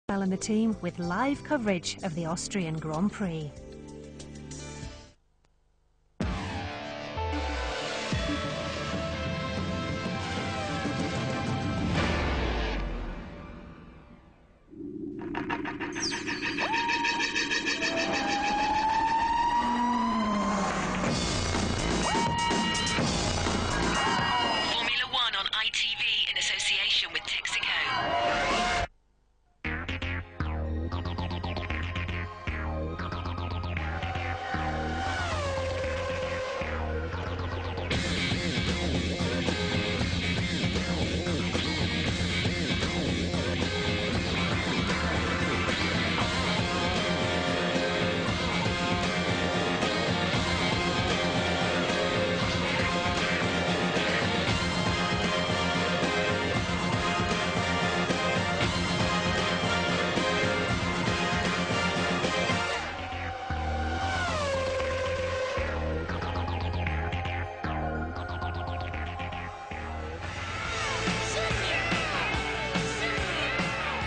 And the team with live coverage of the Austrian Grand Prix.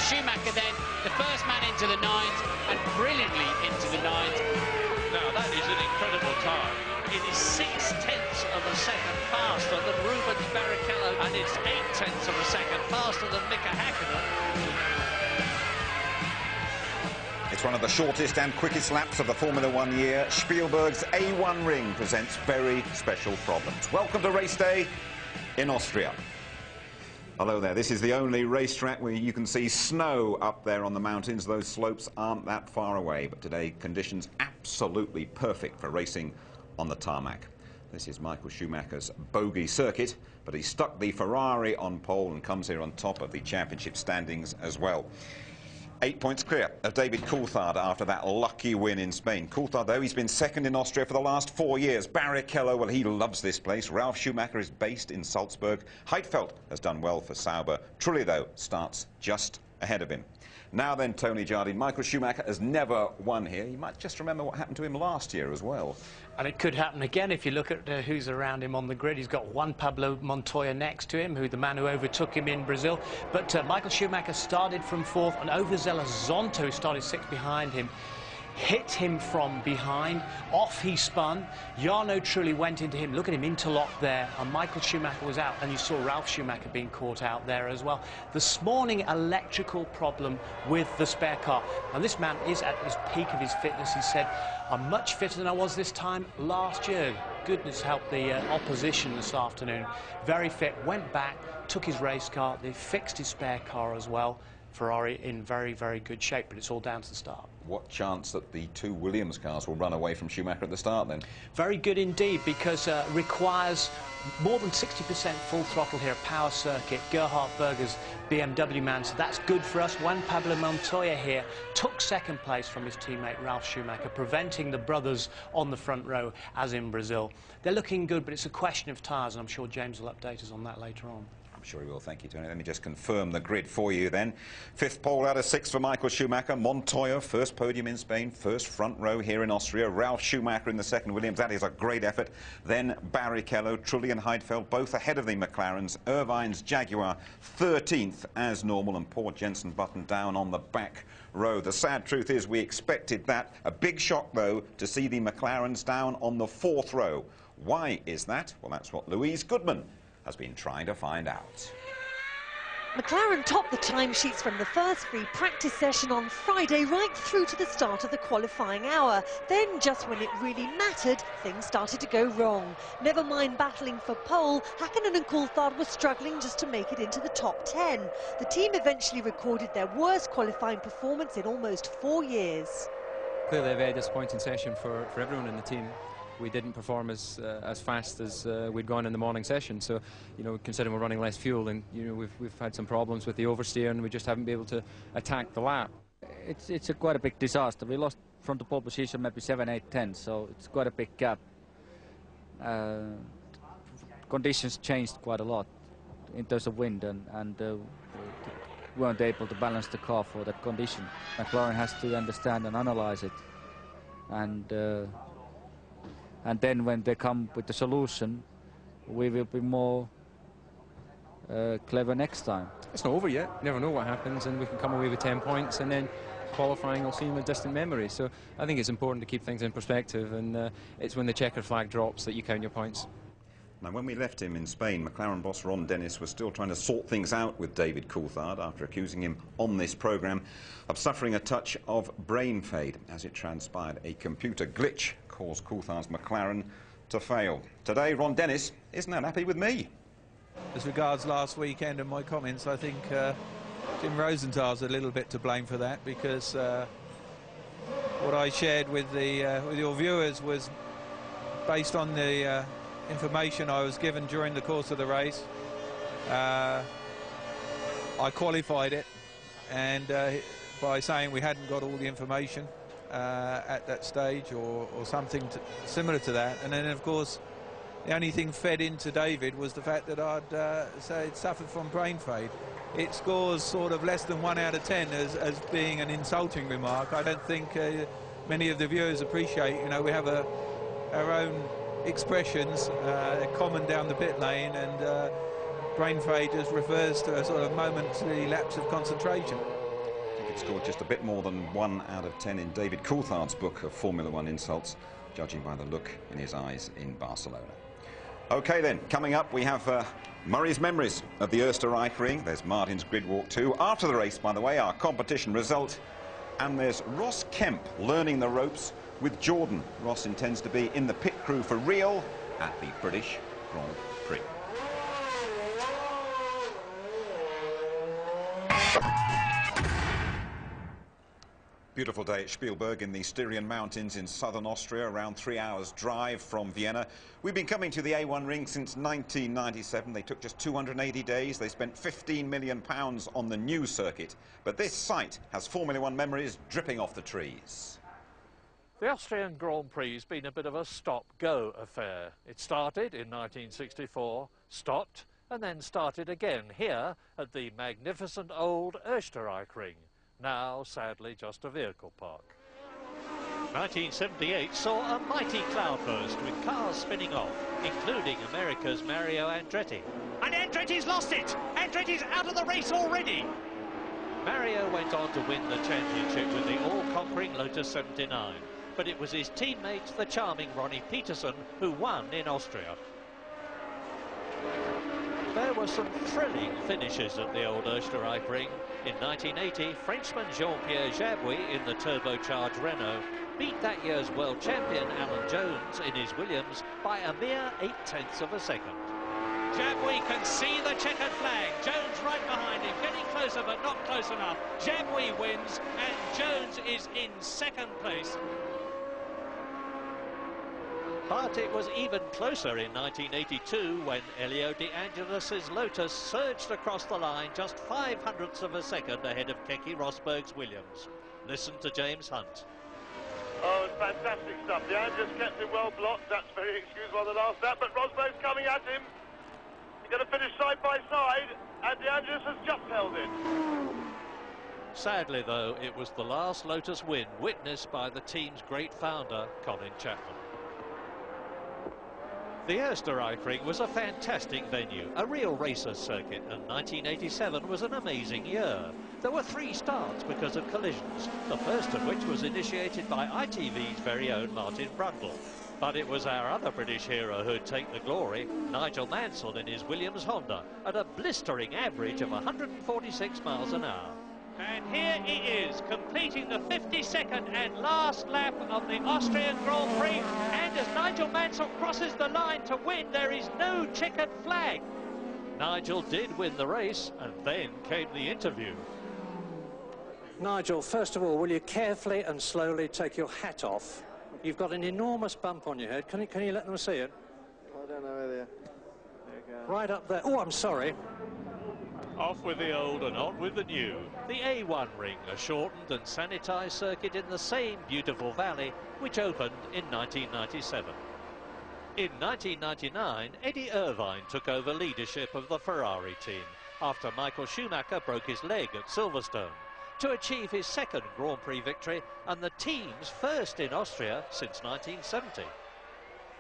Schumacher then, the first man into the nines, and brilliantly into the nines. Now that is an incredible time. It is 0.6 of a second faster than Rubens Barrichello, and it's 0.8 of a second faster than Mika Häkkinen. It's one of the shortest and quickest laps of the Formula One year. Spielberg's A1 ring presents very special problems. Welcome to race day in Austria. Hello there, this is the only racetrack where you can see snow up there on the mountains. Those slopes aren't that far away, but today conditions absolutely perfect for racing on the tarmac. This is Michael Schumacher's bogey circuit, but he stuck the Ferrari on pole and comes here on top of the championship standings as well. 8 points clear of David Coulthard after that lucky win in Spain. Coulthard, though, he's been second in Austria for the last 4 years. Barrichello, well, he loves this place. Ralf Schumacher is based in Salzburg. Heidfeld has done well for Sauber. Trulli, though, starts just ahead of him. Now then, Tony Jardine, Michael Schumacher has never won here. You might just remember what happened to him last year as well. And it could happen again if you look at who's around him on the grid. He's got Juan Pablo Montoya next to him, the man who overtook him in Brazil. But Michael Schumacher started from fourth, and Overzeller Zonta, who started sixth behind him, hit him from behind. Off he spun. Jarno Trulli went into him. Look at him interlocked there. And Michael Schumacher was out. And you saw Ralf Schumacher being caught out there as well. This morning, electrical problem with the spare car. And this man is at his peak of his fitness. He said, I'm much fitter than I was this time last year. Goodness help the opposition this afternoon. Very fit. Went back, took his race car. They fixed his spare car as well. Ferrari in very, very good shape, but it's all down to the start. What chance that the two Williams cars will run away from Schumacher at the start then? Very good indeed, because requires more than 60% full throttle here, power circuit. Gerhard Berger's BMW man, so that's good for us. Juan Pablo Montoya here took second place from his teammate Ralf Schumacher, preventing the brothers on the front row as in Brazil. They're looking good, but it's a question of tyres, and I'm sure James will update us on that later on. I'm sure he will. Thank you, Tony. Let me just confirm the grid for you then. Fifth pole out of six for Michael Schumacher. Montoya, first podium in Spain, first front row here in Austria. Ralf Schumacher in the second Williams. That is a great effort. Then Barrichello, Trulli and Heidfeld, both ahead of the McLarens. Irvine's Jaguar, 13th as normal, and poor Jenson Button down on the back row. The sad truth is we expected that. A big shock, though, to see the McLarens down on the fourth row. Why is that? Well, that's what Louise Goodman has been trying to find out. McLaren topped the timesheets from the first free practice session on Friday right through to the start of the qualifying hour. Then, just when it really mattered, things started to go wrong. Never mind battling for pole, Häkkinen and Coulthard were struggling just to make it into the top 10. The team eventually recorded their worst qualifying performance in almost 4 years. Clearly a very disappointing session for everyone in the team. We didn't perform as fast as we'd gone in the morning session. So, you know, considering we're running less fuel, and you know we've had some problems with the oversteer, and we just haven't been able to attack the lap. It's quite a big disaster. We lost from the pole position maybe 7, 8, 10. So it's quite a big gap. Conditions changed quite a lot in terms of wind, and we weren't able to balance the car for that condition. McLaren has to understand and analyze it, and then when they come with the solution, we will be more clever next time. It's not over yet. You never know what happens, and we can come away with 10 points, and then qualifying will seem a distant memory. So I think it's important to keep things in perspective, and it's when the checkered flag drops that you count your points. Now, when we left him in Spain, McLaren boss Ron Dennis was still trying to sort things out with David Coulthard after accusing him on this programme of suffering a touch of brain fade. As it transpired, a computer glitch caused Coulthard's McLaren to fail. Today, Ron Dennis isn't that happy with me. As regards last weekend and my comments, I think Jim Rosenthal's a little bit to blame for that, because what I shared with your viewers was based on the information I was given during the course of the race. I qualified it, and by saying we hadn't got all the information at that stage, or something similar to that. And then, of course, the only thing fed into David was the fact that I'd suffered from brain fade. It scores sort of less than 1 out of 10 as being an insulting remark. I don't think many of the viewers appreciate, you know, we have our own expressions, common down the pit lane, and brain fade just refers to a sort of momentary lapse of concentration. I think it scored just a bit more than 1 out of 10 in David Coulthard's book of Formula One insults, judging by the look in his eyes in Barcelona. OK then, coming up we have Murray's memories of the Österreich ring. There's Martin's grid walk too. After the race, by the way, our competition result. And there's Ross Kemp learning the ropes with Jordan. Ross intends to be in the pit crew for real at the British Grand Prix. Beautiful day at Spielberg in the Styrian Mountains in southern Austria, around 3 hours drive from Vienna. We've been coming to the A1 ring since 1997. They took just 280 days. They spent £15 million on the new circuit. But this site has Formula One memories dripping off the trees. The Austrian Grand Prix has been a bit of a stop-go affair. It started in 1964, stopped, and then started again here at the magnificent old Österreich ring. Now, sadly, just a vehicle park. 1978 saw a mighty cloudburst with cars spinning off, including America's Mario Andretti. And Andretti's lost it! Andretti's out of the race already! Mario went on to win the championship with the all-conquering Lotus 79, but it was his teammate, the charming Ronnie Peterson, who won in Austria. There were some thrilling finishes at the old Österreich ring. In 1980, Frenchman Jean-Pierre Jabouille in the turbocharged Renault beat that year's world champion Alan Jones in his Williams by a mere 0.8 of a second. Jabouille can see the checkered flag. Jones right behind him, getting closer but not close enough. Jabouille wins and Jones is in second place. But it was even closer in 1982 when Elio De Angelis's Lotus surged across the line just 0.05 of a second ahead of Keke Rosberg's Williams. Listen to James Hunt. Oh, it's fantastic stuff. De Angelis kept him well blocked. That's very excusable on the last lap, but Rosberg's coming at him. He's going to finish side by side, and De Angelis has just held it. Sadly, though, it was the last Lotus win witnessed by the team's great founder, Colin Chapman. The Österreich ring was a fantastic venue, a real racer's circuit, and 1987 was an amazing year. There were 3 starts because of collisions, the first of which was initiated by ITV's very own Martin Brundle. But it was our other British hero who'd take the glory, Nigel Mansell in his Williams Honda, at a blistering average of 146 miles an hour. And here he is, completing the 52nd and last lap of the Austrian Grand Prix. And as Nigel Mansell crosses the line to win, there is no checkered flag. Nigel did win the race, and then came the interview. Nigel, first of all, will you carefully and slowly take your hat off? You've got an enormous bump on your head. Can you let them see it? I don't know where they are. There you go. Right up there. Oh, I'm sorry. Off with the old and on with the new. The A1 ring, a shortened and sanitised circuit in the same beautiful valley, which opened in 1997. In 1999, Eddie Irvine took over leadership of the Ferrari team after Michael Schumacher broke his leg at Silverstone, to achieve his 2nd Grand Prix victory and the team's first in Austria since 1970.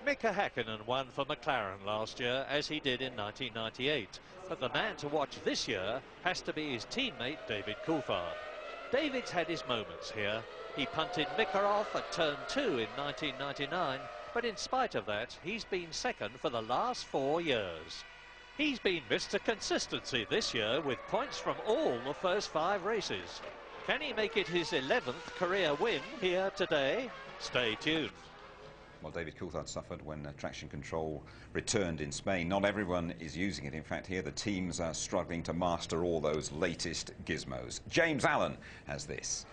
Mika Häkkinen won for McLaren last year, as he did in 1998. But the man to watch this year has to be his teammate, David Coulthard. David's had his moments here. He punted Mika off at turn 2 in 1999, but in spite of that, he's been second for the last 4 years. He's been Mr. Consistency this year, with points from all the first 5 races. Can he make it his 11th career win here today? Stay tuned. Well, David Coulthard suffered when traction control returned in Spain. Not everyone is using it. In fact, here the teams are struggling to master all those latest gizmos. James Allen has this.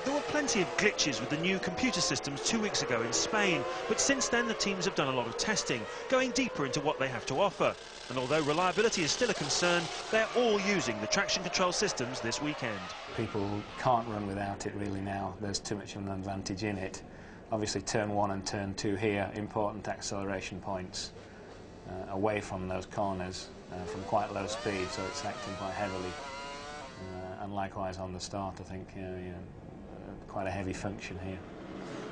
There were plenty of glitches with the new computer systems 2 weeks ago in Spain, but since then the teams have done a lot of testing, going deeper into what they have to offer. And although reliability is still a concern, they're all using the traction control systems this weekend. People can't run without it really now. There's too much of an advantage in it. Obviously turn 1 and turn 2 here, important acceleration points away from those corners from quite low speed, so it's acting quite heavily. And likewise on the start, I think quite a heavy function here.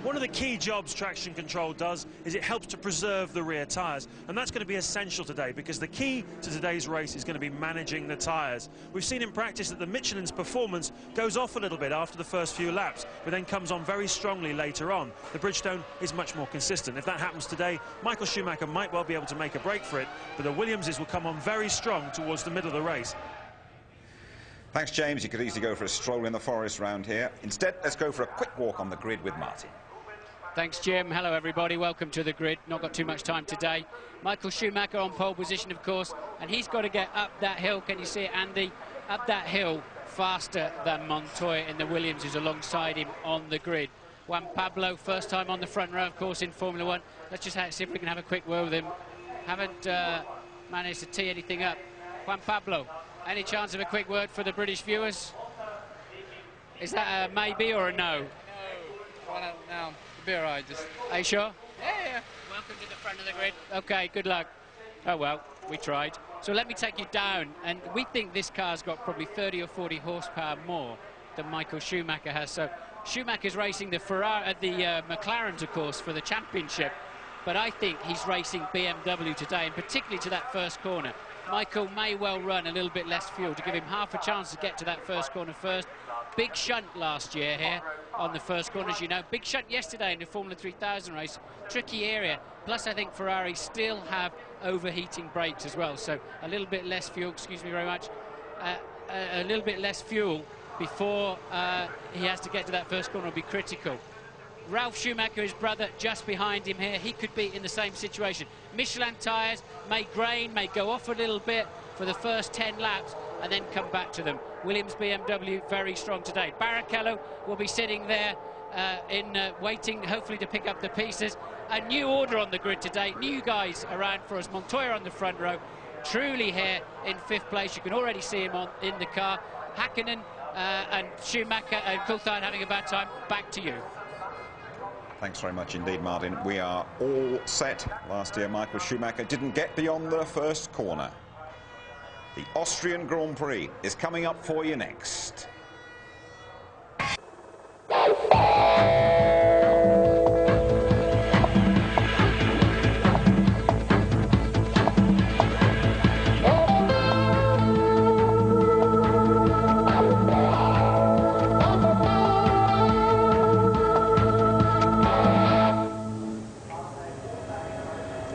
One of the key jobs traction control does is it helps to preserve the rear tyres, and that's going to be essential today, because the key to today's race is going to be managing the tyres. We've seen in practice that the Michelin's performance goes off a little bit after the first few laps, but then comes on very strongly later on. The Bridgestone is much more consistent. If that happens today, Michael Schumacher might well be able to make a break for it, but the Williamses will come on very strong towards the middle of the race. Thanks, James. You could easily go for a stroll in the forest round here. Instead, let's go for a quick walk on the grid with Martin. Thanks, Jim. Hello, everybody. Welcome to the grid. Not got too much time today. Michael Schumacher on pole position, of course, and he's got to get up that hill. Can you see it, Andy? Up that hill faster than Montoya in the Williams, who's alongside him on the grid. Juan Pablo, first time on the front row, of course, in Formula One. Let's just see if we can have a quick word with him. Haven't managed to tee anything up. Juan Pablo, any chance of a quick word for the British viewers? Is that a maybe or a no? No. Well, no. Be all right. Just. Are you sure? Yeah. Welcome to the front of the grid. Okay, good luck. Oh well, we tried. So let me take you down, and we think this car's got probably 30 or 40 horsepower more than Michael Schumacher has. So Schumacher's racing the McLaren, of course, for the championship, but I think he's racing BMW today, and particularly to that first corner. Michael may well run a little bit less fuel to give him half a chance to get to that first corner first. Big shunt last year here on the first corner, as you know. Big shunt yesterday in the Formula 3000 race. Tricky area. Plus, I think Ferrari still have overheating brakes as well. So a little bit less fuel, excuse me very much, a little bit less fuel before he has to get to that first corner will be critical. Ralf Schumacher, his brother, just behind him here. He could be in the same situation. Michelin tyres may grain, may go off a little bit for the first 10 laps and then come back to them. Williams BMW very strong today. Barrichello will be sitting there waiting, hopefully, to pick up the pieces. A new order on the grid today. New guys around for us. Montoya on the front row. Truly here in 5th place. You can already see him in the car. Häkkinen and Schumacher and Coulthard having a bad time. Back to you. Thanks very much indeed, Martin. We are all set. Last year, Michael Schumacher didn't get beyond the first corner. The Austrian Grand Prix is coming up for you next.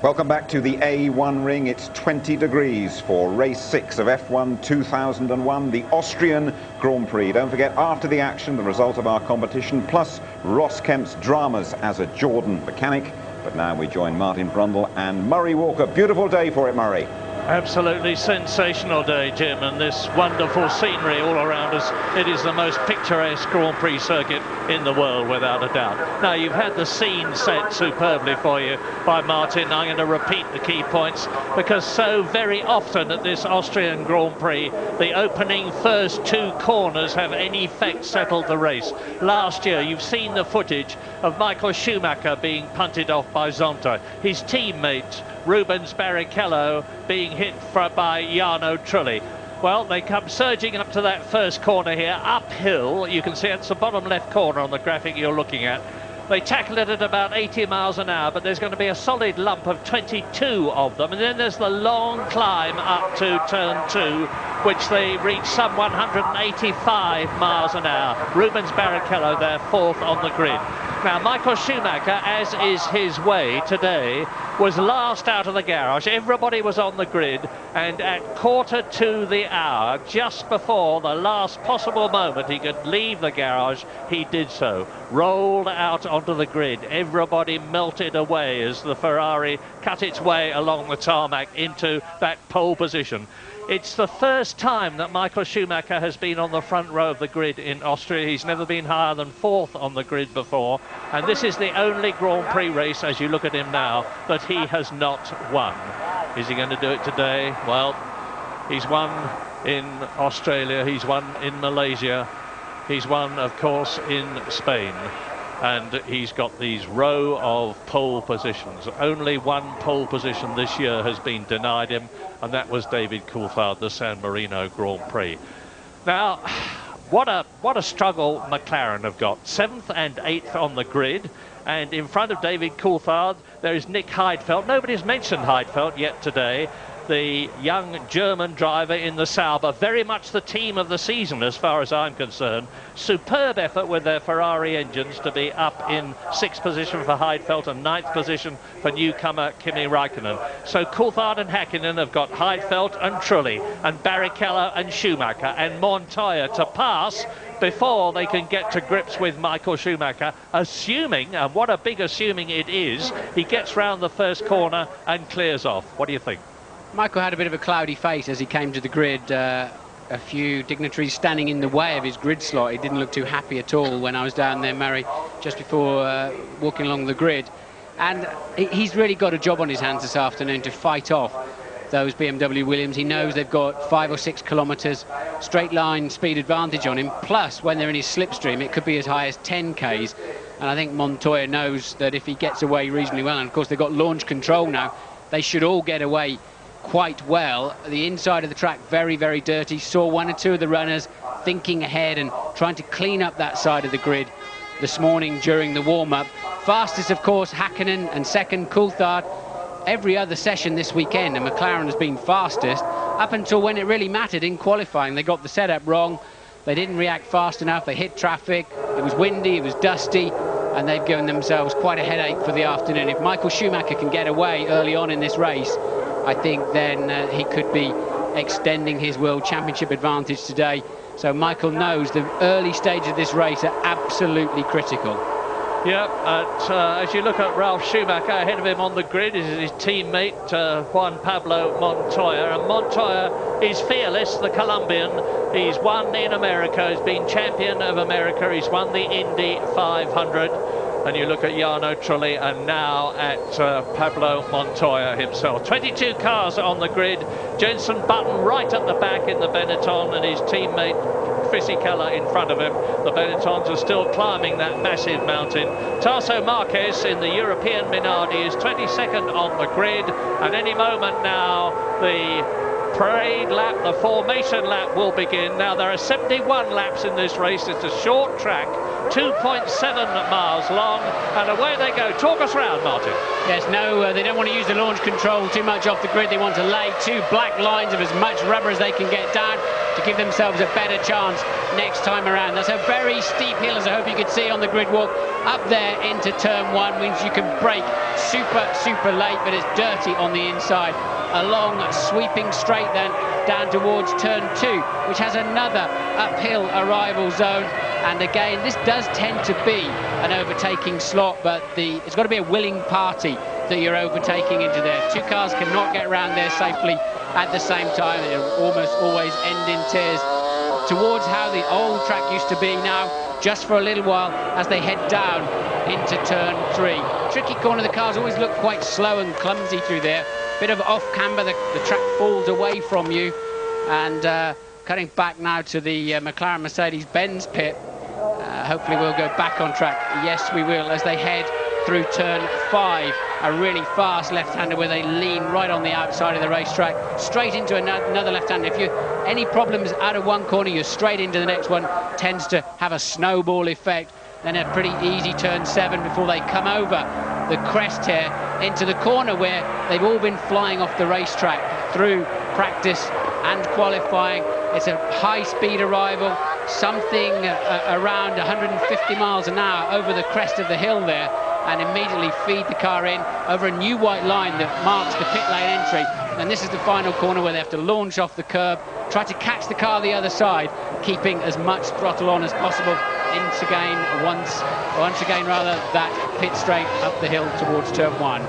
Welcome back to the A1 ring. It's 20 degrees for race 6 of F1 2001, the Austrian Grand Prix. Don't forget, after the action, the result of our competition, plus Ross Kemp's dramas as a Jordan mechanic. But now we join Martin Brundle and Murray Walker. Beautiful day for it, Murray. Absolutely sensational day, Jim, and this wonderful scenery all around us. It is the most picturesque Grand Prix circuit in the world, without a doubt. Now, you've had the scene set superbly for you by Martin. I'm going to repeat the key points, because so very often at this Austrian Grand Prix, the opening first 2 corners have in effect settled the race. Last year, you've seen the footage of Michael Schumacher being punted off by Zonta. His teammate, Rubens Barrichello, being hit by Jarno Trulli. Well, they come surging up to that first corner here, uphill. You can see it's the bottom left corner on the graphic you're looking at. They tackle it at about 80 miles an hour, but there's going to be a solid lump of 22 of them. And then there's the long climb up to turn 2, which they reach some 185 miles an hour. Rubens Barrichello there, 4th on the grid. Now, Michael Schumacher, as is his way today, was last out of the garage. Everybody was on the grid, and at 1/4 to the hour, just before the last possible moment he could leave the garage, he did so. Rolled out onto the grid. Everybody melted away as the Ferrari cut its way along the tarmac into that pole position. It's the first time that Michael Schumacher has been on the front row of the grid in Austria. He's never been higher than 4th on the grid before, and this is the only Grand Prix race, as you look at him now, that he has not won. Is he going to do it today? Well, he's won in Australia, he's won in Malaysia, he's won, of course, in Spain. And he's got these row of pole positions. Only one pole position this year has been denied him, and that was David Coulthard, the San Marino Grand Prix. Now, what a struggle McLaren have got. 7th and 8th on the grid, and in front of David Coulthard there is Nick Heidfeld. Nobody's mentioned Heidfeld yet today. The young German driver in the Sauber, very much the team of the season as far as I'm concerned. Superb effort with their Ferrari engines to be up in 6th position for Heidfeld and 9th position for newcomer Kimi Räikkönen. So Coulthard and Häkkinen have got Heidfeld and Trulli and Barrichello and Schumacher and Montoya to pass before they can get to grips with Michael Schumacher, assuming, and what a big assuming it is, he gets round the first corner and clears off. What do you think? Michael had a bit of a cloudy face as he came to the grid. A few dignitaries standing in the way of his grid slot. He didn't look too happy at all when I was down there, Murray, just before walking along the grid. And he's really got a job on his hands this afternoon to fight off those BMW Williams. He knows they've got 5 or 6 kilometres straight line speed advantage on him. Plus, when they're in his slipstream, it could be as high as 10 Ks. And I think Montoya knows that if he gets away reasonably well, and of course they've got launch control now, they should all get away quite well. The inside of the track very, very dirty. Saw 1 or 2 of the runners thinking ahead and trying to clean up that side of the grid this morning during the warm-up. Fastest, of course, Häkkinen, and second Coulthard. Every other session this weekend, and McLaren has been fastest up until when it really mattered in qualifying. They got the setup wrong. They didn't react fast enough. They hit traffic. It was windy, it was dusty, and they've given themselves quite a headache for the afternoon. If Michael Schumacher can get away early on in this race, I think then he could be extending his World Championship advantage today. So Michael knows the early stage of this race are absolutely critical. Yeah, as you look at Ralf Schumacher, ahead of him on the grid is his teammate Juan Pablo Montoya, and Montoya is fearless, the Colombian. He's won in America, he's been champion of America, he's won the Indy 500. And you look at Jarno Trulli and now at Pablo Montoya himself. 22 cars on the grid. Jenson Button right at the back in the Benetton, and his teammate Fisichella in front of him. The Benettons are still climbing that massive mountain. Tasso Marquez in the European Minardi is 22nd on the grid. At any moment now, the parade lap, the formation lap will begin. Now there are 71 laps in this race. It's a short track, 2.7 miles long, and away they go. Talk us round, Martin. Yes, no, they don't want to use the launch control too much off the grid. They want to lay 2 black lines of as much rubber as they can get down to give themselves a better chance next time around. That's a very steep hill, as I hope you could see on the grid walk. Up there into turn 1 means you can brake super late, but it's dirty on the inside. A long sweeping straight then down towards turn 2, which has another uphill arrival zone. And again, this does tend to be an overtaking slot, but it's got to be a willing party that you're overtaking into there. 2 cars cannot get around there safely at the same time. They almost always end in tears towards how the old track used to be now, just for a little while as they head down into turn 3. Tricky corner. The cars always look quite slow and clumsy through there. Bit of off camber, the track falls away from you. And cutting back now to the McLaren Mercedes-Benz pit. Hopefully we'll go back on track. Yes, we will, as they head through turn 5. A really fast left-hander where they lean right on the outside of the racetrack, straight into another left-hander. If you any problems out of one corner, you're straight into the next one. Tends to have a snowball effect. then a pretty easy turn 7 before they come over the crest here into the corner where they've all been flying off the racetrack through practice and qualifying. It's a high-speed arrival, something around 150 miles an hour over the crest of the hill there, and immediately feed the car in over a new white line that marks the pit lane entry. And this is the final corner where they have to launch off the curb, try to catch the car the other side, keeping as much throttle on as possible into gain once again rather, that pit straight up the hill towards turn 1.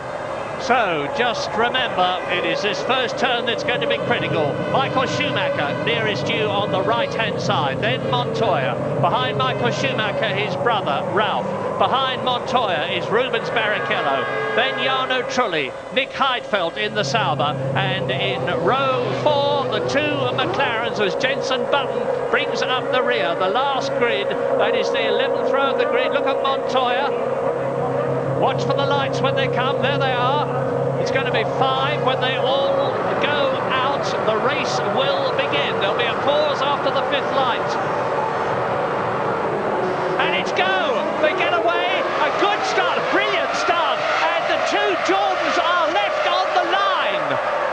So, just remember, it is this first turn that's going to be critical. Michael Schumacher, nearest you on the right-hand side. Then Montoya. Behind Michael Schumacher, his brother, Ralph. Behind Montoya is Rubens Barrichello. Then Jarno Trulli, Nick Heidfeld in the Sauber. And in row 4, the 2 McLarens as Jenson Button brings up the rear. The last grid, that is the 11th row of the grid. Look at Montoya. Watch for the lights when they come. There they are. It's going to be 5 when they all go out. The race will begin. There'll be a pause after the 5th light. And it's go. They get away. A good start, a brilliant start. And the 2 Jordans are left on the line.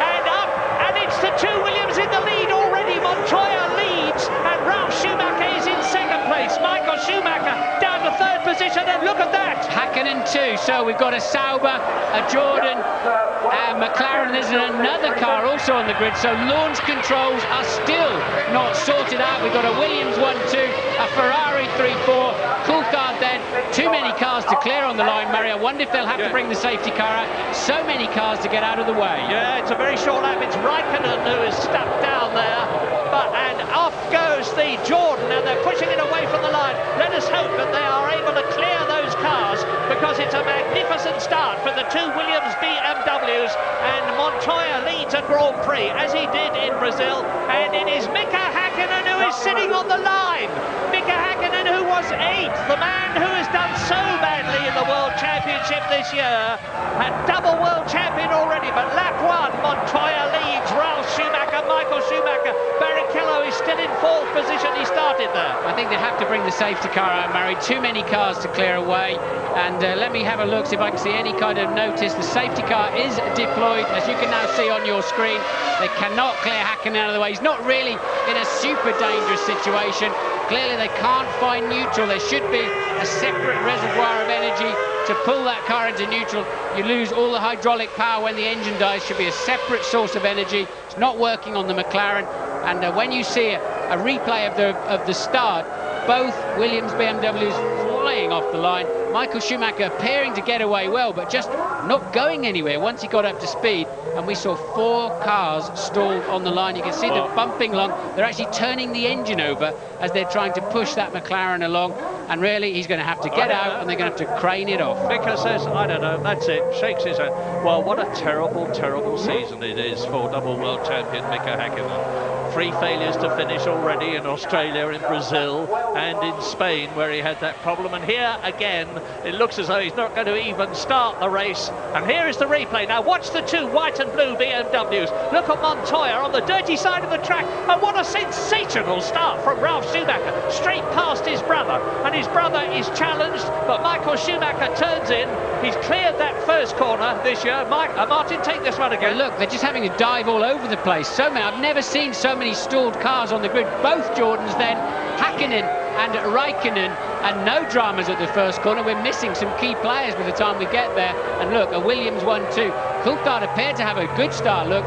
And up. And it's the 2 Williams in the lead already. Montoya leads. And Ralf Schumacher is in 2nd place. Michael Schumacher down to 3rd position. And look at that. Hakkinen 2, so we've got a Sauber, a Jordan, and McLaren. There's another car also on the grid, so launch controls are still not sorted out. We've got a Williams 1-2, a Ferrari 3-4, Coulthard then. Too many cars to clear on the line, Murray. I wonder if they'll have to bring the safety car out. So many cars to get out of the way. Yeah, it's a very short lap. It's Raikkonen who is stuck down there. And off goes the Jordan, and they're pushing it away from the line. Let us hope that they are able to clear those cars, because it's a magnificent start for the 2 Williams BMWs, and Montoya leads a Grand Prix, as he did in Brazil, and it is Mika Hakkinen who is sitting on the line. Mika Hakkinen, who was 8th, the man who has done so badly in the World Championship this year, a double World Champion already, but lap 1, Montoya leads. Ralf Schumacher, Michael Schumacher, Barrichello is still in 4th position. He started there. I think they have to bring the safety car out, Murray. Too many cars to clear away. And let me have a look, see if I can see any kind of notice. The safety car is deployed, as you can now see on your screen. They cannot clear Hakkinen out of the way. He's not really in a super dangerous situation. Clearly they can't find neutral. There should be a separate reservoir of energy to pull that car into neutral. You lose all the hydraulic power when the engine dies. Should be a separate source of energy. It's not working on the McLaren. And when you see a replay of the start, both Williams BMWs flying off the line. Michael Schumacher appearing to get away well, but just not going anywhere once he got up to speed. And we saw 4 cars stalled on the line. You can see them bumping along. They're actually turning the engine over as they're trying to push that McLaren along. And really, he's going to have to get out, and they're going to have to crane it off. Mika says, I don't know, that's it. Shakes his head. Well, what a terrible, terrible season it is for double world champion Mika Hakkinen. 3 failures to finish already in Australia, in Brazil, and in Spain, where he had that problem. And here again, it looks as though he's not going to even start the race. And here is the replay. Now watch the 2 white and blue BMWs. Look at Montoya on the dirty side of the track. And what a sensational start from Ralf Schumacher, straight past his brother. And his brother is challenged, but Michael Schumacher turns in. He's cleared that first corner this year. Martin, take this one again. Look, they're just having to dive all over the place. So many. I've never seen so many stalled cars on the grid. Both Jordans then, Hakkinen and Raikkonen, and no dramas at the first corner. We're missing some key players by the time we get there. And look, a Williams 1-2. Coulthard appeared to have a good start. Look,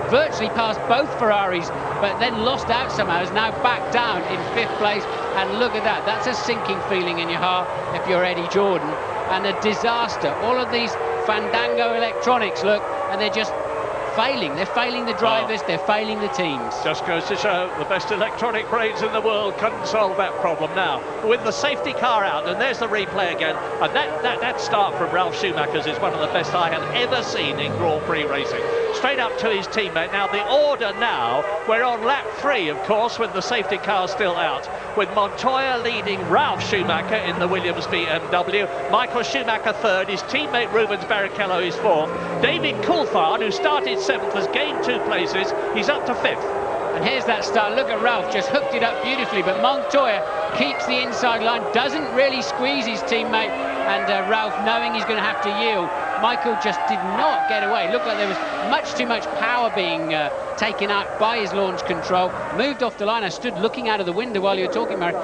virtually past both Ferraris, but then lost out somehow. Is now back down in 5th place. And look at that. That's a sinking feeling in your heart if you're Eddie Jordan. And a disaster. All of these Fandango electronics, look, and they're just failing. They're failing the drivers, they're failing the teams. Just goes to show the best electronic brains in the world couldn't solve that problem. Now, with the safety car out, and there's the replay again, and that start from Ralf Schumacher's is one of the best I have ever seen in Grand Prix racing. Straight up to his teammate. Now, the order now, we're on lap 3, of course, with the safety car still out, with Montoya leading Ralf Schumacher in the Williams BMW, Michael Schumacher 3rd, his teammate Rubens Barrichello is 4th, David Coulthard, who started 7th, has gained 2 places, he's up to 5th. And here's that start. Look at Ralph, just hooked it up beautifully. But Montoya keeps the inside line, doesn't really squeeze his teammate. And Ralph, knowing he's going to have to yield, Michael just did not get away. It looked like there was much too much power being taken out by his launch control. Moved off the line. I stood looking out of the window while you were talking, Mary.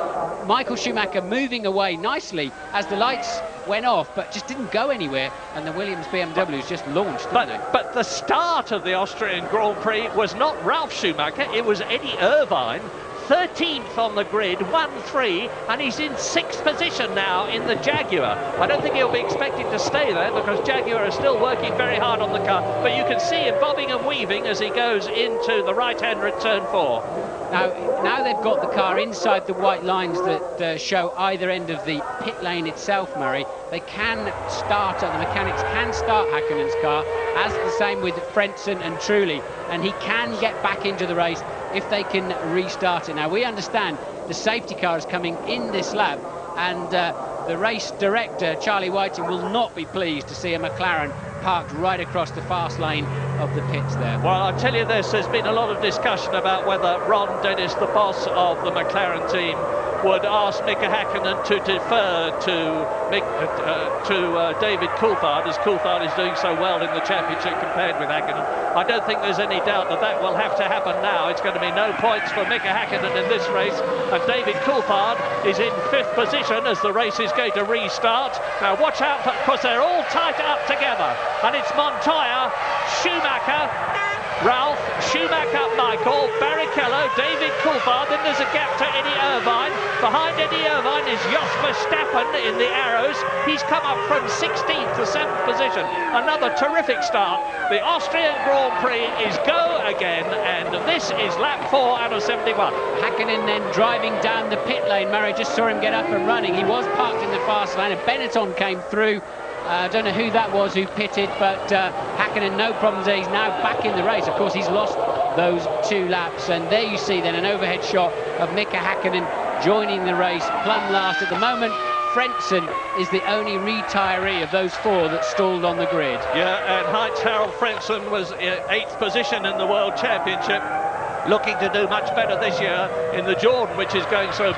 Michael Schumacher moving away nicely as the lights went off, but just didn't go anywhere. And the Williams BMWs just launched, didn't they? But the start of the Austrian Grand Prix was not Ralf Schumacher, it was Eddie Irvine. 13th on the grid, 1-3, and he's in 6th position now in the Jaguar. I don't think he'll be expected to stay there because Jaguar are still working very hard on the car, but you can see him bobbing and weaving as he goes into the right-hander at turn 4. Now they've got the car inside the white lines that show either end of the pit lane itself, Murray. They can start, the mechanics can start Häkkinen's car, as the same with Frentzen and Trulli, and he can get back into the race if they can restart it. Now, we understand the safety car is coming in this lap, and the race director, Charlie Whiting, will not be pleased to see a McLaren parked right across the fast lane of the pits there. Well, I'll tell you this, there's been a lot of discussion about whether Ron Dennis, the boss of the McLaren team, would ask Mika Häkkinen to defer to David Coulthard, as Coulthard is doing so well in the championship compared with Häkkinen. I don't think there's any doubt that that will have to happen now. It's going to be no points for Mika Häkkinen in this race, and David Coulthard is in 5th position as the race is going to restart. Now watch out, because they're all tied up together, and it's Montoya, Schumacher, Ralph, Schumacher, Michael, Barrichello, David Coulthard, then there's a gap to Eddie Irvine. Behind Eddie Irvine is Jos Verstappen in the arrows. He's come up from 16th to 7th position. Another terrific start. The Austrian Grand Prix is go again, and this is lap 4 out of 71. Häkkinen then driving down the pit lane. Murray just saw him get up and running. He was parked in the fast lane, and Benetton came through. I don't know who that was who pitted, but Häkkinen, no problems there. He's now back in the race. Of course, he's lost those 2 laps. And there you see then an overhead shot of Mika Häkkinen joining the race, plumb last. At the moment, Frentzen is the only retiree of those 4 that stalled on the grid. Yeah, and Heinz-Harald Frentzen was in 8th position in the World Championship, looking to do much better this year in the Jordan, which is going so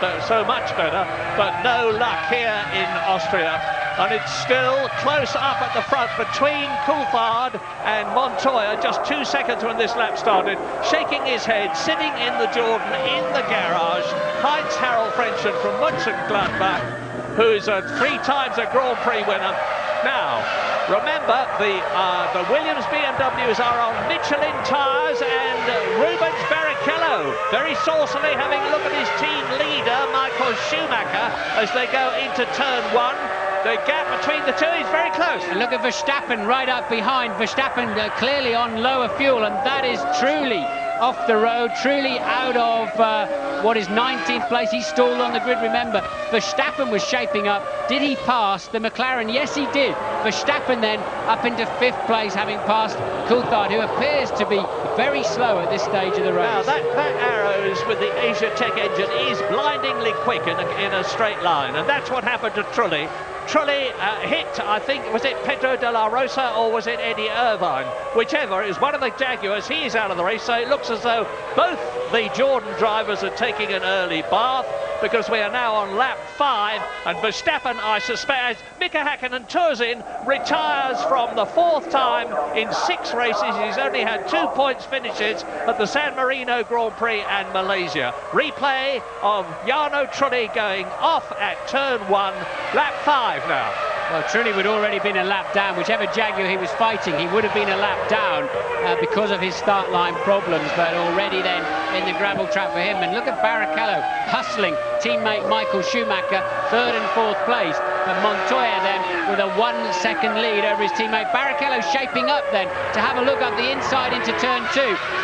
much better, but no luck here in Austria. And it's still close up at the front between Coulthard and Montoya, just 2 seconds when this lap started. Shaking his head, sitting in the Jordan in the garage, Heinz-Harald Frentzen from Mönchengladbach, who's 3 times a Grand Prix winner. Now, remember, the Williams BMWs are on Michelin tyres, and Rubens Barrichello very saucily having a look at his team leader, Michael Schumacher, as they go into turn 1. The gap between the 2 is very close. And look at Verstappen right up behind. Verstappen clearly on lower fuel, and that is truly off the road, truly out of what is 19th place. He stalled on the grid, remember. Verstappen was shaping up. Did he pass the McLaren? Yes, he did. Verstappen then up into 5th place, having passed Coulthard, who appears to be very slow at this stage of the race. Now, that arrows with the Asia Tech engine is blindingly quick in a straight line, and that's what happened to Trulli. Trulli hit, I think, was it Pedro de la Rosa or was it Eddie Irvine? Whichever, it was one of the Jaguars. He is out of the race, so it looks as though both the Jordan drivers are taking an early bath, because we are now on lap 5, and Verstappen, I suspect, Mika Häkkinen tours in, retires from the 4th time in 6 races. He's only had 2 points finishes at the San Marino Grand Prix and Malaysia. Replay of Jarno Trulli going off at turn 1, lap 5 now. Well, Trulli would already been a lap down. Whichever Jaguar he was fighting, he would have been a lap down because of his start line problems, but already then in the gravel trap for him. And look at Barrichello hustling teammate Michael Schumacher, 3rd and 4th place. And Montoya then with a 1-second lead over his teammate. Barrichello shaping up then to have a look up the inside into turn 2.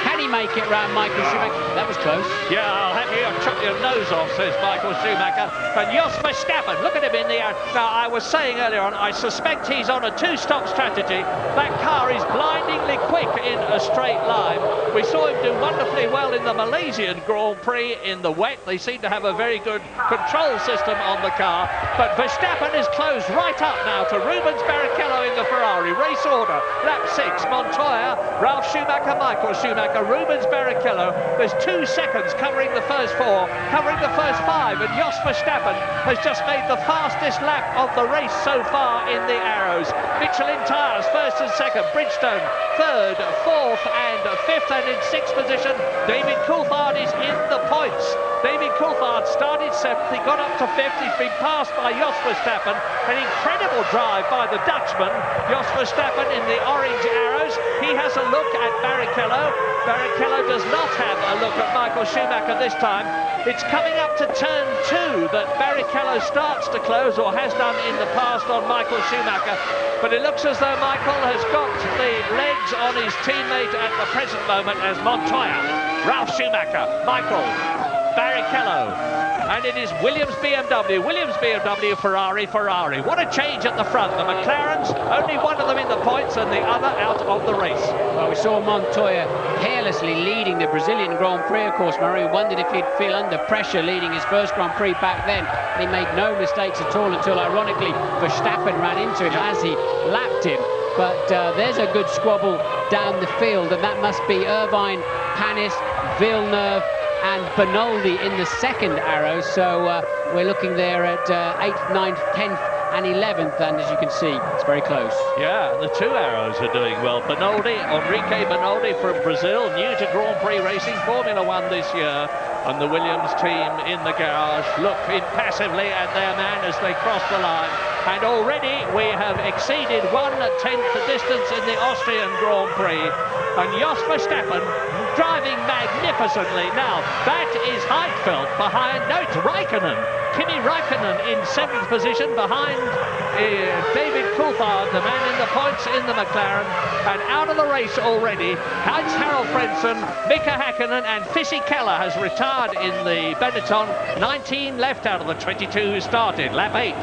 Can he make it round Michael Schumacher? That was close. Yeah, I'll have you chop your nose off, says Michael Schumacher. And Jos Verstappen, look at him in the air. Now, I was saying earlier on, I suspect he's on a 2-stop strategy. That car is blindingly quick in a straight line. We saw him do wonderfully well in the Malaysian Grand Prix in the wet. They seem to have a very good control system on the car. But Verstappen Verstappen is closed right up now to Rubens Barrichello in the Ferrari. Race order, lap 6, Montoya, Ralf Schumacher, Michael Schumacher, Rubens Barrichello. There's 2 seconds covering the first 4, covering the first 5, and Jos Verstappen has just made the fastest lap of the race so far in the Arrows. Michelin tyres, 1st and 2nd, Bridgestone 3rd, 4th and 5th, and in 6th position, David Coulthard is in the points. David Coulthard started 7th, he got up to 5th, he's been passed by Jos Verstappen. An incredible drive by the Dutchman, Jos Verstappen in the orange Arrows. He has a look at Barrichello. Barrichello does not have a look at Michael Schumacher this time. It's coming up to turn 2 that Barrichello starts to close, or has done in the past, on Michael Schumacher. But it looks as though Michael has got the legs on his teammate at the present moment, as Montoya, Ralf Schumacher, Michael, Barrichello, and it is Williams BMW, Ferrari. What a change at the front. The McLarens, only one of them in the points and the other out of the race. Well, we saw Montoya carelessly leading the Brazilian Grand Prix, of course, Murray. We wondered if he'd feel under pressure leading his first Grand Prix back then. And he made no mistakes at all until, ironically, Verstappen ran into him as he lapped him. But there's a good squabble down the field, and that must be Irvine, Panis, Villeneuve and Bernoldi in the second Arrow. So we're looking there at 8th, 9th, 10th and 11th, and as you can see, it's very close. Yeah, the 2 Arrows are doing well. Enrique Bernoldi from Brazil, new to Grand Prix racing, Formula 1 this year, and the Williams team in the garage look impassively at their man as they cross the line. And already we have exceeded 1/10 distance in the Austrian Grand Prix, and Jos Verstappen driving magnificently. Now, that is Heidfeld behind, no, it's Raikkonen. Kimi Raikkonen in 7th position behind David Coulthard, the man in the points in the McLaren. And out of the race already, Heinz-Harald Frentzen, Mika Häkkinen and Fisichella has retired in the Benetton. 19 left out of the 22 who started, lap 8.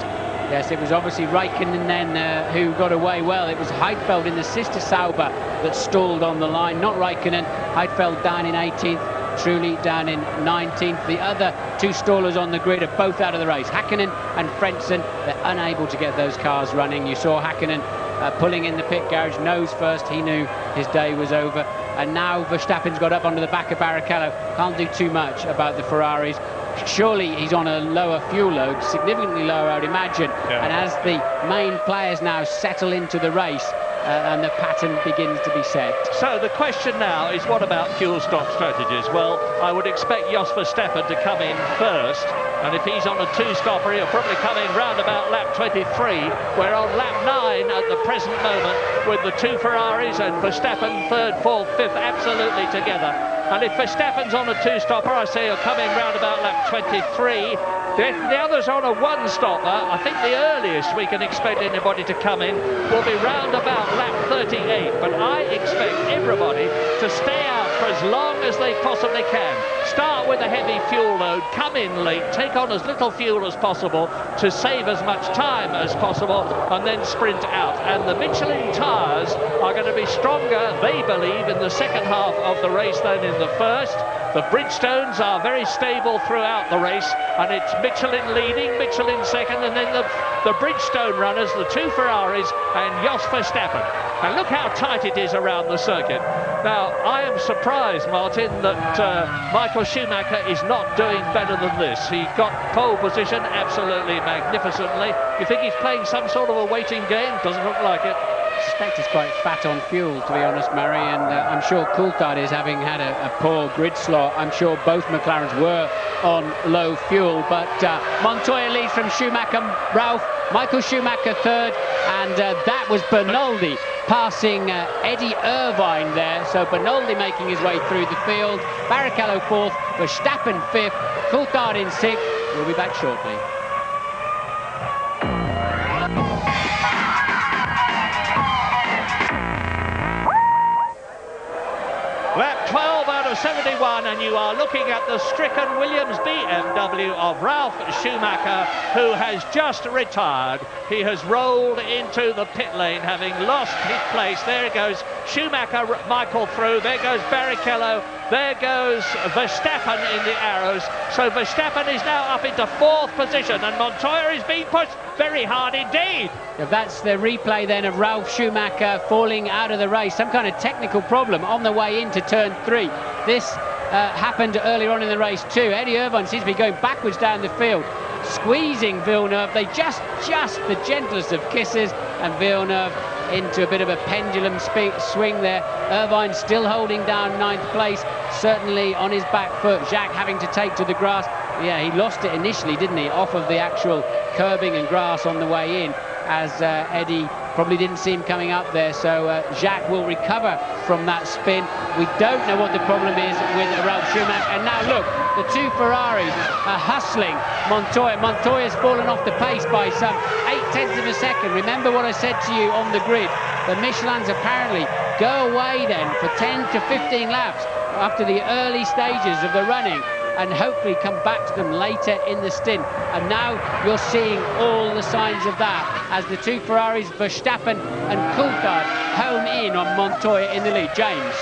Yes, it was obviously Raikkonen then who got away well. It was Heidfeld in the sister Sauber that stalled on the line, not Raikkonen. Heidfeld down in 18th, Trulli down in 19th. The other 2 stallers on the grid are both out of the race. Häkkinen and Frentzen, they're unable to get those cars running. You saw Häkkinen pulling in the pit garage, nose first. He knew his day was over. And now Verstappen's got up onto the back of Barrichello. Can't do too much about the Ferraris. Surely he's on a lower fuel load, significantly lower, I would imagine. Yeah. And as the main players now settle into the race, and the pattern begins to be set. So the question now is, what about fuel stop strategies? Well, I would expect Jos Verstappen to come in first, and if he's on a 2-stopper, he'll probably come in round about lap 23. We're on lap 9 at the present moment with the 2 Ferraris and Verstappen 3rd, 4th, 5th absolutely together. And if Verstappen's on a 2-stopper, I say he'll come in round about lap 23. The others on a 1-stopper. I think the earliest we can expect anybody to come in will be round about lap 38. But I expect everybody to stay out for as long as they possibly can. Start with a heavy fuel load, come in late, take on as little fuel as possible to save as much time as possible, and then sprint out. And the Michelin tyres are going to be stronger, they believe, in the second half of the race than in the first. The Bridgestones are very stable throughout the race, and it's Michelin leading, Michelin second, and then the Bridgestone runners, the 2 Ferraris and Jos Verstappen. And look how tight it is around the circuit. Now, I am surprised, Martin, that Michael Schumacher is not doing better than this. He got pole position absolutely magnificently. You think he's playing some sort of a waiting game? Doesn't look like it. I suspect he's quite fat on fuel, to be honest, Murray, and I'm sure Coulthard is having had a poor grid slot. I'm sure both McLarens were on low fuel, but Montoya leads from Schumacher, Ralf, Michael Schumacher 3rd, and that was Bernoldi passing Eddie Irvine there. So Bernoldi making his way through the field, Barrichello 4th, Verstappen 5th, Coulthard in 6th. We'll be back shortly. Lap 12 out of 71, and you are looking at the stricken Williams BMW of Ralf Schumacher, who has just retired. He has rolled into the pit lane, having lost his place. There goes Schumacher, Michael through. There goes Barrichello There goes Verstappen in the arrows. So Verstappen is now up into 4th position, and Montoya is being pushed very hard indeed. If that's the replay then of Ralf Schumacher falling out of the race, some kind of technical problem on the way into turn 3. This happened earlier on in the race too. Eddie Irvine seems to be going backwards down the field, squeezing Villeneuve. They just the gentlest of kisses, and Villeneuve into a bit of a pendulum swing there. Irvine still holding down 9th place, certainly on his back foot. Jacques having to take to the grass. Yeah, he lost it initially, didn't he, off of the actual curbing and grass on the way in, as Eddie probably didn't see him coming up there. So Jacques will recover from that spin. We don't know what the problem is with Ralf Schumacher. And now look, the 2 Ferraris are hustling Montoya. Montoya's fallen off the pace by some 0.8 of a second. Remember what I said to you on the grid. The Michelins apparently go away then for 10 to 15 laps after the early stages of the running, and hopefully come back to them later in the stint. And now you're seeing all the signs of that as the 2 Ferraris, Verstappen and Coulthard, home in on Montoya in the lead. James.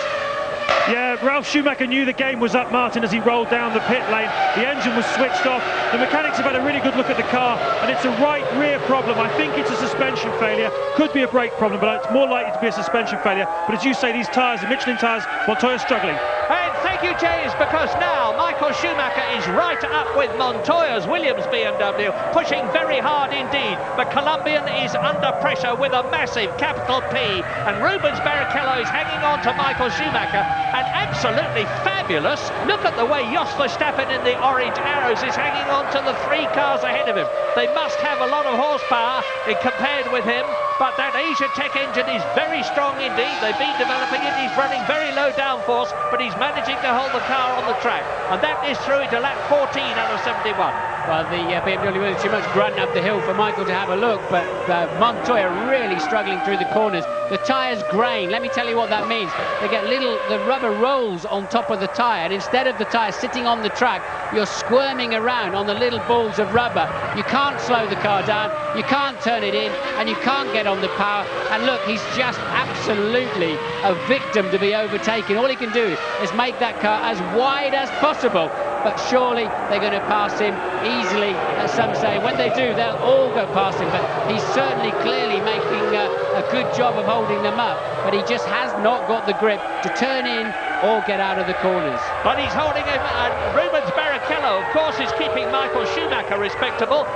Yeah, Ralf Schumacher knew the game was up, Martin, as he rolled down the pit lane. The engine was switched off. The mechanics have had a really good look at the car, and it's a right rear problem. I think it's a suspension failure. Could be a brake problem, but it's more likely to be a suspension failure. But as you say, these tyres, the Michelin tyres, Montoya's struggling. And thank you, James, because now Michael Schumacher is right up with Montoya's Williams BMW, pushing very hard indeed. The Colombian is under pressure with a massive capital P, and Rubens Barrichello is hanging on to Michael Schumacher, and absolutely fabulous. Look at the way Jos Verstappen in the orange arrows is hanging on to the 3 cars ahead of him. They must have a lot of horsepower compared with him, but that Asia Tech engine is very strong indeed. They've been developing it. He's running very low downforce, but he's managing to hold the car on the track, and that is through into lap 14 out of 71. Well, the BMW wasn't too much grunt up the hill for Michael to have a look, but Montoya really struggling through the corners. The tyres grain. Let me tell you what that means. They get the rubber rolls on top of the tyre, and instead of the tyre sitting on the track, you're squirming around on the little balls of rubber. You can't slow the car down, you can't turn it in, and you can't get on the power. And look, he's just absolutely a victim to be overtaken. All he can do is make that car as wide as possible, but surely they're going to pass him easily, as some say. When they do, they'll all go past him, but he's certainly clearly making a good job of holding them up, but he just has not got the grip to turn in or get out of the corners. But he's holding him, and Rubens Barrichello, of course, is keeping Michael Schumacher respectable.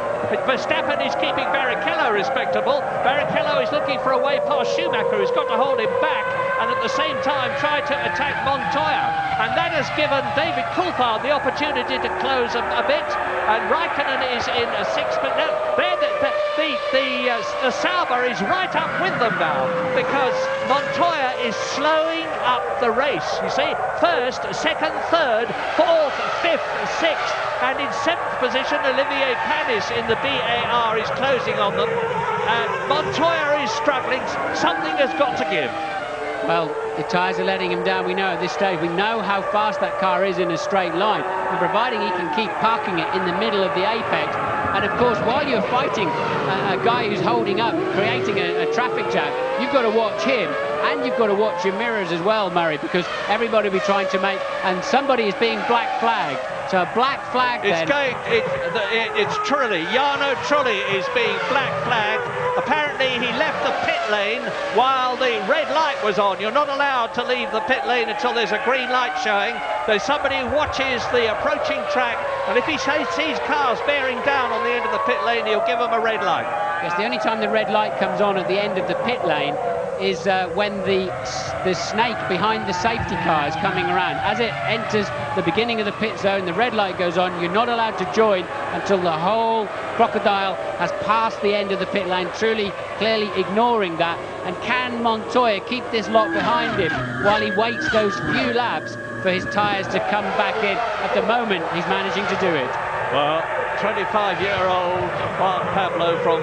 Verstappen is keeping Barrichello respectable. Barrichello is looking for a way past Schumacher, who's got to hold him back, and at the same time try to attack Montoya. And that has given David Coulthard the opportunity to close a bit, and Raikkonen is in a 6th. But no, the Sauber is right up with them now, because Montoya is slowing up the race. You see, 1st, 2nd, 3rd, 4th, 5th, 6th, and in 7th position, Olivier Panis in the BAR is closing on them. And Montoya is struggling. Something has got to give. Well, the tyres are letting him down. We know at this stage, we know how fast that car is in a straight line, and providing he can keep parking it in the middle of the apex. And of course, while you're fighting a guy who's holding up, creating a traffic jam, you've got to watch him, and you've got to watch your mirrors as well, Murray, because everybody will be trying to make, and somebody is being black flagged. So a black flag then. It's Trulli. Jarno Trulli is being black flagged. Apparently he left the pit lane while the red light was on. You're not allowed to leave the pit lane until there's a green light showing. There's somebody who watches the approaching track, and if he sees cars bearing down on the end of the pit lane, he'll give them a red light. Yes, the only time the red light comes on at the end of the pit lane is when the snake behind the safety car is coming around. As it enters the beginning of the pit zone, the red light goes on. You're not allowed to join until the whole crocodile has passed the end of the pit lane, truly, clearly ignoring that. And can Montoya keep this lot behind him while he waits those few laps for his tyres to come back in? At the moment, he's managing to do it. Well, 25-year-old Juan Pablo from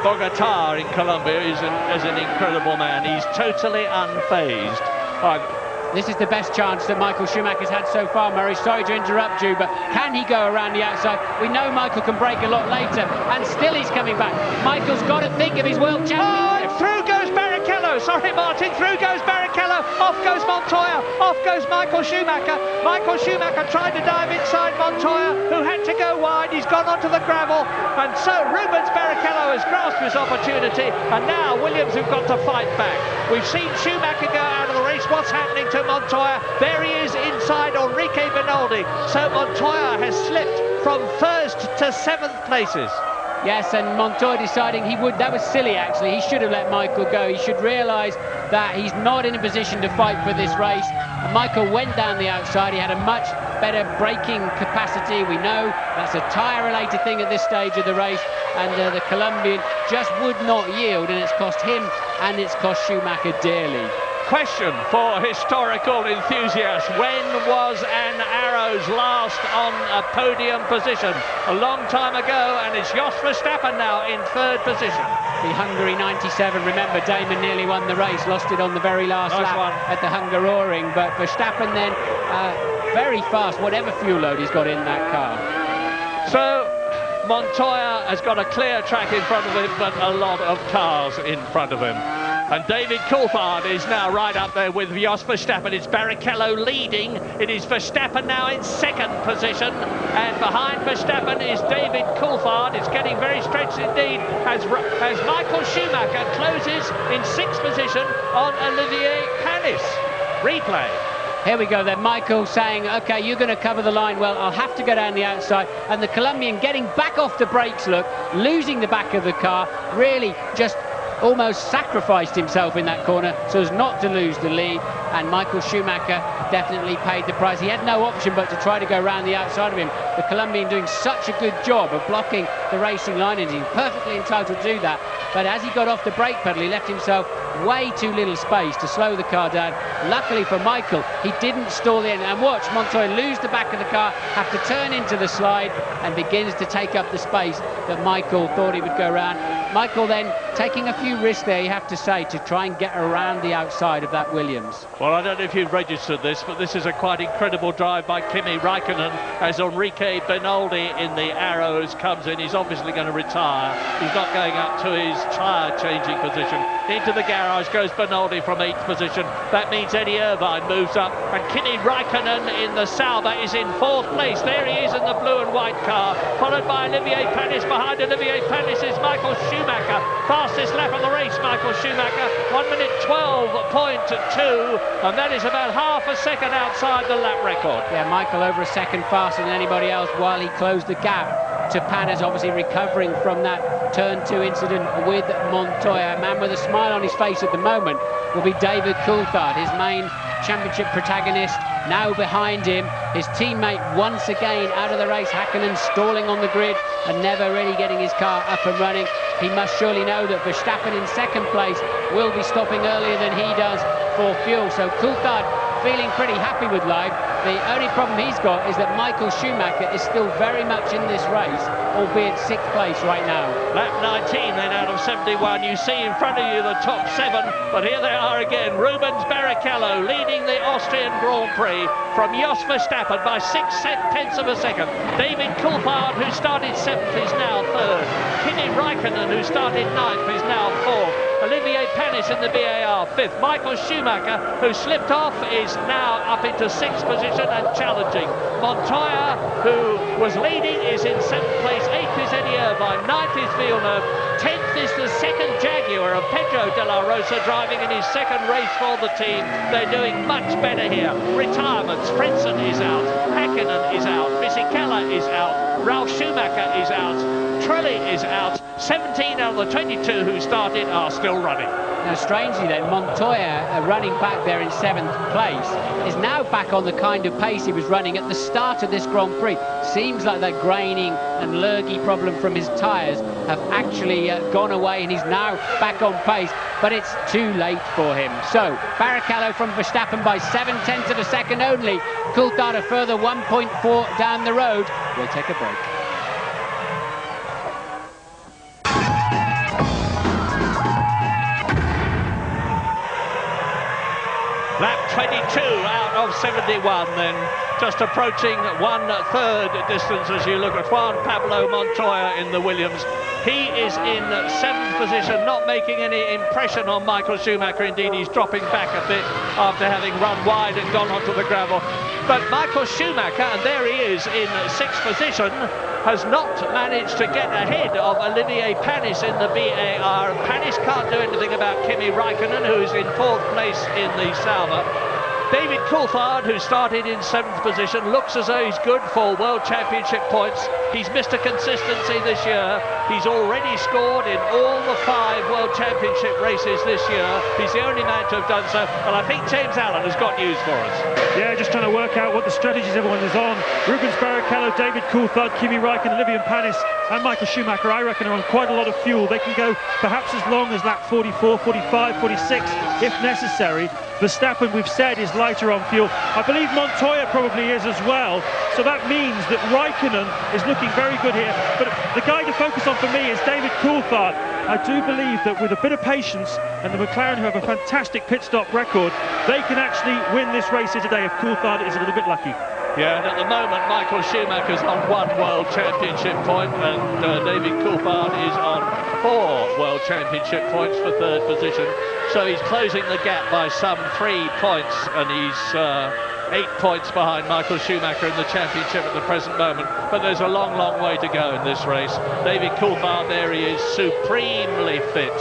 Bogota in Colombia is an incredible man. He's totally unfazed. This is the best chance that Michael Schumacher's had so far, Murray. Sorry to interrupt you, but can he go around the outside? We know Michael can brake a lot later, and still he's coming back. Michael's got to think of his world championship. Oh, through goes Barrichello. sorry Martin, through goes Barrichello, off goes Montoya, off goes Michael Schumacher. Michael Schumacher tried to dive inside Montoya, who had to go wide. He's gone onto the gravel, and so Rubens Barrichello has grasped his opportunity, and now Williams have got to fight back. We've seen Schumacher go out of the race. What's happening to Montoya? There he is inside Enrique Benoldi. So Montoya has slipped from 1st to 7th places. Yes, and Montoya deciding he would. That was silly, actually. He should have let Michael go. He should realise that he's not in a position to fight for this race. And Michael went down the outside. He had a much better braking capacity. We know that's a tyre-related thing at this stage of the race. And the Colombian just would not yield, and it's cost him and it's cost Schumacher dearly. Question for historical enthusiasts: when was an Arrows last on a podium position? A long time ago, and it's Jos Verstappen now in 3rd position. The Hungary 97, remember Damon nearly won the race, lost it on the very last lap at the Hungaroring, but Verstappen then very fast, whatever fuel load he's got in that car. So Montoya has got a clear track in front of him, but a lot of cars in front of him. And David Coulthard is now right up there with Jos Verstappen. It's Barrichello leading. It is Verstappen now in 2nd position. And behind Verstappen is David Coulthard. It's getting very stretched indeed as Michael Schumacher closes in 6th position on Olivier Panis. Replay. Here we go then, Michael saying, OK, you're going to cover the line. Well, I'll have to go down the outside. And the Colombian getting back off the brakes, look, losing the back of the car, really just almost sacrificed himself in that corner so as not to lose the lead, and Michael Schumacher definitely paid the price. He had no option but to try to go around the outside of him. The Colombian doing such a good job of blocking the racing line, and he's perfectly entitled to do that, but as he got off the brake pedal he left himself way too little space to slow the car down. Luckily for Michael, he didn't stall in, and watch Montoya lose the back of the car, have to turn into the slide, and begins to take up the space that Michael thought he would go around. Michael then taking a few risks there, you have to say, to try and get around the outside of that Williams. Well, I don't know if you've registered this, but this is a quite incredible drive by Kimi Raikkonen as Enrique Benoldi in the Arrows comes in. He's obviously going to retire. He's not going up to his tyre changing position. Into the garage goes Benoldi from 8th position. That means Eddie Irvine moves up, and Kimi Raikkonen in the Sauber is in 4th place. There he is in the blue and white car, followed by Olivier Panis. Behind Olivier Panis is Michael Schumacher. Fastest lap of the race, Michael Schumacher, 1 minute 12.2, and that is about half a second outside the lap record. Yeah, Michael over a second faster than anybody else while he closed the gap to Panis, obviously recovering from that turn 2 incident with Montoya. A man with a smile on his face at the moment will be David Coulthard, his main championship protagonist, now behind him. His teammate once again out of the race, Häkkinen stalling on the grid and never really getting his car up and running. He must surely know that Verstappen in 2nd place will be stopping earlier than he does for fuel. So Coulthard feeling pretty happy with life. The only problem he's got is that Michael Schumacher is still very much in this race, albeit 6th place right now. Lap 19 then out of 71. You see in front of you the top 7, but here they are again. Rubens Barrichello leading the Austrian Grand Prix from Jos Verstappen by 6/10 of a second. David Coulthard, who started 7th, is now 3rd. Kimi Raikkonen, who started 9th, is now 4th. Olivier Panis in the BAR 5th. Michael Schumacher, who slipped off, is now up into 6th position and challenging. Montoya, who was leading, is in 7th place. 8th is Eddie Irvine. 9th is Villeneuve. 10th is the 2nd Jaguar of Pedro de la Rosa, driving in his 2nd race for the team. They're doing much better here. Retirements. Frentzen is out. Häkkinen is out. Fisichella is out. Ralf Schumacher is out. Trulli is out. 17 out of the 22 who started are still running. Now, strangely then, Montoya, running back there in 7th place, is now back on the kind of pace he was running at the start of this Grand Prix. Seems like that graining and lurgy problem from his tyres have actually gone away, and he's now back on pace, but it's too late for him. So, Barrichello from Verstappen by 7/10 of a second only. Coulthard a further 1.4 down the road. We'll take a break. Lap 22 out of 71 then, just approaching 1/3 distance as you look at Juan Pablo Montoya in the Williams. He is in 7th position, not making any impression on Michael Schumacher. Indeed, he's dropping back a bit after having run wide and gone onto the gravel. But Michael Schumacher, and there he is in 6th position, has not managed to get ahead of Olivier Panis in the BAR. Panis can't do anything about Kimi Raikkonen, who is in 4th place in the Sauber. David Coulthard, who started in 7th position, looks as though he's good for World Championship points. He's Mr. Consistency this year. He's already scored in all the 5 World Championship races this year. He's the only man to have done so, and I think James Allen has got news for us. Yeah, just trying to work out what the strategies everyone is on. Rubens Barrichello, David Coulthard, Kimi Raikkonen, Olivier Panis and Michael Schumacher, I reckon, are on quite a lot of fuel. They can go perhaps as long as lap 44, 45, 46 if necessary. Verstappen, we've said, is lighter on fuel. I believe Montoya probably is as well. So that means that Raikkonen is looking very good here. But the guy to focus on for me is David Coulthard. I do believe that with a bit of patience, and the McLaren, who have a fantastic pit stop record, they can actually win this race here today if Coulthard is a little bit lucky. Yeah, and at the moment, Michael Schumacher's on 1 World Championship point, and David Coulthard is on 4 World Championship points for 3rd position. So he's closing the gap by some 3 points, and he's 8 points behind Michael Schumacher in the championship at the present moment. But there's a long, long way to go in this race. David Coulthard, there he is, supremely fit.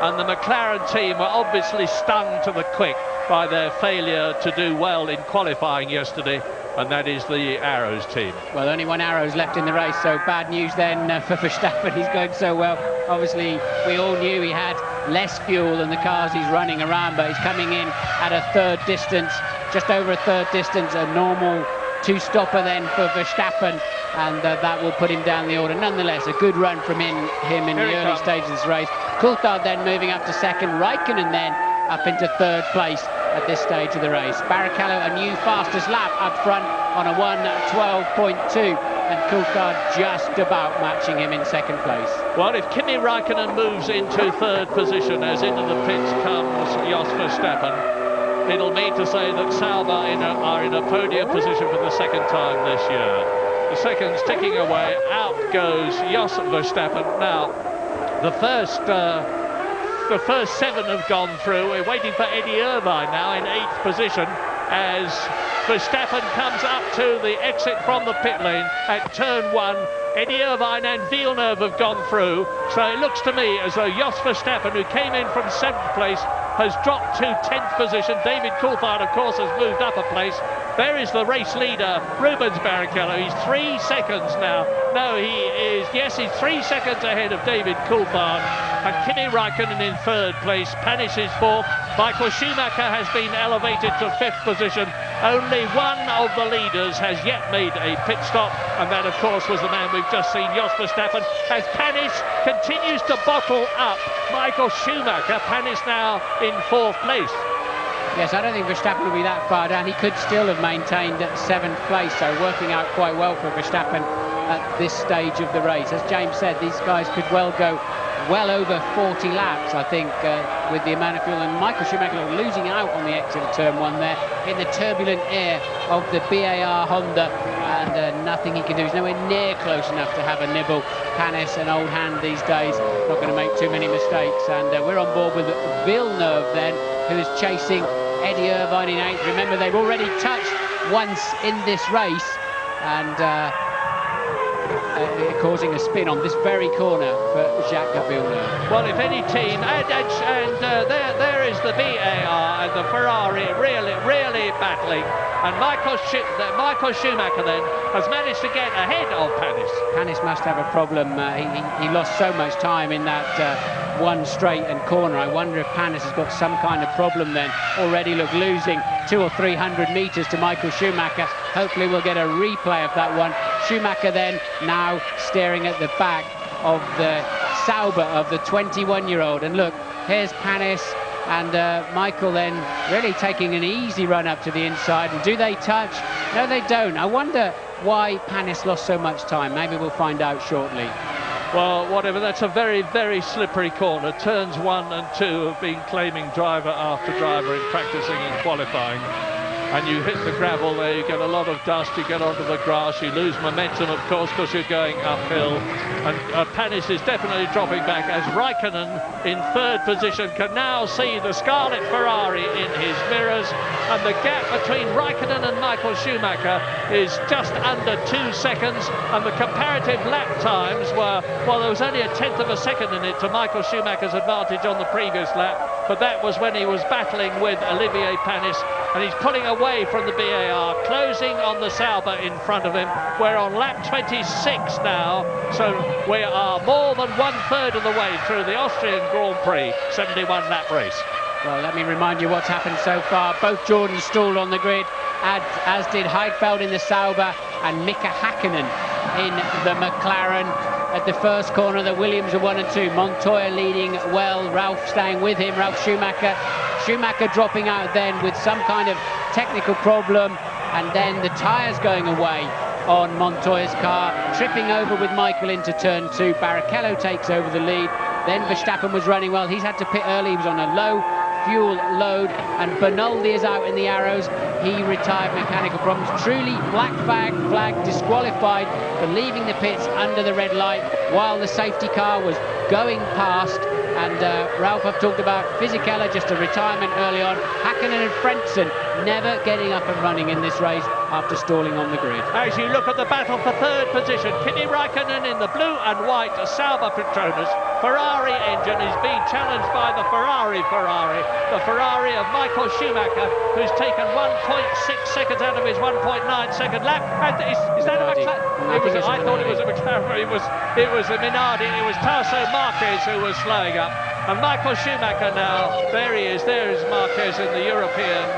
And the McLaren team were obviously stung to the quick by their failure to do well in qualifying yesterday. And that is the Arrows team. Well, only 1 Arrows left in the race, so bad news then for Verstappen. He's going so well. Obviously, we all knew he had less fuel than the cars he's running around, but he's coming in at a 3rd distance, just over a 3rd distance, a normal 2-stopper then for Verstappen, and that will put him down the order. Nonetheless, a good run from him in the early stages of this race. Coulthard then moving up to 2nd, Raikkonen then up into 3rd place at this stage of the race. Barrichello, a new fastest lap up front on a 1:12.2, and Coulthard just about matching him in 2nd place. Well, if Kimi Raikkonen moves into 3rd position, as into the pits comes Jos Verstappen, it'll mean to say that Sauber are in a podium position for the 2nd time this year. The seconds ticking away, out goes Jos Verstappen. Now, the first 7 have gone through. We're waiting for Eddie Irvine now in 8th position as Verstappen comes up to the exit from the pit lane at turn 1. Eddie Irvine and Villeneuve have gone through. So it looks to me as though Jos Verstappen, who came in from 7th place, has dropped to 10th position. David Coulthard, of course, has moved up a place. There is the race leader, Rubens Barrichello. He's 3 seconds now. No, he's 3 seconds ahead of David Coulthard. And Kimi Raikkonen in 3rd place. Panis is 4th. Michael Schumacher has been elevated to 5th position. Only one of the leaders has yet made a pit stop, and that, of course, was the man we've just seen, Jos Verstappen, as Panis continues to bottle up Michael Schumacher. Panis now in 4th place. Yes, I don't think Verstappen will be that far down. He could still have maintained at 7th place, so working out quite well for Verstappen at this stage of the race. As James said, these guys could well go well over 40 laps, I think, with the amount of fuel. And Michael Schumacher losing out on the exit of turn 1 there in the turbulent air of the BAR Honda, and nothing he can do. He's nowhere near close enough to have a nibble. Panis, an old hand these days, not going to make too many mistakes. And we're on board with Villeneuve then, who is chasing Eddie Irvine in 8th. Remember, they've already touched once in this race, and causing a spin on this very corner for Jacques Villeneuve. Well, if any team, and there is the BAR and the Ferrari really battling, and Michael Schumacher then has managed to get ahead of Panis. Panis must have a problem. He lost so much time in that one straight and corner. I wonder if Panis has got some kind of problem then. Already losing 200 or 300 metres to Michael Schumacher. Hopefully we'll get a replay of that one. Schumacher then now staring at the back of the Sauber of the 21-year-old. And look, here's Panis and Michael then really taking an easy run up to the inside. And do they touch? No, they don't. I wonder why Panis lost so much time. Maybe we'll find out shortly. Well, whatever, that's a very, very slippery corner. Turns 1 and 2 have been claiming driver after driver in practicing and qualifying. and you hit the gravel there, you get a lot of dust, you get onto the grass, you lose momentum, of course, because you're going uphill. And Panis is definitely dropping back as Raikkonen in third position can now see the Scarlet Ferrari in his mirrors, and the gap between Raikkonen and Michael Schumacher is just under 2 seconds, and the comparative lap times were, well, there was only 1/10 of a second in it to Michael Schumacher's advantage on the previous lap, but that was when he was battling with Olivier Panis, and he's pulling away from the BAR, closing on the Sauber in front of him. We're on lap 26 now, so we are more than 1/3 of the way through the Austrian Grand Prix 71 lap race. Well, let me remind you what's happened so far. Both Jordans stalled on the grid, as did Heidfeld in the Sauber and Mika Hakkinen in the McLaren. At the first corner, the Williams are 1 and 2. Montoya leading well, Ralph staying with him, Ralf Schumacher. Schumacher dropping out then with some kind of technical problem, and then the tyres going away on Montoya's car, tripping over with Michael into turn 2. Barrichello takes over the lead. Then Verstappen was running well. He's had to pit early. He was on a low fuel load, and Bernoldi is out in the arrows. He retired mechanical problems. Truly black flag disqualified for leaving the pits under the red light while the safety car was going past. And Ralph, I've talked about Fisichella, just a retirement early on. Hakkinen and Frentzen never getting up and running in this race after stalling on the grid. As you look at the battle for third position, Kimi Raikkonen in the blue and white Sauber Petronas Ferrari engine is being challenged by the Ferrari, the Ferrari of Michael Schumacher, who's taken 1.6 seconds out of his 1.9 second lap. And is that a McLaren? I thought it was a McLaren. It was a Minardi. It was Tasso Marquez who was slowing up. And Michael Schumacher now, there he is. There is Marquez in the European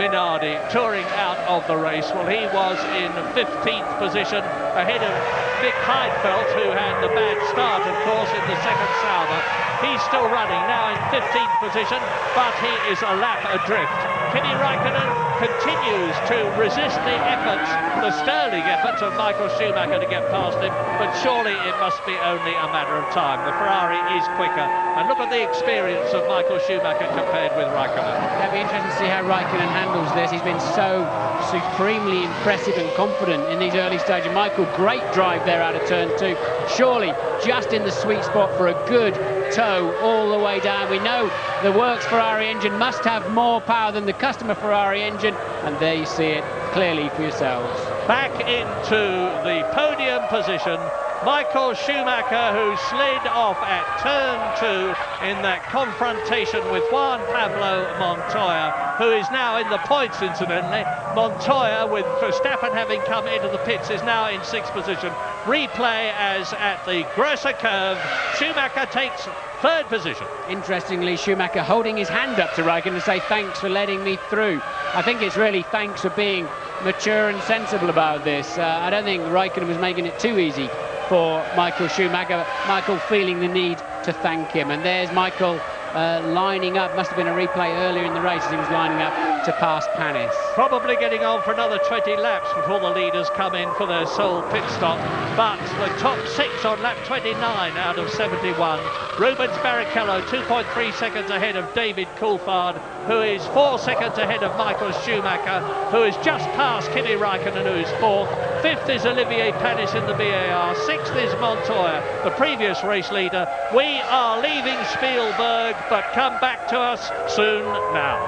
Minardi touring out of the race. Well, he was in 15th position ahead of Nick Heidfeld, who had the bad start, of course, in the second Sauber. He's still running now in 15th position, but he is a lap adrift. Kimi Raikkonen continues to resist the efforts, the sterling efforts of Michael Schumacher to get past him, but surely it must be only a matter of time. The Ferrari is quicker, and look at the experience of Michael Schumacher compared with Raikkonen. It'll be interesting to see how Raikkonen handles this. He's been so supremely impressive and confident in these early stages. Michael, great drive there out of turn 2. Surely just in the sweet spot for a good tow all the way down. We know the Works Ferrari engine must have more power than the customer Ferrari engine, and there you see it clearly for yourselves. Back into the podium position, Michael Schumacher, who slid off at turn 2 in that confrontation with Juan Pablo Montoya, who is now in the points, incidentally. Montoya, with Verstappen having come into the pits, is now in 6th position. Replay as at the Grosser curve, Schumacher takes 3rd position. Interestingly, Schumacher holding his hand up to Raikkonen to say thanks for letting me through. I think it's really thanks for being mature and sensible about this. I don't think Raikkonen was making it too easy for Michael Schumacher. Michael feeling the need to thank him. And there's Michael lining up. Must have been a replay earlier in the race as he was lining up to pass Panis. Probably getting on for another 20 laps before the leaders come in for their sole pit stop. But the top 6 on lap 29 out of 71. Rubens Barrichello 2.3 seconds ahead of David Coulthard, who is 4 seconds ahead of Michael Schumacher, who is just past Kimi Raikkonen, who is 4th. 5th is Olivier Panis in the BAR. 6th is Montoya, the previous race leader. We are leaving Spielberg, but come back to us soon now.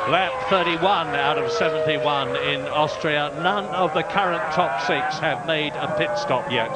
Lap 31 out of 71 in Austria. None of the current top 6 have made a pit stop yet.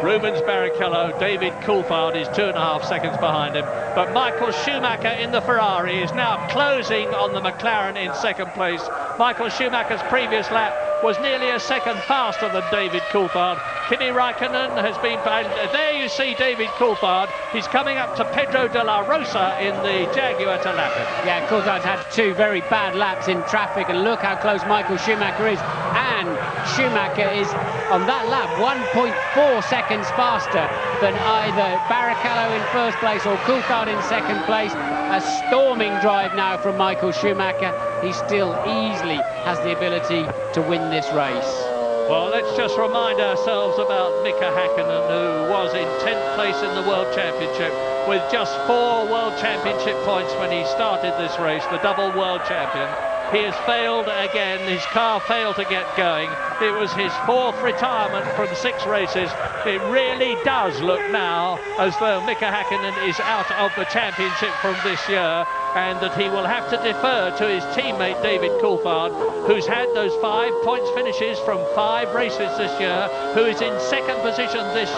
Rubens Barrichello, David Coulthard is 2.5 seconds behind him, but Michael Schumacher in the Ferrari is now closing on the McLaren in 2nd place. Michael Schumacher's previous lap was nearly a second faster than David Coulthard. Kimi Raikkonen has been, and there you see David Coulthard. He's coming up to Pedro de la Rosa in the Jaguar to lap him. Yeah, Coulthard's had 2 very bad laps in traffic, and look how close Michael Schumacher is. And Schumacher is on that lap 1.4 seconds faster than either Barrichello in 1st place or Coulthard in 2nd place. A storming drive now from Michael Schumacher. He still easily has the ability to win this race. Well, let's just remind ourselves about Mika Häkkinen, who was in 10th place in the World Championship with just 4 World Championship points when he started this race, the double World Champion. He has failed again. His car failed to get going. It was his 4th retirement from 6 races. It really does look now as though Mika Häkkinen is out of the championship from this year, and that he will have to defer to his teammate David Coulthard, who's had those 5 points finishes from 5 races this year, who is in 2nd position this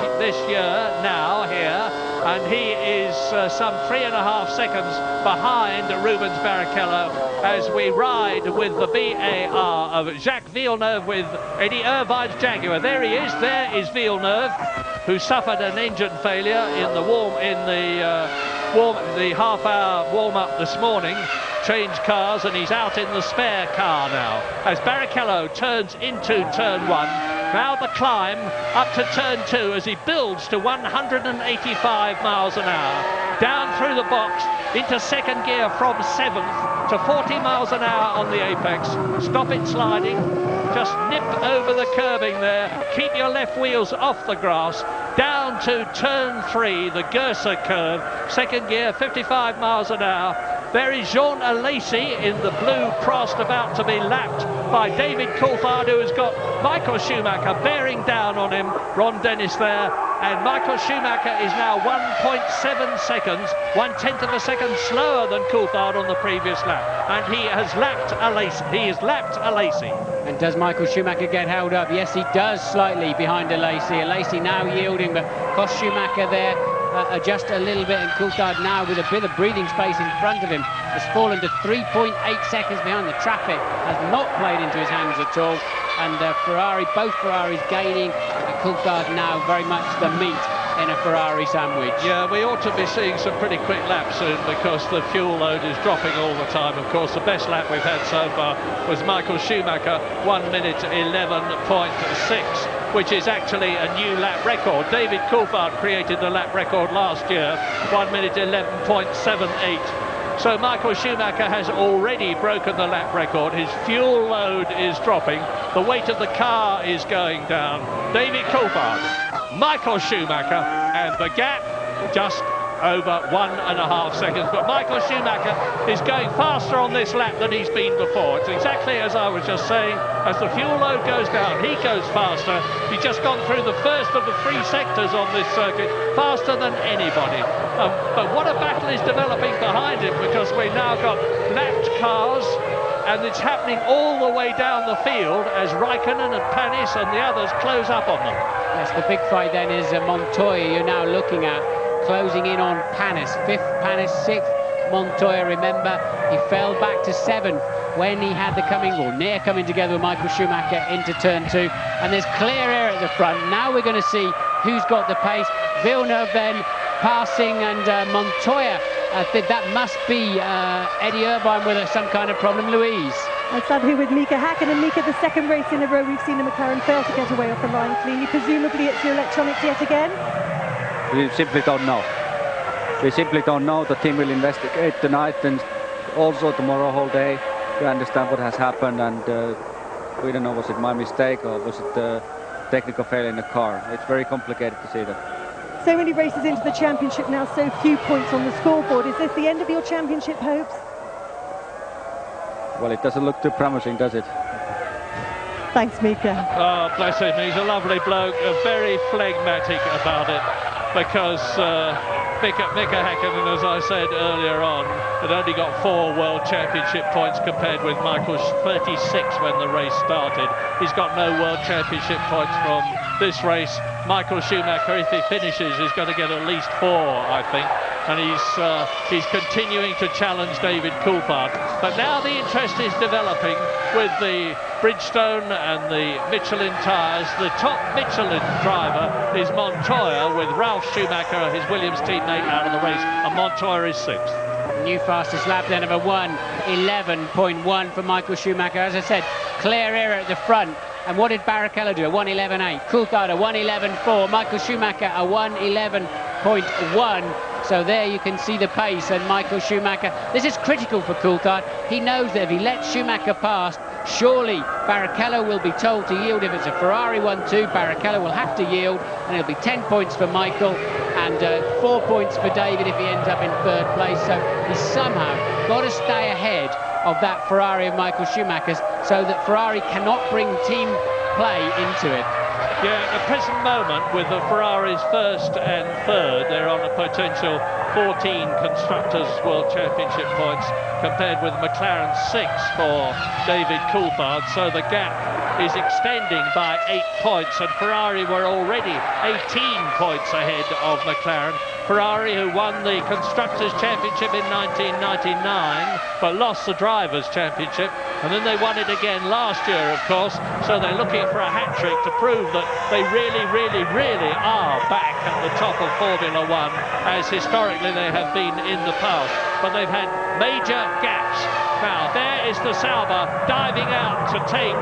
year now here, and he is some 3.5 seconds behind Rubens Barrichello as we ride with the BAR of Jacques Villeneuve with Eddie Irvine's Jaguar. There he is. There is Villeneuve, who suffered an engine failure in the half-hour warm-up this morning. Changed cars, and he's out in the spare car now as Barrichello turns into turn 1. Now the climb up to turn 2 as he builds to 185 miles an hour. Down through the box into 2nd gear from 7th to 40 miles an hour on the apex. Stop it sliding. Just nip over the curbing there. Keep your left wheels off the grass. Down to turn 3, the Gerser curve. 2nd gear, 55 miles an hour. There is Jean Alesi in the blue Prost, about to be lapped by David Coulthard, who has got Michael Schumacher bearing down on him. Ron Dennis there, and Michael Schumacher is now 1.7 seconds, 1/10 of a second slower than Coulthard on the previous lap, and he has lapped Alesi. He has lapped Alesi. And does Michael Schumacher get held up? Yes, he does, slightly behind Alesi. Alesi now yielding, but cost Schumacher there just a little bit, and Coulthard now with a bit of breathing space in front of him has fallen to 3.8 seconds behind. The traffic has not played into his hands at all, and both Ferraris gaining, and Coulthard now very much the meat in a Ferrari sandwich. Yeah, we ought to be seeing some pretty quick laps soon because the fuel load is dropping all the time. Of course, the best lap we've had so far was Michael Schumacher, 1 minute 11.6, which is actually a new lap record. David Coulthard created the lap record last year, 1 minute 11.78. So Michael Schumacher has already broken the lap record. His fuel load is dropping. The weight of the car is going down. David Coulthard, Michael Schumacher, and the gap just over 1.5 seconds. But Michael Schumacher is going faster on this lap than he's been before. It's exactly as I was just saying. As the fuel load goes down, he goes faster. He's just gone through the first of the 3 sectors on this circuit, faster than anybody. But what a battle is developing behind him, because we've now got lapped cars, and it's happening all the way down the field as Raikkonen and Panis and the others close up on them. Yes, the big fight then is Montoya you're now looking at, closing in on Panis. 5th Panis, 6th Montoya. Remember, he fell back to 7th when he had near coming together with Michael Schumacher into turn 2, and there's clear air at the front. Now we're going to see who's got the pace. Villeneuve then passing, and Montoya, I think that must be Eddie Irvine with some kind of problem. Louise. And sadly with Mika Häkkinen, Mika, the 2nd race in a row we've seen the McLaren fail to get away off the line cleanly. Presumably it's your electronics yet again? We simply don't know. We simply don't know. The team will investigate tonight and also tomorrow whole day to understand what has happened, and we don't know, was it my mistake or was it the technical failure in the car? It's very complicated to see that. So many races into the championship now, so few points on the scoreboard. Is this the end of your championship hopes? Well, it doesn't look too promising, does it? Thanks, Mika. Oh, bless him. He's a lovely bloke, very phlegmatic about it, because Mika Häkkinen, as I said earlier on, had only got 4 World Championship points compared with Michael's 36 when the race started. He's got no World Championship points from this race. Michael Schumacher, if he finishes, is going to get at least 4, I think. And he's continuing to challenge David Coulthard. But now the interest is developing with the Bridgestone and the Michelin tyres. The top Michelin driver is Montoya, with Ralf Schumacher, his Williams teammate, out of the race, and Montoya is 6th. New fastest lap then of a 1:11.1 for Michael Schumacher. As I said, clear air at the front. And what did Barrichello do? A 1:11.8. Coulthard a 1:11.4. Michael Schumacher a 1:11.1. So there you can see the pace, and Michael Schumacher, this is critical for Coulthard. He knows that if he lets Schumacher pass, Surely Barrichello will be told to yield. If it's a Ferrari 1-2, Barrichello will have to yield, and it'll be 10 points for Michael and 4 points for David if he ends up in third place. So he's somehow got to stay ahead of that Ferrari of Michael Schumacher's so that Ferrari cannot bring team play into it. Yeah, at the present moment, with the Ferraris first and third, they're on a potential 14 Constructors' World Championship points, compared with McLaren's 6 for David Coulthard. So the gap is extending by 8 points, and Ferrari were already 18 points ahead of McLaren. Ferrari, who won the Constructors' Championship in 1999, but lost the Drivers' Championship, and then they won it again last year, of course, so they're looking for a hat-trick to prove that they really, really, really are back at the top of Formula One, as historically they have been in the past. But they've had major gaps. Now, there is the Sauber diving out to take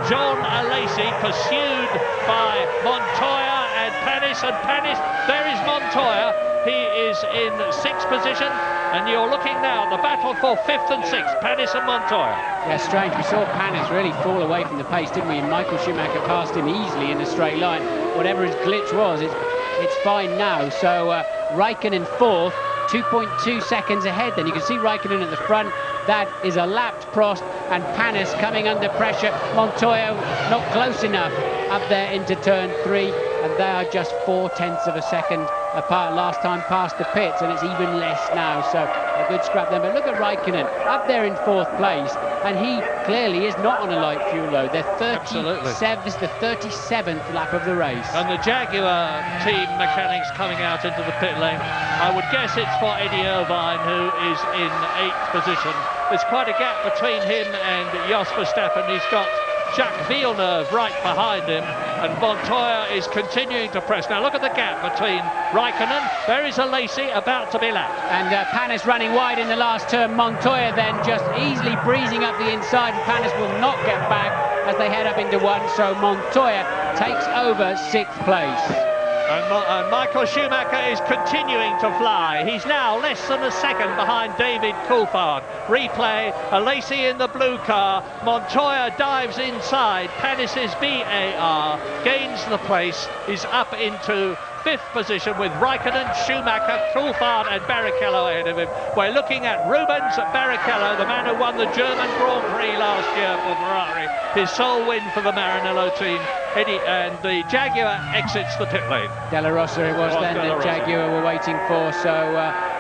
Jean Alesi, pursued by Montoya and Panis, there is Montoya. He is in 6th position, and you're looking now, the battle for 5th and 6th, Panis and Montoya. Yeah, strange. We saw Panis really fall away from the pace, didn't we? And Michael Schumacher passed him easily in a straight line. Whatever his glitch was, it's fine now. So Raikkonen 4th, 2.2 seconds ahead. Then you can see Raikkonen at the front. That is a lapped Prost, and Panis coming under pressure. Montoya not close enough up there into turn 3, and they are just 0.4 of a second apart last time past the pits, and it's even less now. So a good scrap there. But look at Raikkonen up there in 4th place, and he clearly is not on a light fuel load. They're 37th, this is the 37th lap of the race. And the Jaguar team mechanics coming out into the pit lane. I would guess it's for Eddie Irvine, who is in 8th position. There's quite a gap between him and Jos Verstappen. He's got Jacques Villeneuve right behind him, and Montoya is continuing to press. Now look at the gap between Raikkonen. There is Alesi about to be lapped. And Panis running wide in the last turn. Montoya then just easily breezing up the inside, and Panis will not get back as they head up into 1. So Montoya takes over 6th place. And Michael Schumacher is continuing to fly. He's now less than a second behind David Coulthard. Replay, Alesi in the blue car. Montoya dives inside. Panis's BAR gains the place. He's up into 5th position with Raikkonen, Schumacher, Coulthard and Barrichello ahead of him. We're looking at Rubens Barrichello, the man who won the German Grand Prix last year for Ferrari. His sole win for the Maranello team. Eddie, and the Jaguar exits the pit lane. Della Rosa it was then that Jaguar were waiting for, so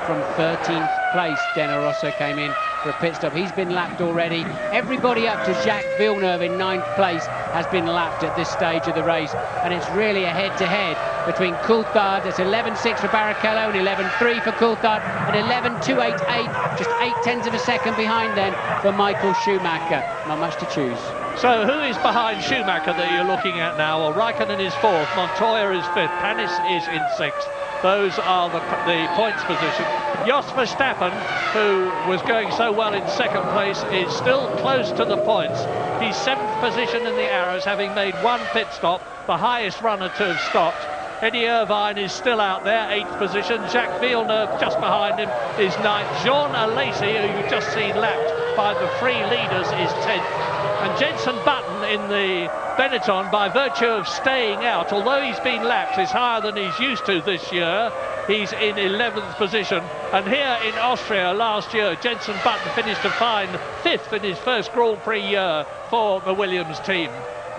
from 13th place Della Rosa came in for a pit stop. He's been lapped already. Everybody up to Jacques Villeneuve in 9th place has been lapped at this stage of the race, and it's really a head-to-head between Coulthard. It's 11.6 for Barrichello and 11.3 for Coulthard, and 11.288, just 0.8 of a second behind then for Michael Schumacher. Not much to choose. So who is behind Schumacher that you're looking at now? Well, Raikkonen is 4th, Montoya is 5th, Panis is in 6th. Those are the points position. Jos Verstappen, who was going so well in 2nd place, is still close to the points. He's 7th position in the arrows, having made 1 pit stop, the highest runner to have stopped. Eddie Irvine is still out there, 8th position. Jacques Villeneuve just behind him is 9th. Jean Alesi, who you've just seen lapped by the 3 leaders, is 10th. And Jenson Button in the Benetton, by virtue of staying out, although he's been lapped, is higher than he's used to this year. He's in 11th position. And here in Austria last year, Jenson Button finished a fine 5th in his first Grand Prix year for the Williams team.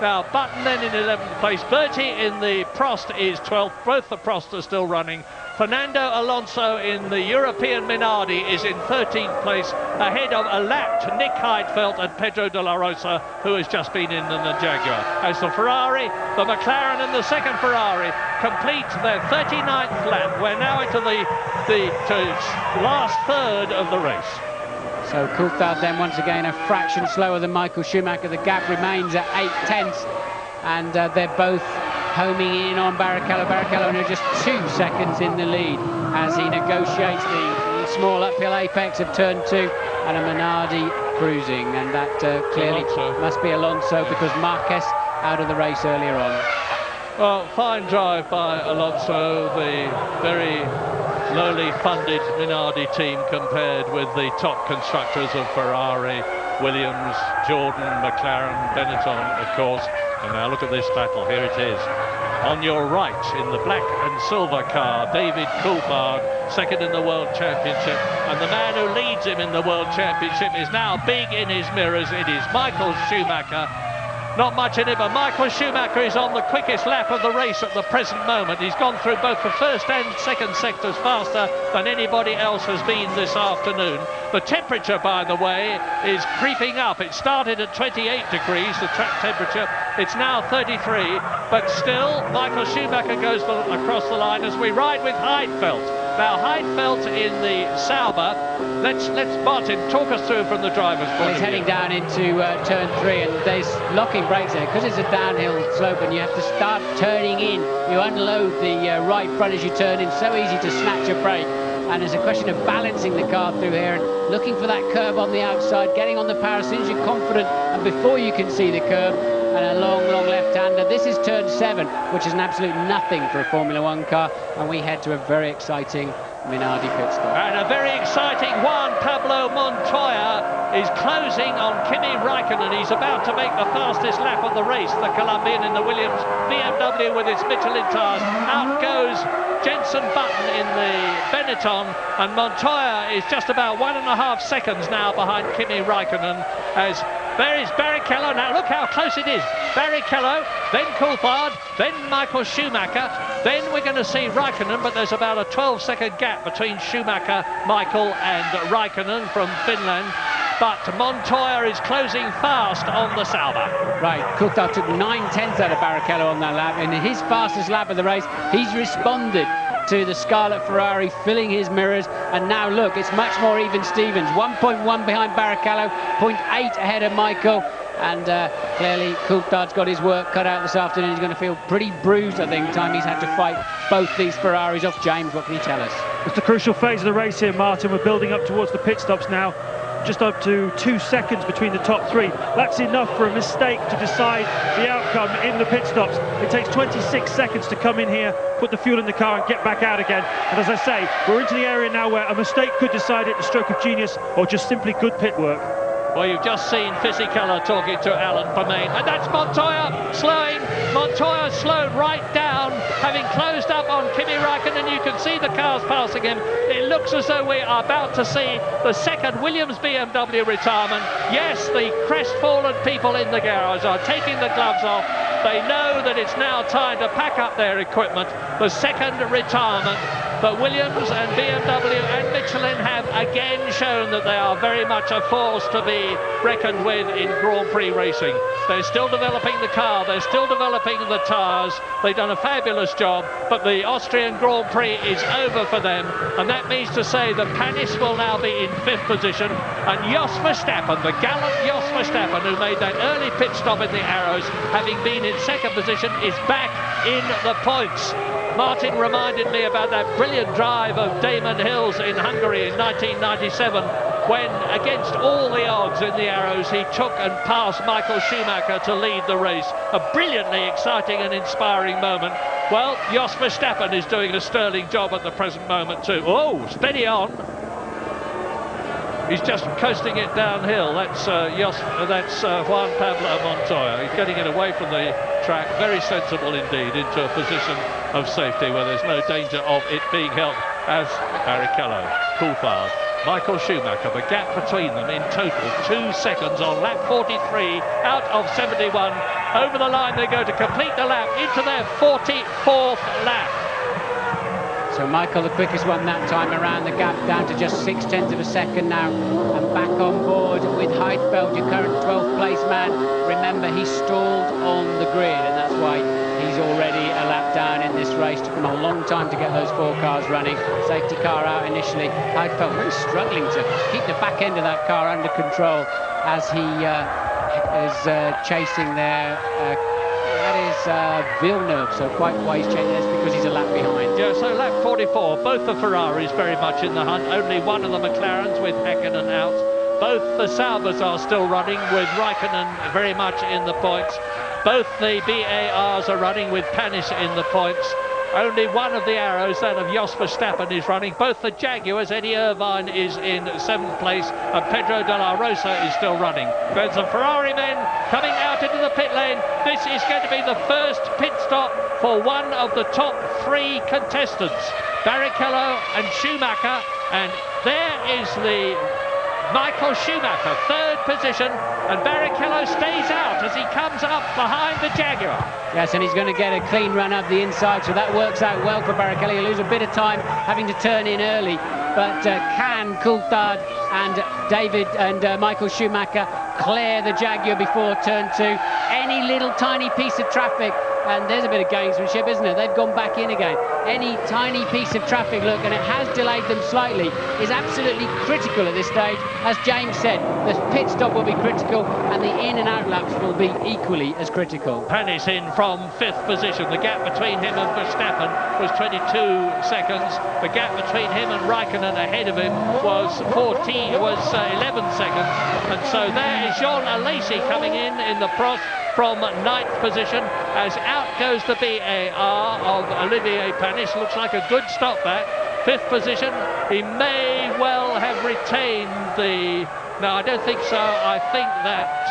Now, Button then in 11th place. Bertie in the Prost is 12th. Both the Prost are still running. Fernando Alonso in the European Minardi is in 13th place, ahead of a lapped Nick Heidfeld and Pedro de la Rosa, who has just been in the Jaguar. As the Ferrari, the McLaren and the 2nd Ferrari complete their 39th lap. We're now into the last third of the race. So Coulthard then once again a fraction slower than Michael Schumacher. The gap remains at 0.8, and they're both homing in on Barrichello. Barrichello now just 2 seconds in the lead as he negotiates the small uphill apex of turn 2, and a Minardi cruising, and that clearly must be Alonso, because Marquez out of the race earlier on. Well, fine drive by Alonso, the very lowly funded Minardi team compared with the top constructors of Ferrari, Williams, Jordan, McLaren, Benetton, of course. And now look at this battle. Here it is. On your right, in the black and silver car, David Coulthard, second in the World Championship. And the man who leads him in the World Championship is now big in his mirrors. It is Michael Schumacher. Not much in it, but Michael Schumacher is on the quickest lap of the race at the present moment. He's gone through both the first and second sectors faster than anybody else has been this afternoon. The temperature, by the way, is creeping up. It started at 28 degrees, the track temperature. It's now 33, but still Michael Schumacher goes across the line as we ride with Heidfeld. Now Heidfeld in the Sauber. Let's Martin, talk us through from the driver's point of view. He's heading down into turn 3, and there's locking brakes there because it's a downhill slope and you have to start turning in. You unload the right front as you turn in, so easy to snatch a brake. And it's a question of balancing the car through here and looking for that curve on the outside, getting on the power as soon as you're confident and before you can see the curve. And a long, long left-hander. This is turn 7, which is an absolute nothing for a Formula 1 car. And we head to a very exciting Minardi pit stop. And a very exciting Juan Pablo Montoya is closing on Kimi Raikkonen. He's about to make the fastest lap of the race, the Colombian in the Williams BMW with its Michelin tyres. Out goes Jenson Button in the Benetton, and Montoya is just about 1.5 seconds now behind Kimi Raikkonen as there is Barrichello. Now look how close it is. Barrichello, then Coulthard, then Michael Schumacher, then we're going to see Raikkonen, but there's about a 12-second gap between Schumacher, Michael and Raikkonen from Finland. But Montoya is closing fast on the Sauber. Right, Coulthard took 9/10 out of Barrichello on that lap. In his fastest lap of the race, he's responded to the Scarlet Ferrari filling his mirrors, and now look, it's much more even Stevens. 1.1 behind Barrichello, 0.8 ahead of Michael, and clearly Coulthard's got his work cut out this afternoon. He's going to feel pretty bruised, I think, time he's had to fight both these Ferraris off. James, what can you tell us? It's the crucial phase of the race here, Martin. We're building up towards the pit stops now. Just up to 2 seconds between the top 3. That's enough for a mistake to decide the outcome in the pit stops. It takes 26 seconds to come in here, put the fuel in the car and get back out again. And as I say, we're into the area now where a mistake could decide it, a stroke of genius, or just simply good pit work. Well, you've just seen Fisichella talking to Alan Permain, and that's Montoya slowing. Montoya slowed right down, having closed up on Kimi Raikkonen. You can see the cars passing him. It looks as though we are about to see the second Williams BMW retirement. Yes, the crestfallen people in the garage are taking the gloves off. They know that it's now time to pack up their equipment. The second retirement. But Williams and BMW and Michelin have again shown that they are very much a force to be reckoned with in Grand Prix racing. They're still developing the car, they're still developing the tyres. They've done a fabulous job, but the Austrian Grand Prix is over for them, and that means to say that Panis will now be in 5th position, and Jos Verstappen, the gallant Jos Verstappen, who made that early pit stop in the Arrows, having been in 2nd position, is back in the points. Martin reminded me about that brilliant drive of Damon Hill's in Hungary in 1997, when, against all the odds in the Arrows, he took and passed Michael Schumacher to lead the race. A brilliantly exciting and inspiring moment. Well, Jos Verstappen is doing a sterling job at the present moment too. Oh, steady on. He's just coasting it downhill. That's Juan Pablo Montoya. He's getting it away from the track, very sensible indeed, into a position of safety where there's no danger of it being helped, as Barrichello, Coulthard, Michael Schumacher, the gap between them in total 2 seconds on lap 43 out of 71. Over the line they go to complete the lap into their 44th lap. So Michael, the quickest one that time around, the gap down to just 0.6 of a second now, and back on board with Heidfeld, your current 12th place man. Remember, he stalled on the grid, and that's why he's already a lap down in this race. Took him a long time to get those 4 cars running. Safety car out initially. Heidfeld really struggling to keep the back end of that car under control as he is chasing there. That is Villeneuve, so quite why he's changing this, because he's a lap behind. Yeah, so lap 44, both the Ferraris very much in the hunt, only one of the McLarens with Häkkinen out. Both the Saubers are still running with Raikkonen very much in the points. Both the BARs are running with Panis in the points. Only one of the arrows, that of Jos Verstappen, is running. Both the Jaguars, Eddie Irvine is in 7th place and Pedro de la Rosa is still running. There's the Ferrari men coming out into the pit lane. This is going to be the first pit stop for one of the top 3 contestants, Barrichello and Schumacher, and there is the Michael Schumacher, 3rd position, and Barrichello stays out as he comes up behind the Jaguar. Yes, and he's going to get a clean run up the inside, so that works out well for Barrichello. He'll lose a bit of time having to turn in early, but can Coulthard and David and Michael Schumacher clear the Jaguar before turn 2? Any little tiny piece of traffic, and there's a bit of gamesmanship, isn't it? They've gone back in again. Any tiny piece of traffic, look, and it has delayed them slightly, is absolutely critical at this stage. As James said, the pit stop will be critical and the in and out laps will be equally as critical. Panis in from 5th position. The gap between him and Verstappen was 22 seconds. The gap between him and Raikkonen ahead of him was 11 seconds. And so there is Jean Alesi coming in the Prost from 9th position, as out goes the BAR of Olivier Panis. Looks like a good stop back. 5th position. He may well have retained the... No, I don't think so. I think that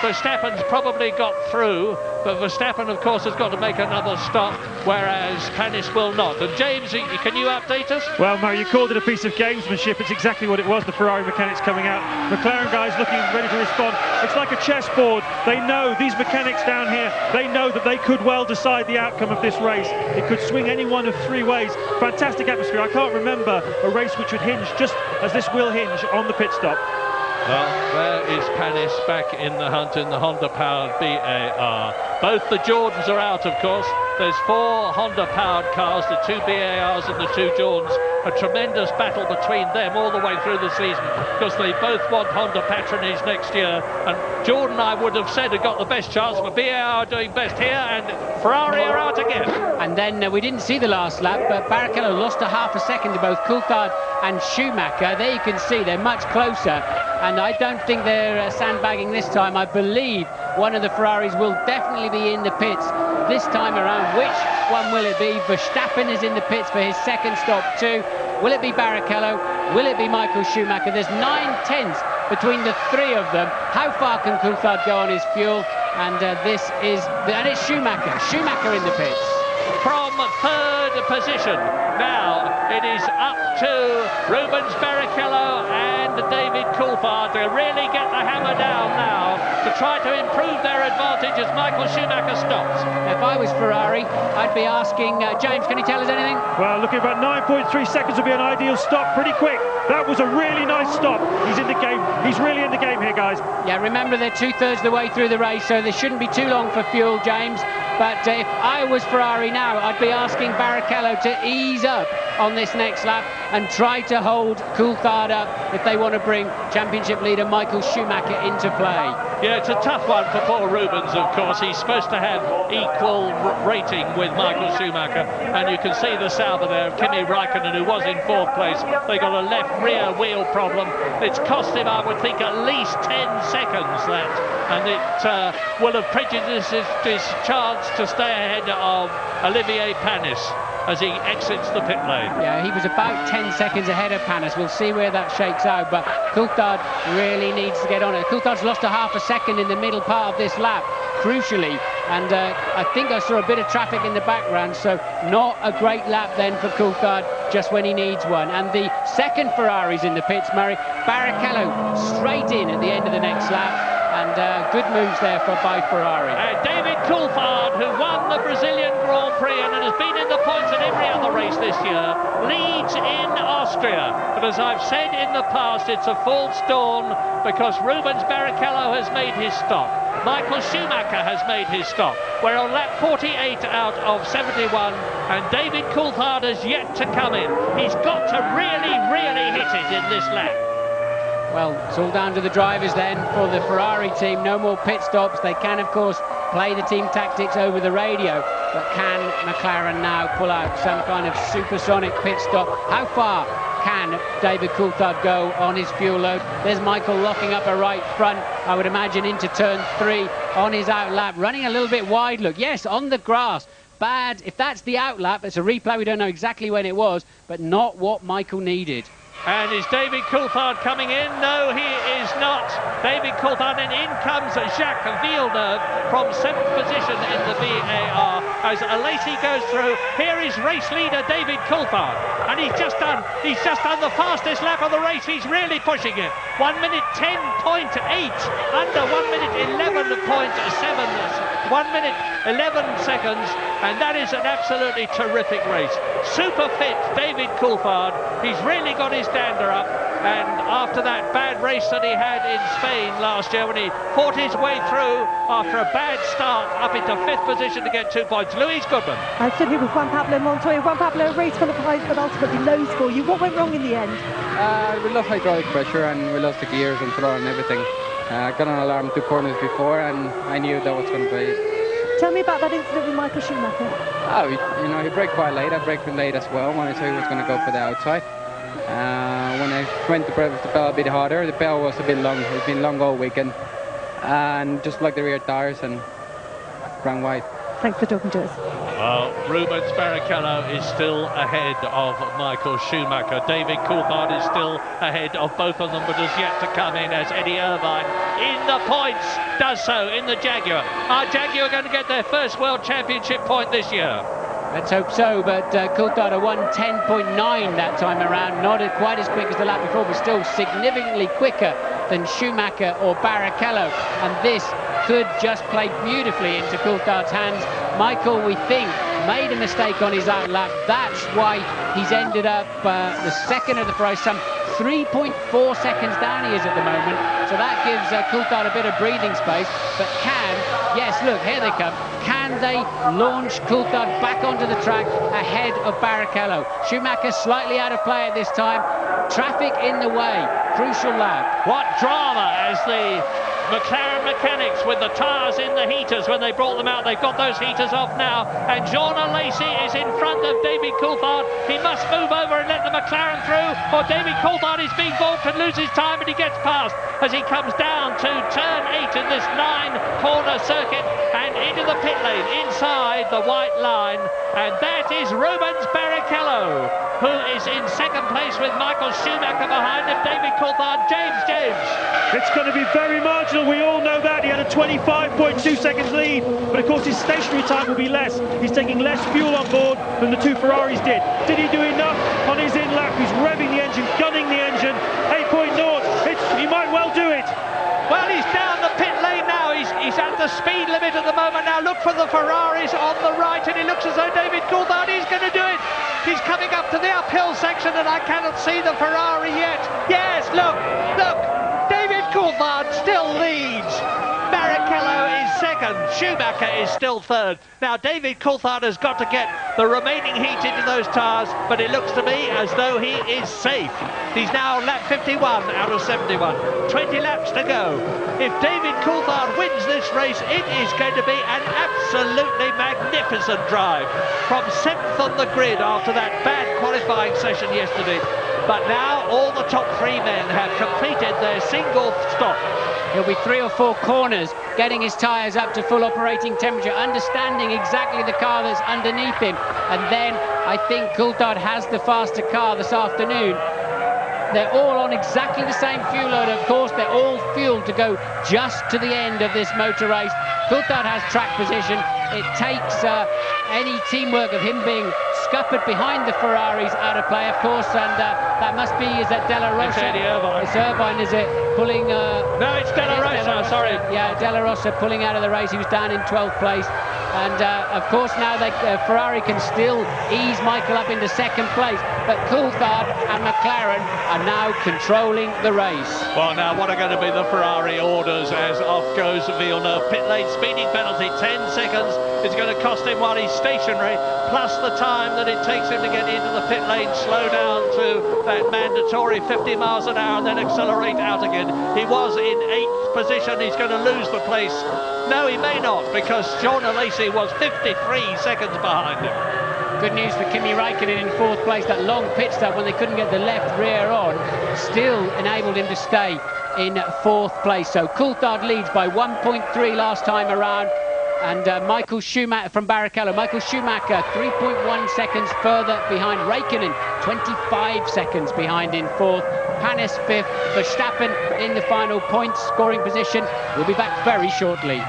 Verstappen's probably got through, but Verstappen, of course, has got to make another stop, whereas Panis will not. And James, can you update us? Well, Murray, you called it a piece of gamesmanship. It's exactly what it was. The Ferrari mechanics coming out. McLaren guys looking ready to respond. It's like a chessboard. They know, these mechanics down here, they know that they could well decide the outcome of this race. It could swing any one of 3 ways. Fantastic atmosphere. I can't remember a race which would hinge just as this will hinge on the pit stop. Well, there is Panis back in the hunt in the Honda-powered BAR. Both the Jordans are out, of course. There's 4 Honda-powered cars, the 2 BARs and the 2 Jordans. A tremendous battle between them all the way through the season, because they both want Honda patronage next year. And Jordan, I would have said, had got the best chance, but BAR doing best here, and Ferrari are out again. And then we didn't see the last lap, but Barrichello lost a half a second to both Coulthard and Schumacher. There you can see they're much closer, and I don't think they're sandbagging this time. I believe one of the Ferraris will definitely be in the pits this time around. Which one will it be? Verstappen is in the pits for his 2nd stop too. Will it be Barrichello? Will it be Michael Schumacher? There's 9/10 between the 3 of them. How far can Coulthard go on his fuel? And it's Schumacher. Schumacher in the pits. From 3rd position. Now it is up to Rubens Barrichello and David Coulthard to really get the hammer down now to try to improve their advantage as Michael Schumacher stops. If I was Ferrari, I'd be asking, James, can you tell us anything? Well, looking about 9.3 seconds would be an ideal stop, pretty quick. That was a really nice stop. He's in the game. He's really in the game here, guys. Yeah, remember they're 2/3 of the way through the race, so they shouldn't be too long for fuel, James. But if I was Ferrari now, I'd be asking Barrichello to ease up on this next lap and try to hold Coulthard up if they want to bring championship leader Michael Schumacher into play. Yeah, it's a tough one for Paul Rubens, of course. He's supposed to have equal rating with Michael Schumacher, and you can see the Sauber there of Kimi Raikkonen, who was in 4th place. They got a left rear wheel problem. It's cost him, I would think, at least 10 seconds, that, and it will have prejudiced his chance to stay ahead of Olivier Panis as he exits the pit lane. Yeah, he was about 10 seconds ahead of Panis. We'll see where that shakes out, but Coulthard really needs to get on it. Coulthard's lost a half a second in the middle part of this lap, crucially, and I think I saw a bit of traffic in the background, so not a great lap then for Coulthard just when he needs one. And the 2nd Ferrari's in the pits, Murray. Barrichello straight in at the end of the next lap. And good moves there by Ferrari. David Coulthard, who won the Brazilian Grand Prix and has been in the points at every other race this year, leads in Austria. But as I've said in the past, it's a false dawn because Rubens Barrichello has made his stop. Michael Schumacher has made his stop. We're on lap 48 out of 71, and David Coulthard has yet to come in. He's got to really, really hit it in this lap. Well, it's all down to the drivers then for the Ferrari team. No more pit stops. They can, of course, play the team tactics over the radio, but can McLaren now pull out some kind of supersonic pit stop? How far can David Coulthard go on his fuel load? There's Michael locking up a right front, I would imagine, into turn 3 on his out lap, running a little bit wide, look. Yes, on the grass. bad, if that's the outlap, it's a replay, we don't know exactly when it was, but not what Michael needed. And is David Coulthard coming in? No, he is not. David Coulthard, and in comes Jacques Villeneuve from 7th position in the VAR as Lacey goes through. Here is race leader David Coulthard, and he's just done the fastest lap of the race. He's really pushing it. 1 minute 10.8 under 1 minute 11.7. 1 minute 11 seconds, and that is an absolutely terrific race. Super fit David Coulthard. He's really got his dander up, and after that bad race that he had in Spain last year when he fought his way through after a bad start up into 5th position to get 2 points. Louise Goodman. I stood here with Juan Pablo Montoya. Juan Pablo, race full of highs but ultimately lows for you. What went wrong in the end? We lost hydraulic pressure and we lost the gears and throttle and everything. Got an alarm 2 corners before, and I knew that was going to be. Tell me about that incident with Michael Schumacher. Oh, you know, he braked quite late. I braked late as well when I saw he was going to go for the outside. When I went to press the pedal a bit harder, the pedal was a bit long. It's been long all weekend, and just like the rear tires, and ran wide. Thanks for talking to us. Well, Rubens Barrichello is still ahead of Michael Schumacher. David Coulthard is still ahead of both of them, but has yet to come in as Eddie Irvine in the points does so in the Jaguar. Are Jaguar going to get their first World Championship point this year? Let's hope so, but Coulthard won 10.9 that time around. Not quite as quick as the lap before, but still significantly quicker than Schumacher or Barrichello. And this could just play beautifully into Coulthard's hands. Michael, we think, made a mistake on his outlap. That's why he's ended up the second of the prize, some 3.4 seconds down he is at the moment. So that gives Coulthard a bit of breathing space. But yes, look, here they come. Can they launch Coulthard back onto the track ahead of Barrichello? Schumacher slightly out of play at this time. Traffic in the way. Crucial lap. What drama as the McLaren mechanics with the tyres in the heaters when they brought them out. They've got those heaters off now, and Jean Lacey is in front of David Coulthard. He must move over and let the McLaren through, or David Coulthard is being balked and loses time, and he gets past as he comes down to turn 8 in this 9-corner circuit and into the pit lane inside the white line. And that is Rubens Barrichello, who is in second place with Michael Schumacher behind him. David Coulthard, James. It's going to be very marginal, we all know that. He had a 25.2 seconds lead, but of course his stationary time will be less. He's taking less fuel on board than the 2 Ferraris did. Did he do enough on his in-lap? He's revving the engine, gunning the engine, 8.0. He might well do it. Well, he's down the pit lane now. He's at the speed limit at the moment now. Look for the Ferraris on the right, and it looks as though David Coulthard is going to do it. He's coming up to the uphill section, and I cannot see the Ferrari yet. Yes, look. David Coulthard still leads. Barrichello is second. Schumacher is still third. Now, David Coulthard has got to get the remaining heat into those tyres, but it looks to me as though he is safe. He's now lap 51 out of 71. 20 laps to go. If David Coulthard wins this race, it is going to be an absolutely magnificent drive. From 7th on the grid after that bad qualifying session yesterday. But now all the top 3 men have completed their single stop. He'll be 3 or 4 corners, getting his tyres up to full operating temperature, understanding exactly the car that's underneath him. And then I think Coulthard has the faster car this afternoon. They're all on exactly the same fuel load, of course. They're all fueled to go just to the end of this motor race. Coulthard has track position. It takes any teamwork of him being scuppered behind the Ferraris out of play, of course, and that must be, is that Della Rosa? It's Eddie Irvine. It's Irvine, is it? Pulling... No, it's Della Rosa, sorry. Yeah, Della Rosa pulling out of the race. He was down in 12th place. And, of course, now Ferrari can still ease Michael up into second place. But Coulthard and McLaren are now controlling the race. Well, now, what are going to be the Ferrari orders as off goes Villeneuve? Pit lane speeding penalty, 10 seconds. It's going to cost him while he's stationary, plus the time that it takes him to get into the pit lane, slow down to that mandatory 50 miles an hour and then accelerate out again. He was in 8th position. He's going to lose the place. No, he may not, because Jean Lacey was 53 seconds behind him. Good news for Kimi Raikkonen in 4th place. That long pit stop when they couldn't get the left rear on still enabled him to stay in 4th place. So Coulthard leads by 1.3 last time around. And Michael Schumacher from Barrichello. Michael Schumacher 3.1 seconds further behind Raikkonen, 25 seconds behind in fourth. Panis fifth. Verstappen in the final points scoring position. We'll be back very shortly.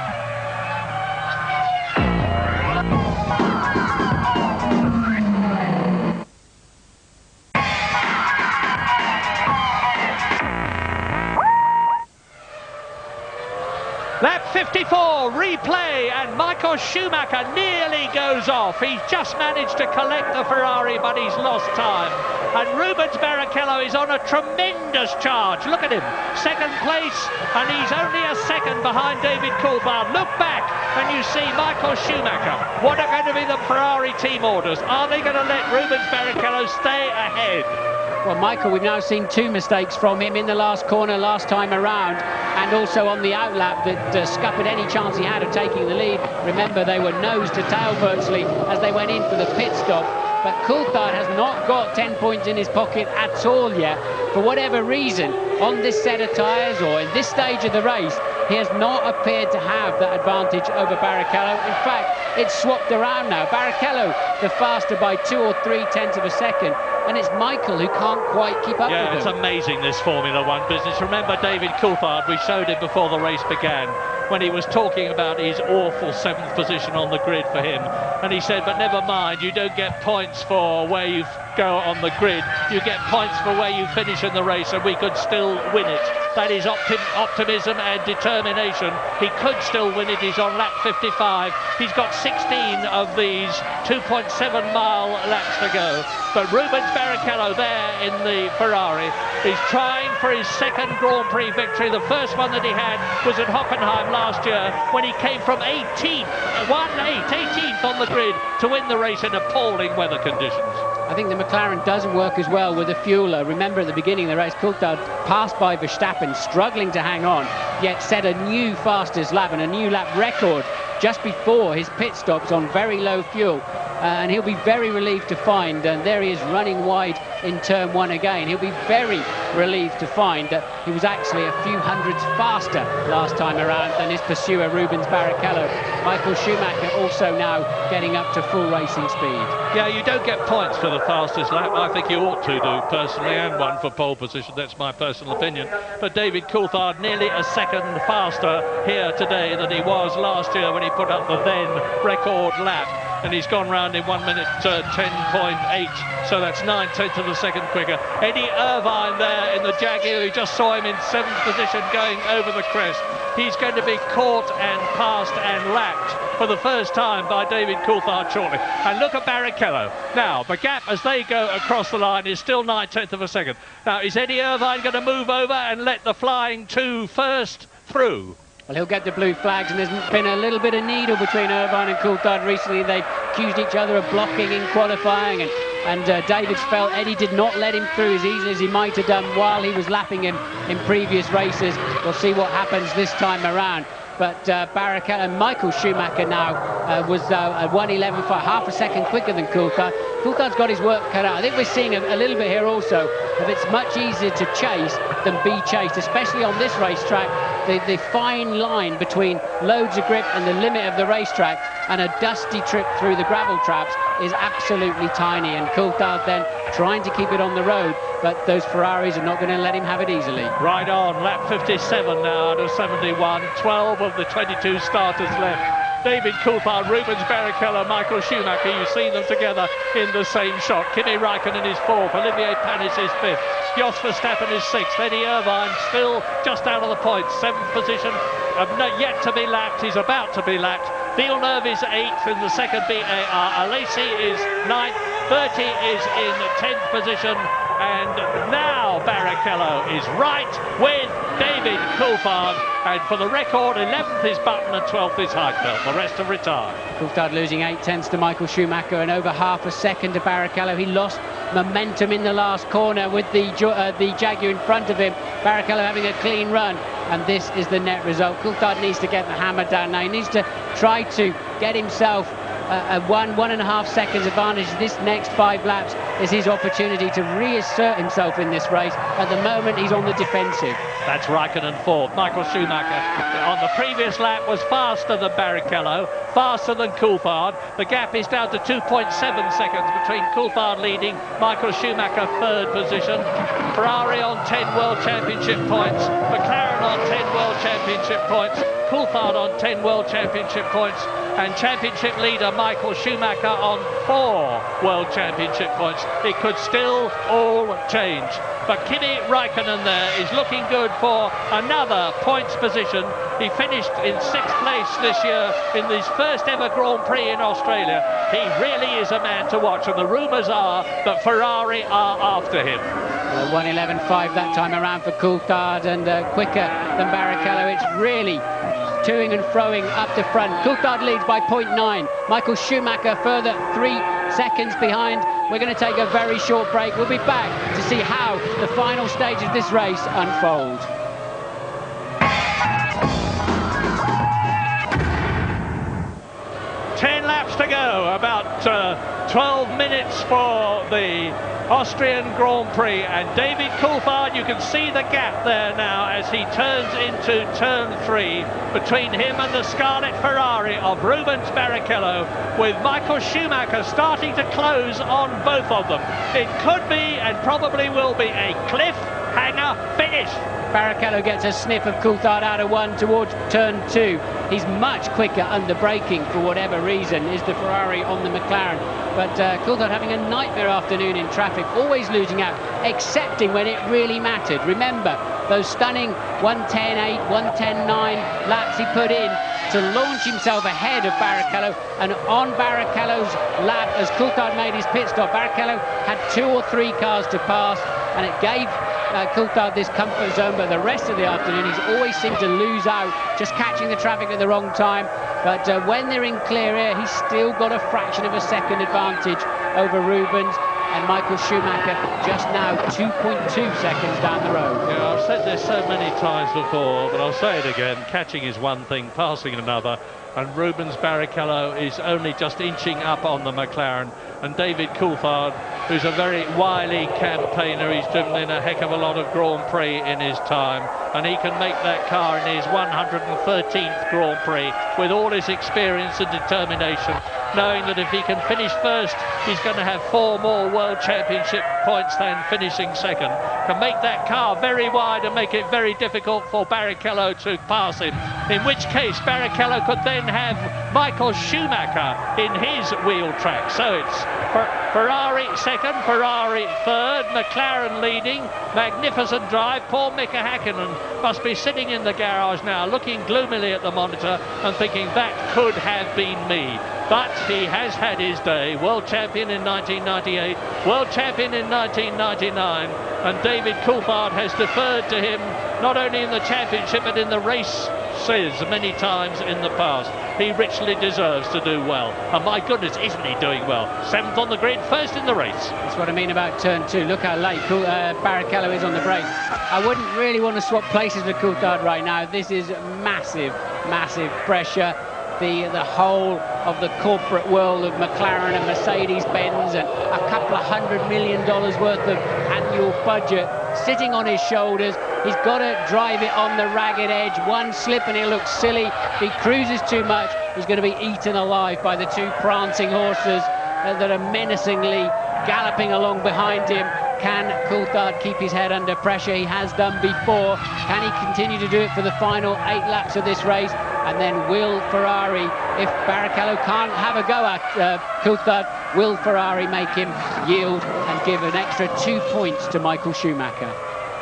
Lap 54, replay, and Michael Schumacher nearly goes off. He's just managed to collect the Ferrari, but he's lost time. And Rubens Barrichello is on a tremendous charge. Look at him, second place, and he's only a second behind David Coulthard. Look back, and you see Michael Schumacher. What are going to be the Ferrari team orders? Are they going to let Rubens Barrichello stay ahead? Well, Michael, we've now seen two mistakes from him in the last corner last time around, and also on the outlap that scuppered any chance he had of taking the lead. Remember, they were nose to tail virtually as they went in for the pit stop. But Coulthard has not got 10 points in his pocket at all yet. For whatever reason, on this set of tyres or in this stage of the race, he has not appeared to have that advantage over Barrichello. In fact, it's swapped around now. Barrichello the faster by 2 or 3 tenths of a second, and it's Michael who can't quite keep up with him. Yeah, it's amazing, this Formula One business. Remember David Coulthard, we showed him before the race began, when he was talking about his awful 7th position on the grid for him. And he said, but never mind, you don't get points for where you go on the grid. You get points for where you finish in the race, and we could still win it. That is optimism and determination. He could still win it. He's on lap 55. He's got 16 of these 2.7-mile laps to go. But Rubens Barrichello there in the Ferrari is trying for his second Grand Prix victory. The first one that he had was at Hockenheim last year when he came from 18th on the grid to win the race in appalling weather conditions. I think the McLaren doesn't work as well with the fueler. Remember at the beginning of the race, Coulthard passed by Verstappen, struggling to hang on, yet set a new fastest lap and a new lap record just before his pit stops on very low fuel. And he'll be very relieved to find, and there he is running wide in turn 1 again. He'll be very relieved to find that he was actually a few hundreds faster last time around than his pursuer Rubens Barrichello. Michael Schumacher also now getting up to full racing speed. Yeah, you don't get points for the fastest lap. I think you ought to do personally, and one for pole position. That's my personal opinion. But David Coulthard nearly a second faster here today than he was last year when he put up the then record lap. And he's gone round in 1 minute 10.8, so that's 9/10 of a second quicker. Eddie Irvine there in the Jaguar, who just saw him in 7th position going over the crest. He's going to be caught and passed and lapped for the first time by David Coulthard shortly. And look at Barrichello. Now, the gap as they go across the line is still 9/10 of a second. Now, is Eddie Irvine going to move over and let the flying two first through? Well, he'll get the blue flags, and there's been a little bit of needle between Irvine and Coulthard recently. They've accused each other of blocking in qualifying, and David felt Eddie did not let him through as easily as he might have done while he was lapping him in previous races. We'll see what happens this time around. But Barrichello and Michael Schumacher now was at 1:11 for half a second quicker than Coulthard. Coulthard's got his work cut out. I think we're seeing a little bit here also of it's much easier to chase than be chased, especially on this racetrack. The fine line between loads of grip and the limit of the racetrack and a dusty trip through the gravel traps is absolutely tiny, and Coulthard then trying to keep it on the road, but those Ferraris are not going to let him have it easily. Right on, lap 57 now out of 71, 12 of the 22 starters left. David Coulthard, Rubens Barrichello, Michael Schumacher, you see them together in the same shot. Kimi Raikkonen is 4th, Olivier Panis is 5th, Jos Verstappen is 6th, Eddie Irvine still just out of the points, 7th position, yet to be lapped, he's about to be lapped. Villeneuve is 8th in the second BAR, Alesi is 9th, 30 is in 10th position, and now Barrichello is right with David Coulthard, and for the record, 11th is Button and 12th is Heidfeld. The rest have retired. Coulthard losing 8 tenths to Michael Schumacher and over half a second to Barrichello. He lost momentum in the last corner with the Jaguar in front of him. Barrichello having a clean run, and this is the net result. Coulthard needs to get the hammer down now. He needs to try to get himself a 1.5 seconds advantage. This next 5 laps is his opportunity to reassert himself in this race. At the moment, he's on the defensive. That's Raikkonen fourth. Michael Schumacher on the previous lap was faster than Barrichello, faster than Coulthard. The gap is down to 2.7 seconds between Coulthard leading, Michael Schumacher third position. Ferrari on 10 World Championship points, McLaren on 10 World Championship points, Coulthard on 10 World Championship points, and championship leader Michael Schumacher on 4 World Championship points. It could still all change. But Kimi Raikkonen there is looking good for another points position. He finished in 6th place this year in his first ever Grand Prix in Australia. He really is a man to watch, and the rumours are that Ferrari are after him. 1:11.5 that time around for Coulthard, and quicker than Barrichello. It's really toing and froing up to front. Coulthard leads by 0.9. Michael Schumacher further 3 seconds behind. We're going to take a very short break. We'll be back to see how the final stage of this race unfolds. Laps to go, about 12 minutes for the Austrian Grand Prix, and David Coulthard, you can see the gap there now as he turns into turn 3 between him and the Scarlet Ferrari of Rubens Barrichello, with Michael Schumacher starting to close on both of them. It could be, and probably will be, a cliffhanger finish. Barrichello gets a sniff of Coulthard out of 1 towards turn 2. He's much quicker under braking for whatever reason, is the Ferrari on the McLaren. But Coulthard having a nightmare afternoon in traffic, always losing out, excepting when it really mattered. Remember, those stunning 1:10.8, 1:10.9 laps he put in to launch himself ahead of Barrichello, and on Barrichello's lap, as Coulthard made his pit stop, Barrichello had 2 or 3 cars to pass, and it gave Coulthard this comfort zone, but the rest of the afternoon he's always seemed to lose out, just catching the traffic at the wrong time. But when they're in clear air, he's still got a fraction of a second advantage over Rubens, and Michael Schumacher just now 2.2 seconds down the road. Yeah, I've said this so many times before, but I'll say it again. Catching is one thing, passing another, and Rubens Barrichello is only just inching up on the McLaren, and David Coulthard, who's a very wily campaigner, he's driven in a heck of a lot of Grand Prix in his time, and he can make that car in his 113th Grand Prix with all his experience and determination, knowing that if he can finish first, he's going to have 4 more World Championship points than finishing second. Can make that car very wide and make it very difficult for Barrichello to pass him, in which case Barrichello could then have Michael Schumacher in his wheel track. So it's Ferrari second, Ferrari third, McLaren leading. Magnificent drive. Poor Mika Häkkinen must be sitting in the garage now, looking gloomily at the monitor and thinking, that could have been me. But he has had his day. World champion in 1998, world champion in 1999, and David Coulthard has deferred to him not only in the championship but in the races many times in the past. He richly deserves to do well, and my goodness, isn't he doing well? 7th on the grid, first in the race. That's what I mean about turn 2. Look how late Barrichello is on the brake. I wouldn't really want to swap places with Coulthard right now. This is massive, massive pressure. The whole of the corporate world of McLaren and Mercedes-Benz, and a couple of $100 million worth of annual budget sitting on his shoulders. He's got to drive it on the ragged edge. One slip and he'll look silly. If he cruises too much, he's going to be eaten alive by the 2 prancing horses that are menacingly galloping along behind him. Can Coulthard keep his head under pressure? He has done before. Can he continue to do it for the final 8 laps of this race? And then will Ferrari, if Barrichello can't have a go at Coulthard, will Ferrari make him yield and give an extra 2 points to Michael Schumacher?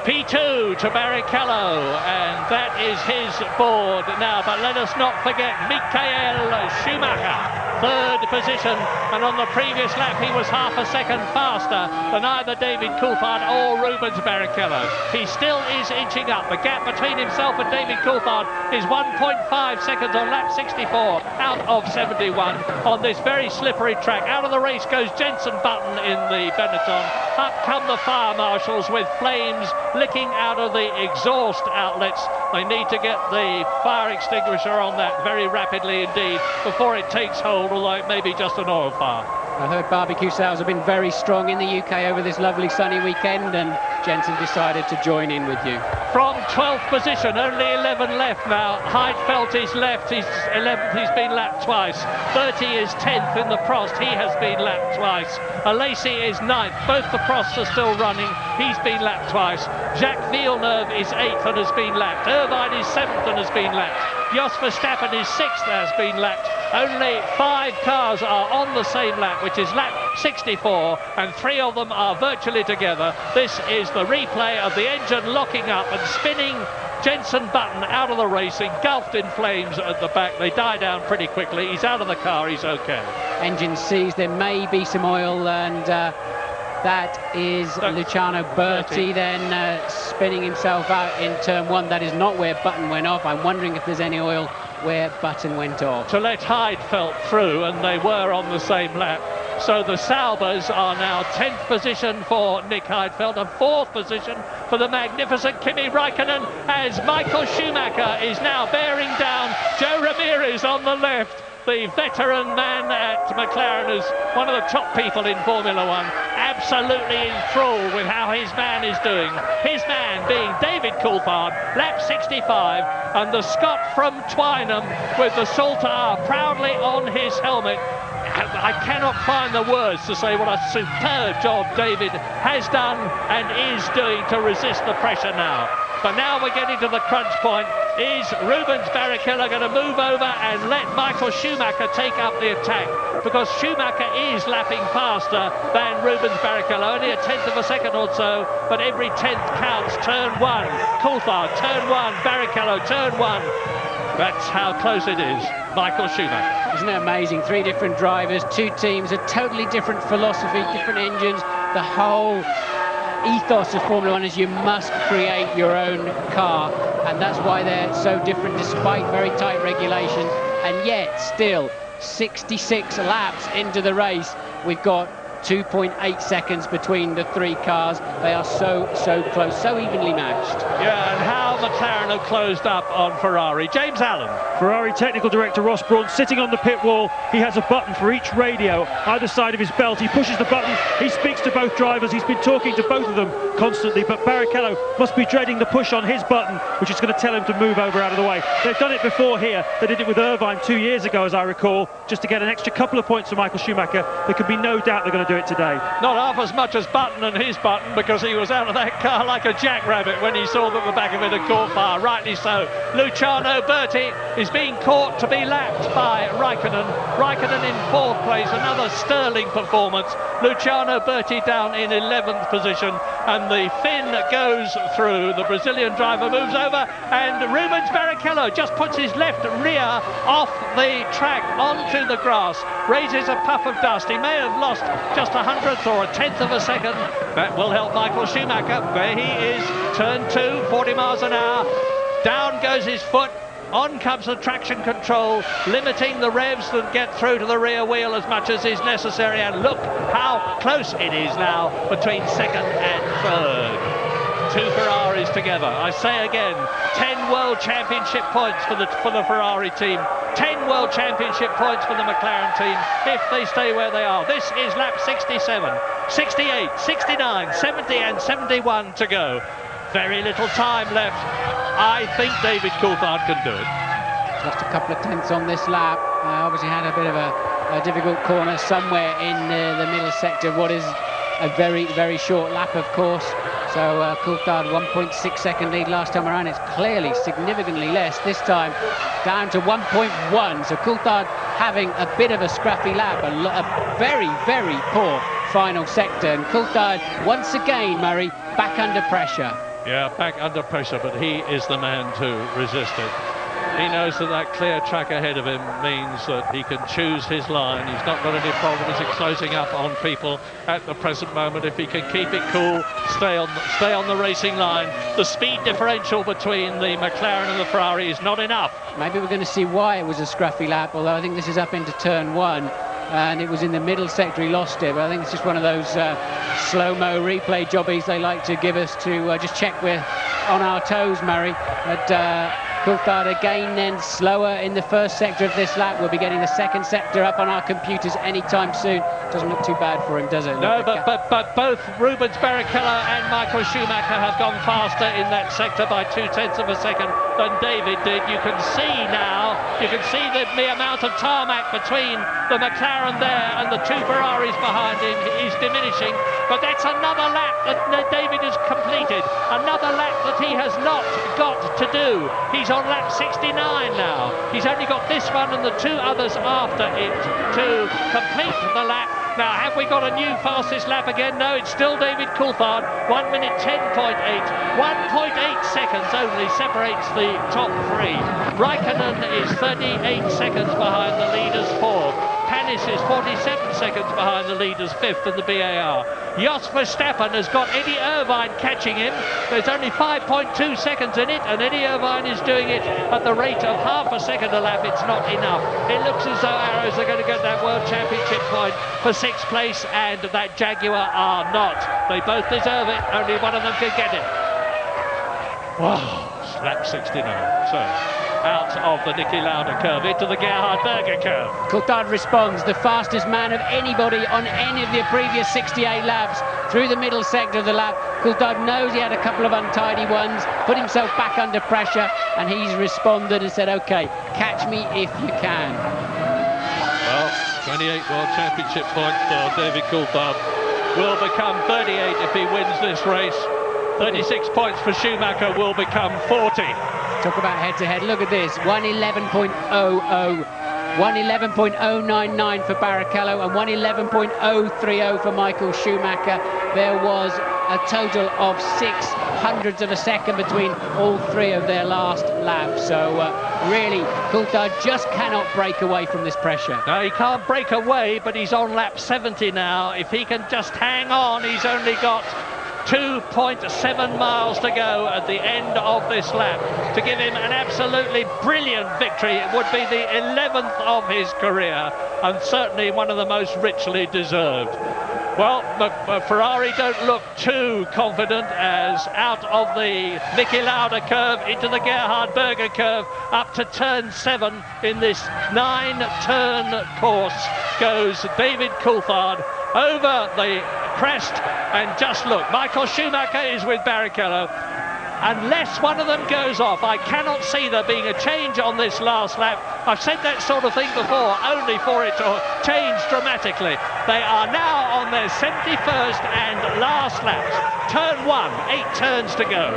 P2 to Barrichello, and that is his board now. But let us not forget Michael Schumacher, 3rd position, and on the previous lap he was half a second faster than either David Coulthard or Rubens Barrichello. He still is inching up. The gap between himself and David Coulthard is 1.5 seconds on lap 64 out of 71 on this very slippery track. Out of the race goes Jenson Button in the Benetton. Up come the fire marshals with flames licking out of the exhaust outlets They need to get the fire extinguisher on that very rapidly indeed before it takes hold, although it may be just an oil fire. I heard barbecue sales have been very strong in the UK over this lovely sunny weekend, and Jensen decided to join in with you. From 12th position, only 11 left now. Heidfeld is left, he's 11th, he's been lapped twice. 30 is 10th in the Prost, he has been lapped twice. Lacey is 9th, both the Prosts are still running, he's been lapped twice. Jacques Villeneuve is 8th and has been lapped. Irvine is 7th and has been lapped. Jos Verstappen is 6th and has been lapped. Only 5 cars are on the same lap, which is lap 64, and 3 of them are virtually together. This is the replay of the engine locking up and spinning Jenson Button out of the race, engulfed in flames at the back. They die down pretty quickly. He's out of the car, he's okay. Engine seized, there may be some oil, and that is Luciano Berti then spinning himself out in turn 1. That is not where Button went off. I'm wondering if there's any oil where Button went off. To let Heidfeld through, and they were on the same lap. So the Saubers are now 10th position for Nick Heidfeld and 4th position for the magnificent Kimi Raikkonen, as Michael Schumacher is now bearing down Joe Ramirez on the left. The veteran man at McLaren is one of the top people in Formula One, absolutely enthralled with how his man is doing. His man being David Coulthard, lap 65, and the Scot from Twynham with the Saltire proudly on his helmet. I cannot find the words to say what a superb job David has done and is doing to resist the pressure now. But now we're getting to the crunch point. Is Rubens Barrichello going to move over and let Michael Schumacher take up the attack? Because Schumacher is lapping faster than Rubens Barrichello, only a 1/10 of a second or so, but every 10th counts. Turn 1, Coulthard, turn 1, Barrichello, turn 1. That's how close it is. Michael Schumacher. Isn't it amazing? 3 different drivers, 2 teams, a totally different philosophy, different engines. The whole ethos of Formula One is you must create your own car, and that's why they're so different despite very tight regulations. And yet still 66 laps into the race, we've got 2.8 seconds between the 3 cars. They are so close, so evenly matched. Yeah, and how McLaren have closed up on Ferrari. James Allen. Ferrari technical director Ross Brawn sitting on the pit wall. He has a button for each radio either side of his belt. He pushes the button, he speaks to both drivers, he's been talking to both of them constantly, but Barrichello must be dreading the push on his button, which is going to tell him to move over out of the way. They've done it before here. They did it with Irvine 2 years ago, as I recall, just to get an extra couple of points for Michael Schumacher. There can be no doubt they're going to do it today. Not half as much as Button and his button, because he was out of that car like a jackrabbit when he saw that the back of it had caught fire. Rightly so. Luciano Berti is being caught to be lapped by Raikkonen. Raikkonen in 4th place, another sterling performance. Luciano Berti down in 11th position, and the Finn goes through. The Brazilian driver moves over, and Rubens Barrichello just puts his left rear off the track onto the grass, raises a puff of dust. He may have lost just 100th or a 10th of a second. That will help Michael Schumacher. There he is, turn 2, 40 miles an hour. Down goes his foot. On comes the traction control, limiting the revs that get through to the rear wheel as much as is necessary. And look how close it is now between 2nd and 3rd. 2 Ferraris together. I say again, 10 World Championship points for the Ferrari team. 10 World Championship points for the McLaren team if they stay where they are. This is lap 67, 68, 69, 70 and 71 to go. Very little time left. I think David Coulthard can do it. Just a couple of tenths on this lap. Obviously had a bit of a difficult corner somewhere in the middle sector. What is a very short lap, of course. So Coulthard 1.6 second lead last time around. It's clearly significantly less this time, down to 1.1. So Coulthard having a bit of a scrappy lap, a very poor final sector. And Coulthard once again, Murray, back under pressure. Yeah, back under pressure, but he is the man to resist it. He knows that clear track ahead of him means that he can choose his line. He's not got any problems in closing up on people at the present moment. If he can keep it cool, stay on the racing line. The speed differential between the McLaren and the Ferrari is not enough. Maybe we're going to see why it was a scruffy lap, although I think this is up into turn 1. And it was in the middle sector he lost it, but I think it's just one of those slow-mo replay jobbies they like to give us to just check we're on our toes, Murray. But Coulthard again then slower in the first sector of this lap. We'll be getting the second sector up on our computers anytime soon. Doesn't look too bad for him, does it? No, but both Rubens Barrichello and Michael Schumacher have gone faster in that sector by 0.2 of a second than David did. You can see now, you can see the amount of tarmac between the McLaren there and the two Ferraris behind him is diminishing. But that's another lap that David has completed, another lap that he has not got to do. He's on lap 69 now. He's only got this one and the two others after it to complete the lap. Now, have we got a new fastest lap again? No, it's still David Coulthard, 1 minute 10.8. 1.8 seconds only separates the top three. Raikkonen is 38 seconds behind the leaders fourth. Panis is 47 seconds behind the leaders fifth in the BAR. Jos Verstappen has got Eddie Irvine catching him. There's only 5.2 seconds in it, and Eddie Irvine is doing it at the rate of half a second a lap. It's not enough. It looks as though Arrows are going to get that World Championship point for sixth place, and that Jaguar are not. They both deserve it. Only one of them can get it. Wow, lap 69. So, out of the Niki Lauda curve into the Gerhard Berger curve. Coulthard responds, the fastest man of anybody on any of the previous 68 laps through the middle sector of the lap. Coulthard knows he had a couple of untidy ones, put himself back under pressure, and he's responded and said, OK, catch me if you can. Well, 28 World Championship points for David Coulthard. Will become 38 if he wins this race. 36 points for Schumacher, will become 40. Talk about head-to-head. Look at this, 111.00, 111.099 for Barrichello and 111.030 for Michael Schumacher. There was a total of 0.06 of a second between all three of their last laps. So really, Coulthard just cannot break away from this pressure. No, he can't break away, but he's on lap 70 now. If he can just hang on, he's only got 2.7 miles to go at the end of this lap to give him an absolutely brilliant victory. It would be the 11th of his career and certainly one of the most richly deserved. Well, Ferrari don't look too confident as out of the Niki Lauda curve into the Gerhard Berger curve up to turn 7 in this 9-turn course goes David Coulthard over the crest, and just look, Michael Schumacher is with Barrichello. Unless one of them goes off, I cannot see there being a change on this last lap. I've said that sort of thing before, only for it to change dramatically. They are now on their 71st and last laps. Turn 1, 8 turns to go.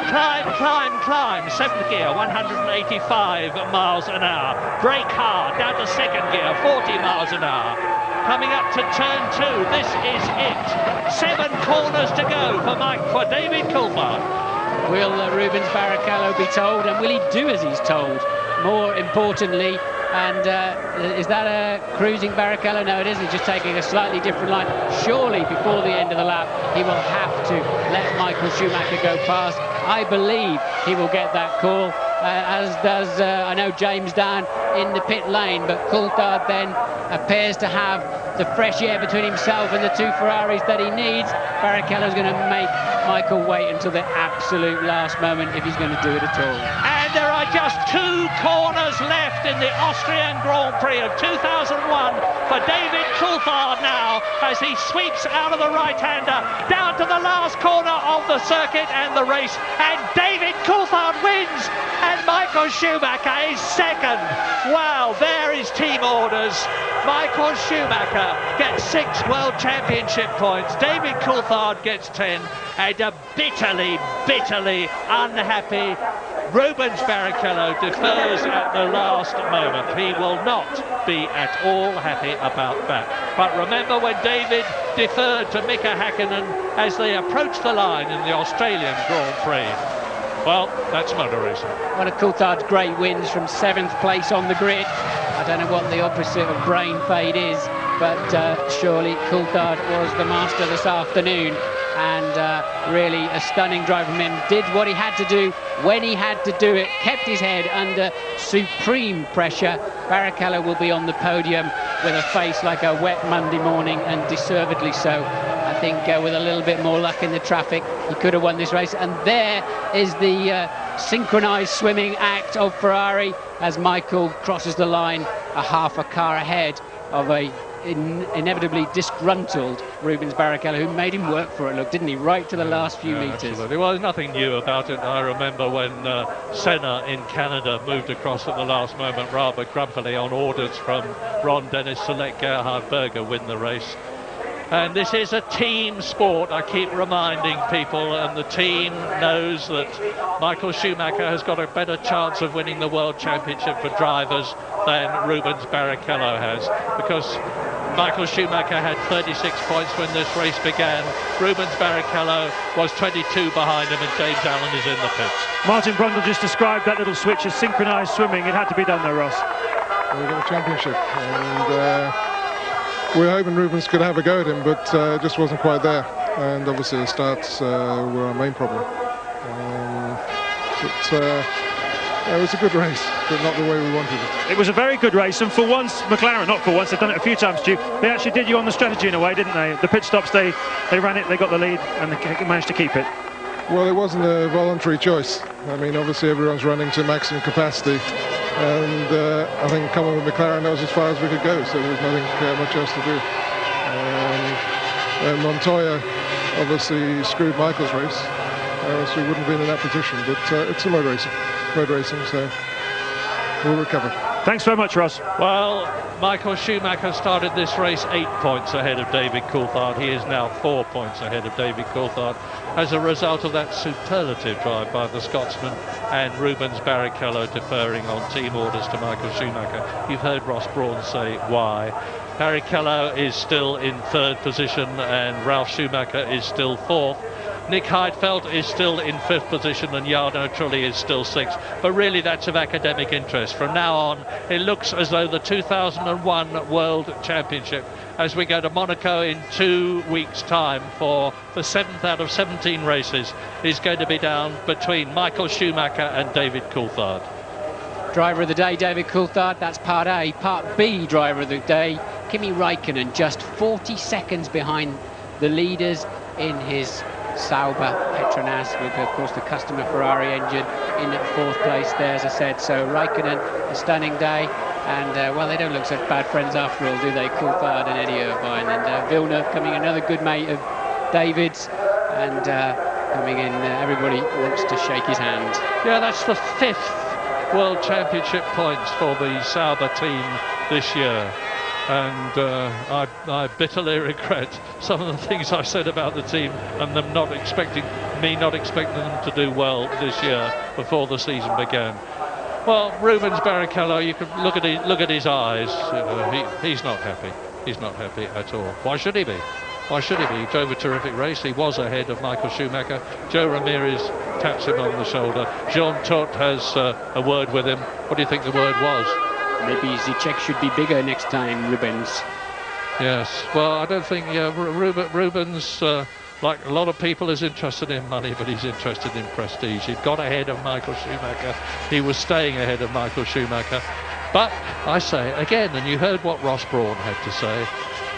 Climb, climb, climb, 7th gear, 185 miles an hour. Brake hard, down to 2nd gear, 40 miles an hour. Coming up to turn 2, this is it. 7 corners to go for David Coulthard. Will Rubens Barrichello be told, and will he do as he's told? More importantly, and is that a cruising Barrichello? No, it isn't. He's just taking a slightly different line. Surely before the end of the lap, he will have to let Michael Schumacher go past. I believe he will get that call, as does, I know, James down in the pit lane, but Coulthard then appears to have the fresh air between himself and the two Ferraris that he needs. Barrichello's going to make Michael wait until the absolute last moment if he's going to do it at all. And there are just 2 corners left in the Austrian Grand Prix of 2001 for David Coulthard now as he sweeps out of the right-hander down to the last corner of the circuit and the race, and David Coulthard wins and Michael Schumacher is second. Wow, there is team orders. Michael Schumacher gets 6 World Championship points. David Coulthard gets 10, and a bitterly, bitterly unhappy Rubens Barrichello defers at the last moment. He will not be at all happy about that. But remember when David deferred to Mika Hakkinen as they approached the line in the Australian Grand Prix? Well, that's motor racing. One of Coulthard's great wins from 7th place on the grid. I don't know what the opposite of brain fade is, but surely Coulthard was the master this afternoon, and really a stunning drive from him. Did what he had to do when he had to do it, kept his head under supreme pressure. Barrichello will be on the podium with a face like a wet Monday morning, and deservedly so. I think with a little bit more luck in the traffic, he could have won this race. And there is the synchronised swimming act of Ferrari as Michael crosses the line a half a car ahead of a inevitably disgruntled Rubens Barrichello, who made him work for it, look, didn't he, right to the last few metres. Absolutely. Well, there's nothing new about it. I remember when Senna in Canada moved across at the last moment rather grumpily on orders from Ron Dennis to let Gerhard Berger win the race. And this is a team sport, I keep reminding people, and the team knows that Michael Schumacher has got a better chance of winning the World Championship for drivers than Rubens Barrichello has, because Michael Schumacher had 36 points when this race began. Rubens Barrichello was 22 behind him, and James Allen is in the pits. Martin Brundle just described that little switch as synchronised swimming. It had to be done though, Ross. We've got a championship, and we're hoping Rubens could have a go at him, but it just wasn't quite there. And obviously the starts were our main problem. It was a good race, but not the way we wanted it. It was a very good race, and for once, McLaren, not for once, they've done it a few times, Stu, they actually did you on the strategy in a way, didn't they? The pit stops, they ran it, they got the lead, and they managed to keep it. Well, it wasn't a voluntary choice. I mean, obviously everyone's running to maximum capacity, and I think coming with McLaren, that was as far as we could go, so there was nothing much else to do. And Montoya obviously screwed Michael's race, so we wouldn't have been in that position, but it's a motor racing, so we'll recover. Thanks very much, Ross. Well, Michael Schumacher started this race 8 points ahead of David Coulthard. He is now 4 points ahead of David Coulthard as a result of that superlative drive by the Scotsman and Rubens Barrichello deferring on team orders to Michael Schumacher. You've heard Ross Brawn say why. Barrichello is still in 3rd position and Ralf Schumacher is still 4th. Nick Heidfeld is still in 5th position and Jarno Trulli is still 6th. But really that's of academic interest. From now on, it looks as though the 2001 World Championship, as we go to Monaco in 2 weeks' time for the 7th out of 17 races, is going to be down between Michael Schumacher and David Coulthard. Driver of the day, David Coulthard, that's part A. Part B, driver of the day, Kimi Räikkönen, just 40 seconds behind the leaders in his Sauber Petronas, with of course the customer Ferrari engine in 4th place there, as I said. So Räikkönen, a stunning day, and well, they don't look such bad friends after all, do they? Coulthard and Eddie Irvine, and Villeneuve coming, another good mate of David's, and coming in, everybody wants to shake his hand. Yeah, that's the 5th World Championship points for the Sauber team this year. And I bitterly regret some of the things I said about the team and them not expecting them to do well this year before the season began. Well, Rubens Barrichello, you can look at his eyes. He's not happy. He's not happy at all. Why should he be? Why should he be? He drove a terrific race. He was ahead of Michael Schumacher. Joe Ramirez taps him on the shoulder. Jean Todt has a word with him. What do you think the word was? Maybe the check should be bigger next time, Rubens. Yes, well, I don't think Rubens, like a lot of people, is interested in money, but he's interested in prestige. He'd got ahead of Michael Schumacher. He was staying ahead of Michael Schumacher. But I say again, and you heard what Ross Brawn had to say,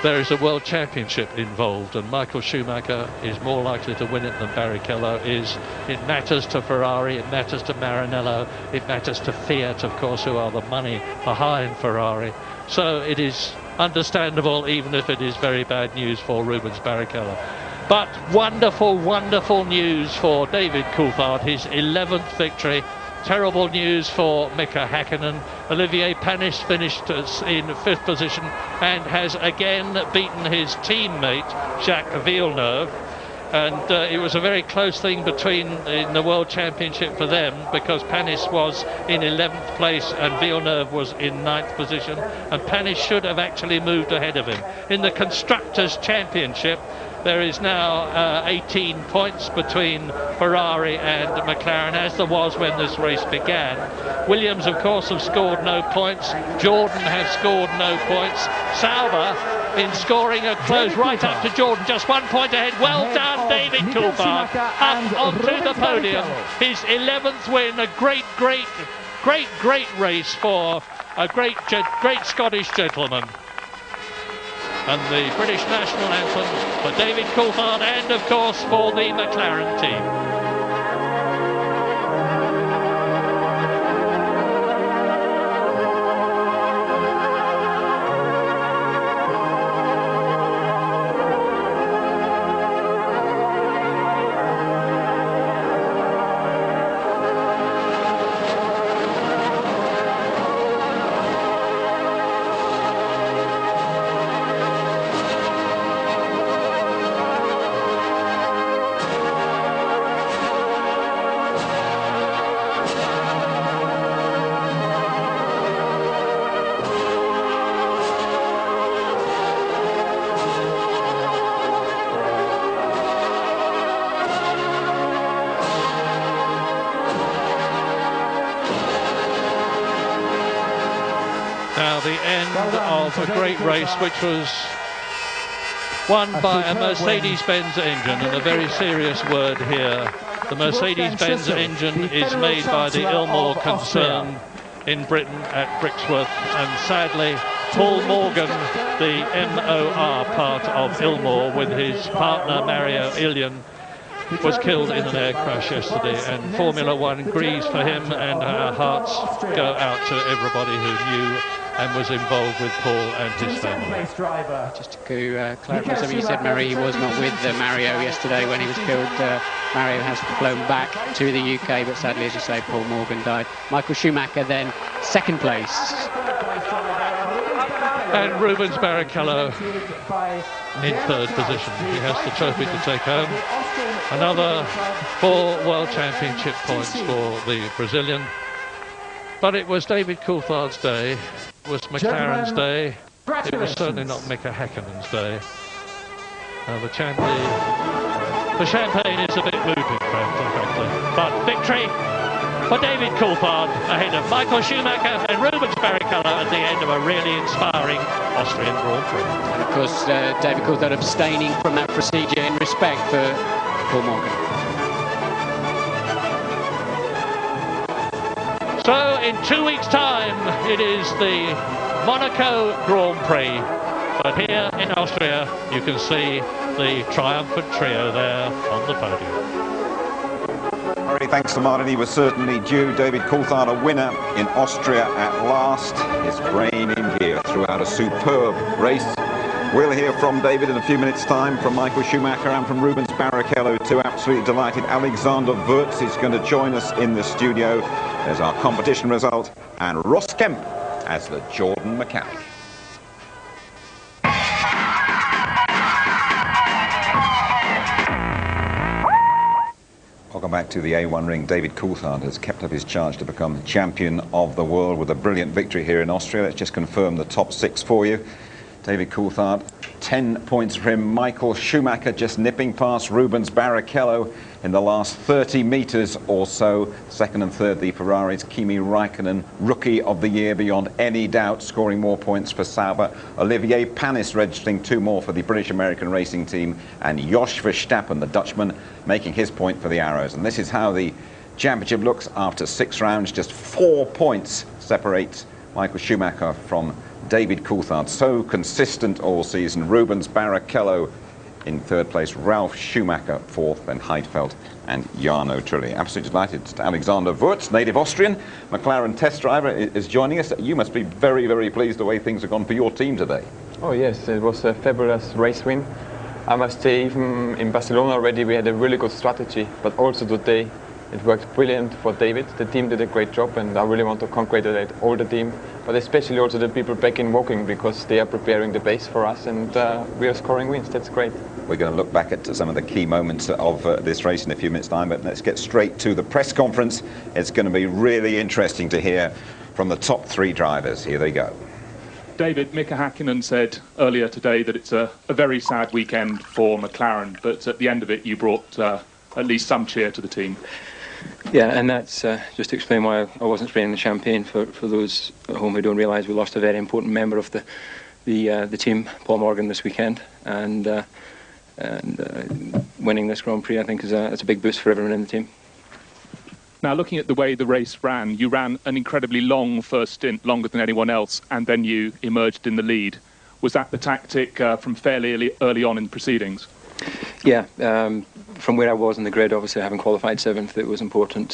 there is a World Championship involved, and Michael Schumacher is more likely to win it than Barrichello is. It matters to Ferrari, it matters to Maranello, it matters to Fiat, of course, who are the money behind Ferrari. So it is understandable, even if it is very bad news for Rubens Barrichello. But wonderful, wonderful news for David Coulthard, his 11th victory. Terrible news for Mika Häkkinen. Olivier Panis finished in 5th position and has again beaten his teammate Jacques Villeneuve. And it was a very close thing in the World Championship for them, because Panis was in 11th place and Villeneuve was in 9th position, and Panis should have actually moved ahead of him. In the Constructors' Championship, there is now 18 points between Ferrari and McLaren, as there was when this race began. Williams, of course, have scored no points. Jordan have scored no points. Sauber in scoring a close right up to Jordan, just 1 point ahead. Well done, David Coulthard, up onto the podium. His 11th win, a great race for a great Scottish gentleman. and the British national anthem for David Coulthard and, of course, for the McLaren team. Now the end of a great race, which was won by a Mercedes-Benz engine, and a very serious word here. The Mercedes-Benz engine is made by the Ilmor concern in Britain at Brixworth, and sadly Paul Morgan, the MOR part of Ilmor, with his partner Mario Ilian, was killed in an air crash yesterday, and Formula One grieves for him, and our hearts go out to everybody who knew and was involved with Paul and his family. Just to clarify something you said, Murray, he was not with Mario yesterday when he was killed. Mario has flown back to the UK, but sadly, as you say, Paul Morgan died. Michael Schumacher then second place. And Rubens Barrichello in third position. He has the trophy to take home. Another 4 World Championship points for the Brazilian. But it was David Coulthard's day, it was McLaren's day, it was certainly not Mika Häkkinen's day. The champagne is a bit moving, frankly. But victory for David Coulthard ahead of Michael Schumacher and Rubens Barrichello at the end of a really inspiring Austrian Grand Prix. And of course, David Coulthard abstaining from that procedure in respect for Paul Morgan. So in 2 weeks' time, it is the Monaco Grand Prix. But here in Austria, you can see the triumphant trio there on the podium. Murray, thanks to Martin. He was certainly due. David Coulthard, a winner in Austria at last. His reign in here throughout a superb race. We'll hear from David in a few minutes' time, from Michael Schumacher and from Rubens Barrichello, two absolutely delighted. Alexander Wurz is going to join us in the studio. There's our competition result, and Ross Kemp as the Jordan mechanic. Welcome back to the A1 ring. David Coulthard has kept up his charge to become champion of the world with a brilliant victory here in Austria. Let's just confirm the top 6 for you. David Coulthard, 10 points for him. Michael Schumacher just nipping past Rubens Barrichello in the last 30 metres or so. Second and third, the Ferraris. Kimi Raikkonen, Rookie of the Year beyond any doubt, scoring more points for Sauber. Olivier Panis registering 2 more for the British-American racing team. And Jos Verstappen, the Dutchman, making his point for the Arrows. And this is how the championship looks after 6 rounds. Just 4 points separates Michael Schumacher from David Coulthard, so consistent all season. Rubens Barrichello in third place, Ralf Schumacher fourth, then Heidfeld and Jarno Trulli. Absolutely delighted. Alexander Wurz, native Austrian, McLaren test driver, is joining us. You must be very, very pleased the way things have gone for your team today. Oh yes, it was a fabulous race win. I must say, even in Barcelona already we had a really good strategy, but also today it worked brilliant for David. The team did a great job, and I really want to congratulate all the team, but especially also the people back in Woking, because they are preparing the base for us, and we are scoring wins. That's great. We're going to look back at some of the key moments of this race in a few minutes' time, but let's get straight to the press conference. It's going to be really interesting to hear from the top 3 drivers. Here they go. David, Mika Häkkinen said earlier today that it's a very sad weekend for McLaren, but at the end of it you brought at least some cheer to the team. Yeah, and that's just to explain why I wasn't spraying the champagne for those at home who don't realise we lost a very important member of the team, Paul Morgan, this weekend, and winning this Grand Prix I think is a big boost for everyone in the team. Now, looking at the way the race ran, you ran an incredibly long first stint, longer than anyone else, and then you emerged in the lead. Was that the tactic from fairly early on in proceedings? Yeah, from where I was in the grid, obviously having qualified 7th, it was important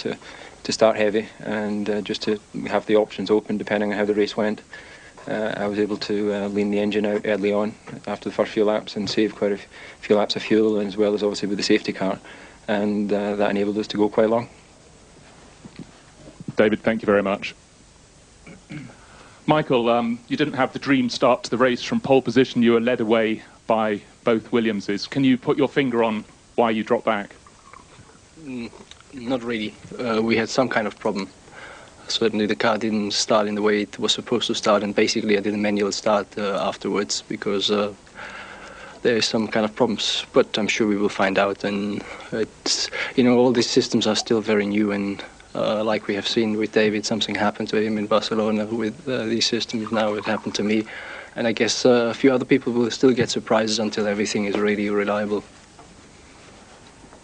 to start heavy and just to have the options open depending on how the race went. I was able to lean the engine out early on after the first few laps and save quite a few laps of fuel, as well as obviously with the safety car, and that enabled us to go quite long. David, thank you very much. Michael, you didn't have the dream start to the race. From pole position, you were led away by both Williamses. Can you put your finger on why you dropped back? Not really. We had some kind of problem. Certainly the car didn't start in the way it was supposed to start, and basically I did a manual start afterwards because there is some kind of problems, but I'm sure we will find out. And it's, you know, all these systems are still very new, and like we have seen with David, something happened to him in Barcelona with these systems. Now it happened to me, and I guess a few other people will still get surprises until everything is really reliable.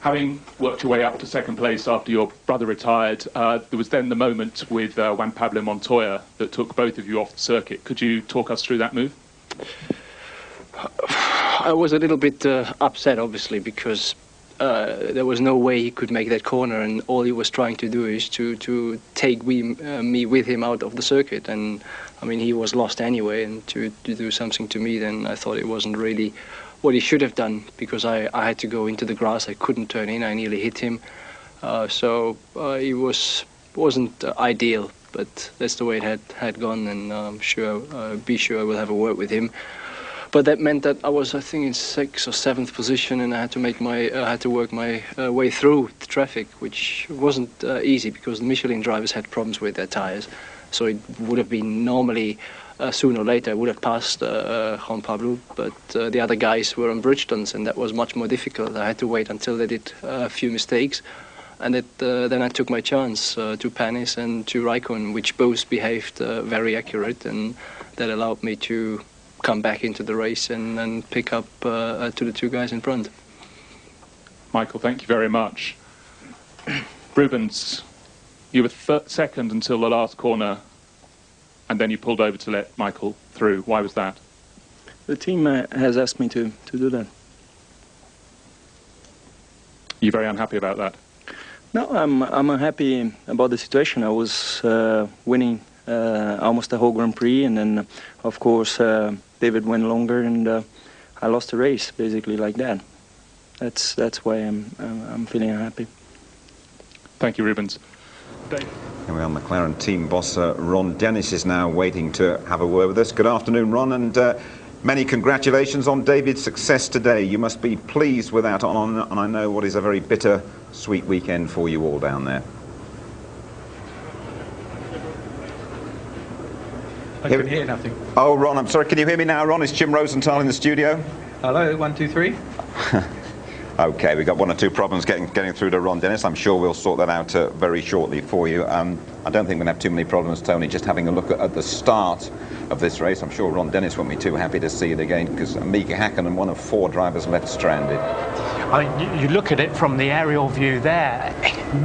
Having worked your way up to 2nd place after your brother retired, there was then the moment with Juan Pablo Montoya that took both of you off the circuit. Could you talk us through that move? I was a little bit upset, obviously, because there was no way he could make that corner, and all he was trying to do is to take me with him out of the circuit. And I mean, he was lost anyway, and to do something to me, then I thought it wasn't really what he should have done, because I had to go into the grass. I couldn't turn in. I nearly hit him. So it wasn't ideal, but that's the way it had gone, and I'm sure, be sure I will have a word with him. But that meant that I was, I think, in 6th or 7th position, and I had to make work my way through the traffic, which wasn't easy because the Michelin drivers had problems with their tires. So it would have been normally sooner or later I would have passed Juan Pablo, but the other guys were on Bridgestones, and that was much more difficult. I had to wait until they did a few mistakes, and then I took my chance to Panis and to Raikkonen, which both behaved very accurate, and that allowed me to come back into the race and pick up to the 2 guys in front. Michael, thank you very much. Rubens, you were 2nd until the last corner, and then you pulled over to let Michael through. Why was that? The team has asked me to do that. You're very unhappy about that? No, I'm unhappy about the situation. I was winning almost the whole Grand Prix, and then of course David went longer, and I lost the race basically like that. That's why I'm feeling unhappy. Thank you, Rubens. Dave. Here we are, McLaren team boss Ron Dennis is now waiting to have a word with us. Good afternoon, Ron, and many congratulations on David's success today. You must be pleased with that, and I know what is a very bitter sweet weekend for you all down there. I can hear nothing. Oh, Ron, I'm sorry. Can you hear me now, Ron? Is Jim Rosenthal in the studio? Hello, 1, 2, 3. OK, we've got 1 or 2 problems getting through to Ron Dennis. I'm sure we'll sort that out very shortly for you. I don't think we're going to have too many problems, Tony, just having a look at the start of this race. I'm sure Ron Dennis won't be too happy to see it again, because Mika Häkkinen, one of 4 drivers left stranded. I mean, you look at it from the aerial view there,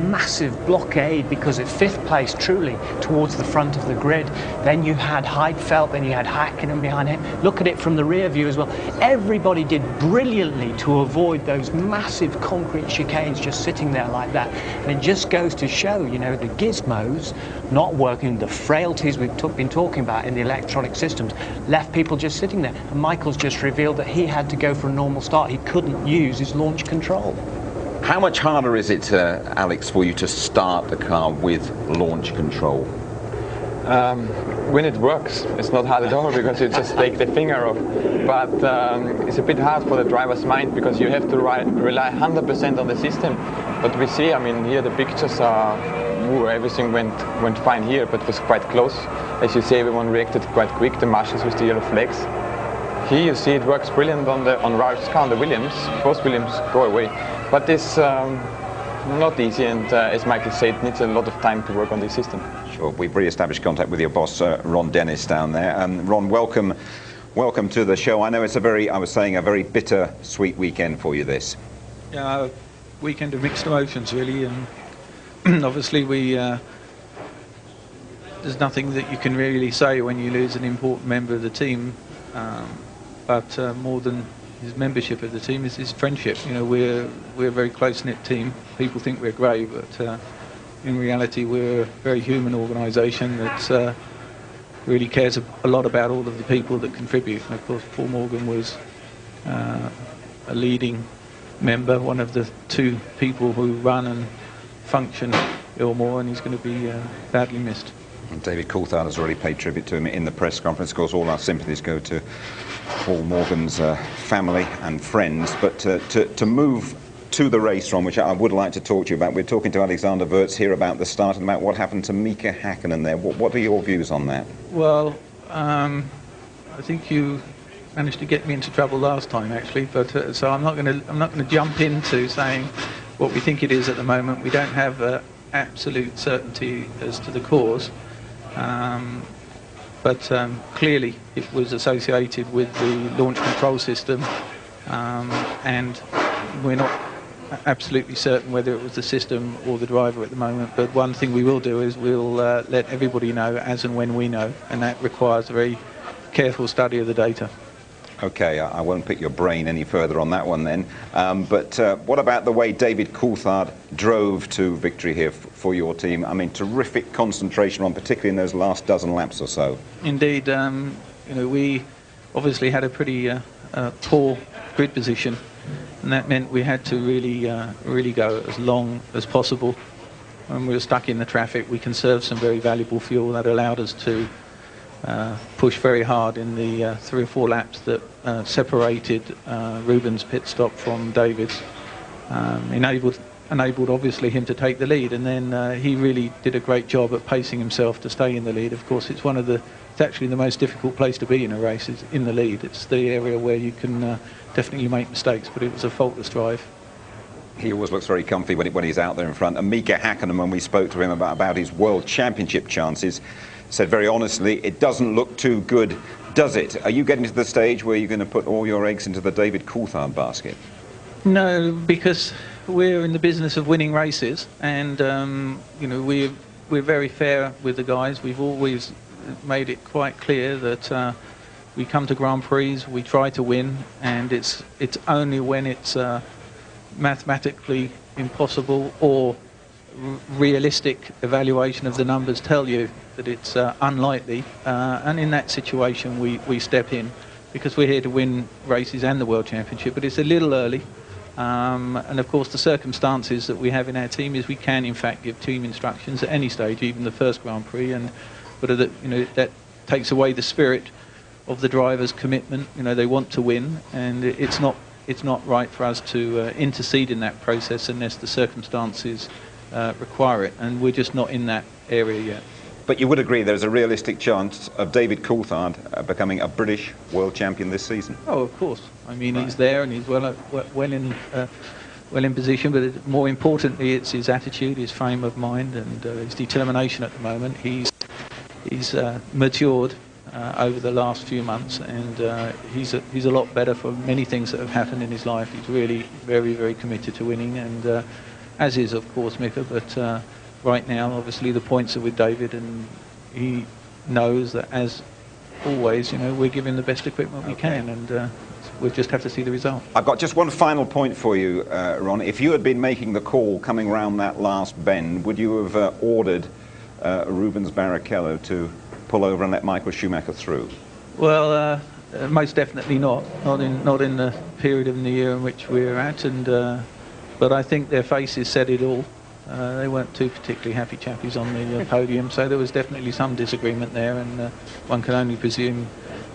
massive blockade, because at 5th place, truly, towards the front of the grid. Then you had Heidfeld, then you had Häkkinen behind him. Look at it from the rear view as well. Everybody did brilliantly to avoid those massive concrete chicanes just sitting there like that. And it just goes to show, you know, the gizmos not working, the frailties we've been talking about in the electronic systems, left people just sitting there. And Michael's just revealed that he had to go for a normal start. He couldn't use his launch control. How much harder is it, Alex, for you to start the car with launch control? When it works, it's not hard at all, because you just take the finger off. But it's a bit hard for the driver's mind, because you have to rely 100% on the system. But we see, I mean, here the pictures are, everything went fine here, but it was quite close. As you say, everyone reacted quite quick, the marshals with the yellow flags. Here you see it works brilliant on Ralph's car, on the Williams. Both Williams go away. But it's not easy, and as Michael said, it needs a lot of time to work on this system. Sure, we've re-established contact with your boss, Ron Dennis, down there. Ron, welcome to the show. I know it's a very bitter, sweet weekend for you, this. Yeah, a weekend of mixed emotions, really, and obviously there's nothing that you can really say when you lose an important member of the team. but more than his membership of the team is his friendship. You know, we're a very close-knit team. People think we're great, but in reality we're a very human organisation that really cares a lot about all of the people that contribute. And of course Paul Morgan was a leading member, one of the two people who run and function Ilmore, and he's going to be badly missed. And David Coulthard has already paid tribute to him in the press conference. Of course, all our sympathies go to Paul Morgan's family and friends. But to move to the race, from which I would like to talk to you about, we're talking to Alexander Wirtz here about the start and about what happened to Mika Häkkinen there. What are your views on that? Well, I think you managed to get me into trouble last time, actually. But so I'm not going to jump into saying what we think it is at the moment. We don't have absolute certainty as to the cause. But clearly it was associated with the launch control system, and we're not absolutely certain whether it was the system or the driver at the moment. But one thing we will do is we'll let everybody know as and when we know, and that requires a very careful study of the data. Okay, I won't pick your brain any further on that one then. But what about the way David Coulthard drove to victory here for your team? I mean, terrific concentration on, particularly in those last dozen laps or so. Indeed, you know, we obviously had a pretty poor grid position, and that meant we had to really go as long as possible. When we were stuck in the traffic, we conserved some very valuable fuel that allowed us to push very hard in the 3 or 4 laps that separated Ruben's pit stop from David's, enabled obviously him to take the lead, and then he really did a great job at pacing himself to stay in the lead. Of course, it's actually the most difficult place to be in a race, is in the lead. It's the area where you can definitely make mistakes, but it was a faultless drive. He always looks very comfy when he's out there in front. And Mika Häkkinen, when we spoke to him about his World Championship chances, said very honestly, it doesn't look too good, does it? Are you getting to the stage where you're going to put all your eggs into the David Coulthard basket? No, because we're in the business of winning races, and you know, we're very fair with the guys. We've always made it quite clear that we come to Grand Prix, we try to win, and it's only when it's mathematically impossible or realistic evaluation of the numbers tell you that it's unlikely, and in that situation we step in, because we're here to win races and the World Championship. But it's a little early, and of course the circumstances that we have in our team is we can in fact give team instructions at any stage, even the first Grand Prix, but you know, that takes away the spirit of the driver's commitment. You know, they want to win, and it's not right for us to intercede in that process unless the circumstances require it, and we're just not in that area yet. But you would agree there's a realistic chance of David Coulthard becoming a British world champion this season? Oh, of course. I mean, right. He's there and he's well in position, but more importantly, it's his attitude, his frame of mind, and his determination at the moment. He's matured over the last few months, and he's a lot better for many things that have happened in his life. He's really very, very committed to winning, and as is, of course, Mika, but right now, obviously, the points are with David, and he knows that, as always, you know, we're giving the best equipment we can, and we'll just have to see the result. I've got just one final point for you, Ron. If you had been making the call coming round that last bend, would you have ordered Rubens Barrichello to pull over and let Michael Schumacher through? Well, most definitely not. Not in the period of the year in which we're at, and but I think their faces said it all. They weren't two particularly happy chappies on the podium, so there was definitely some disagreement there, and one can only presume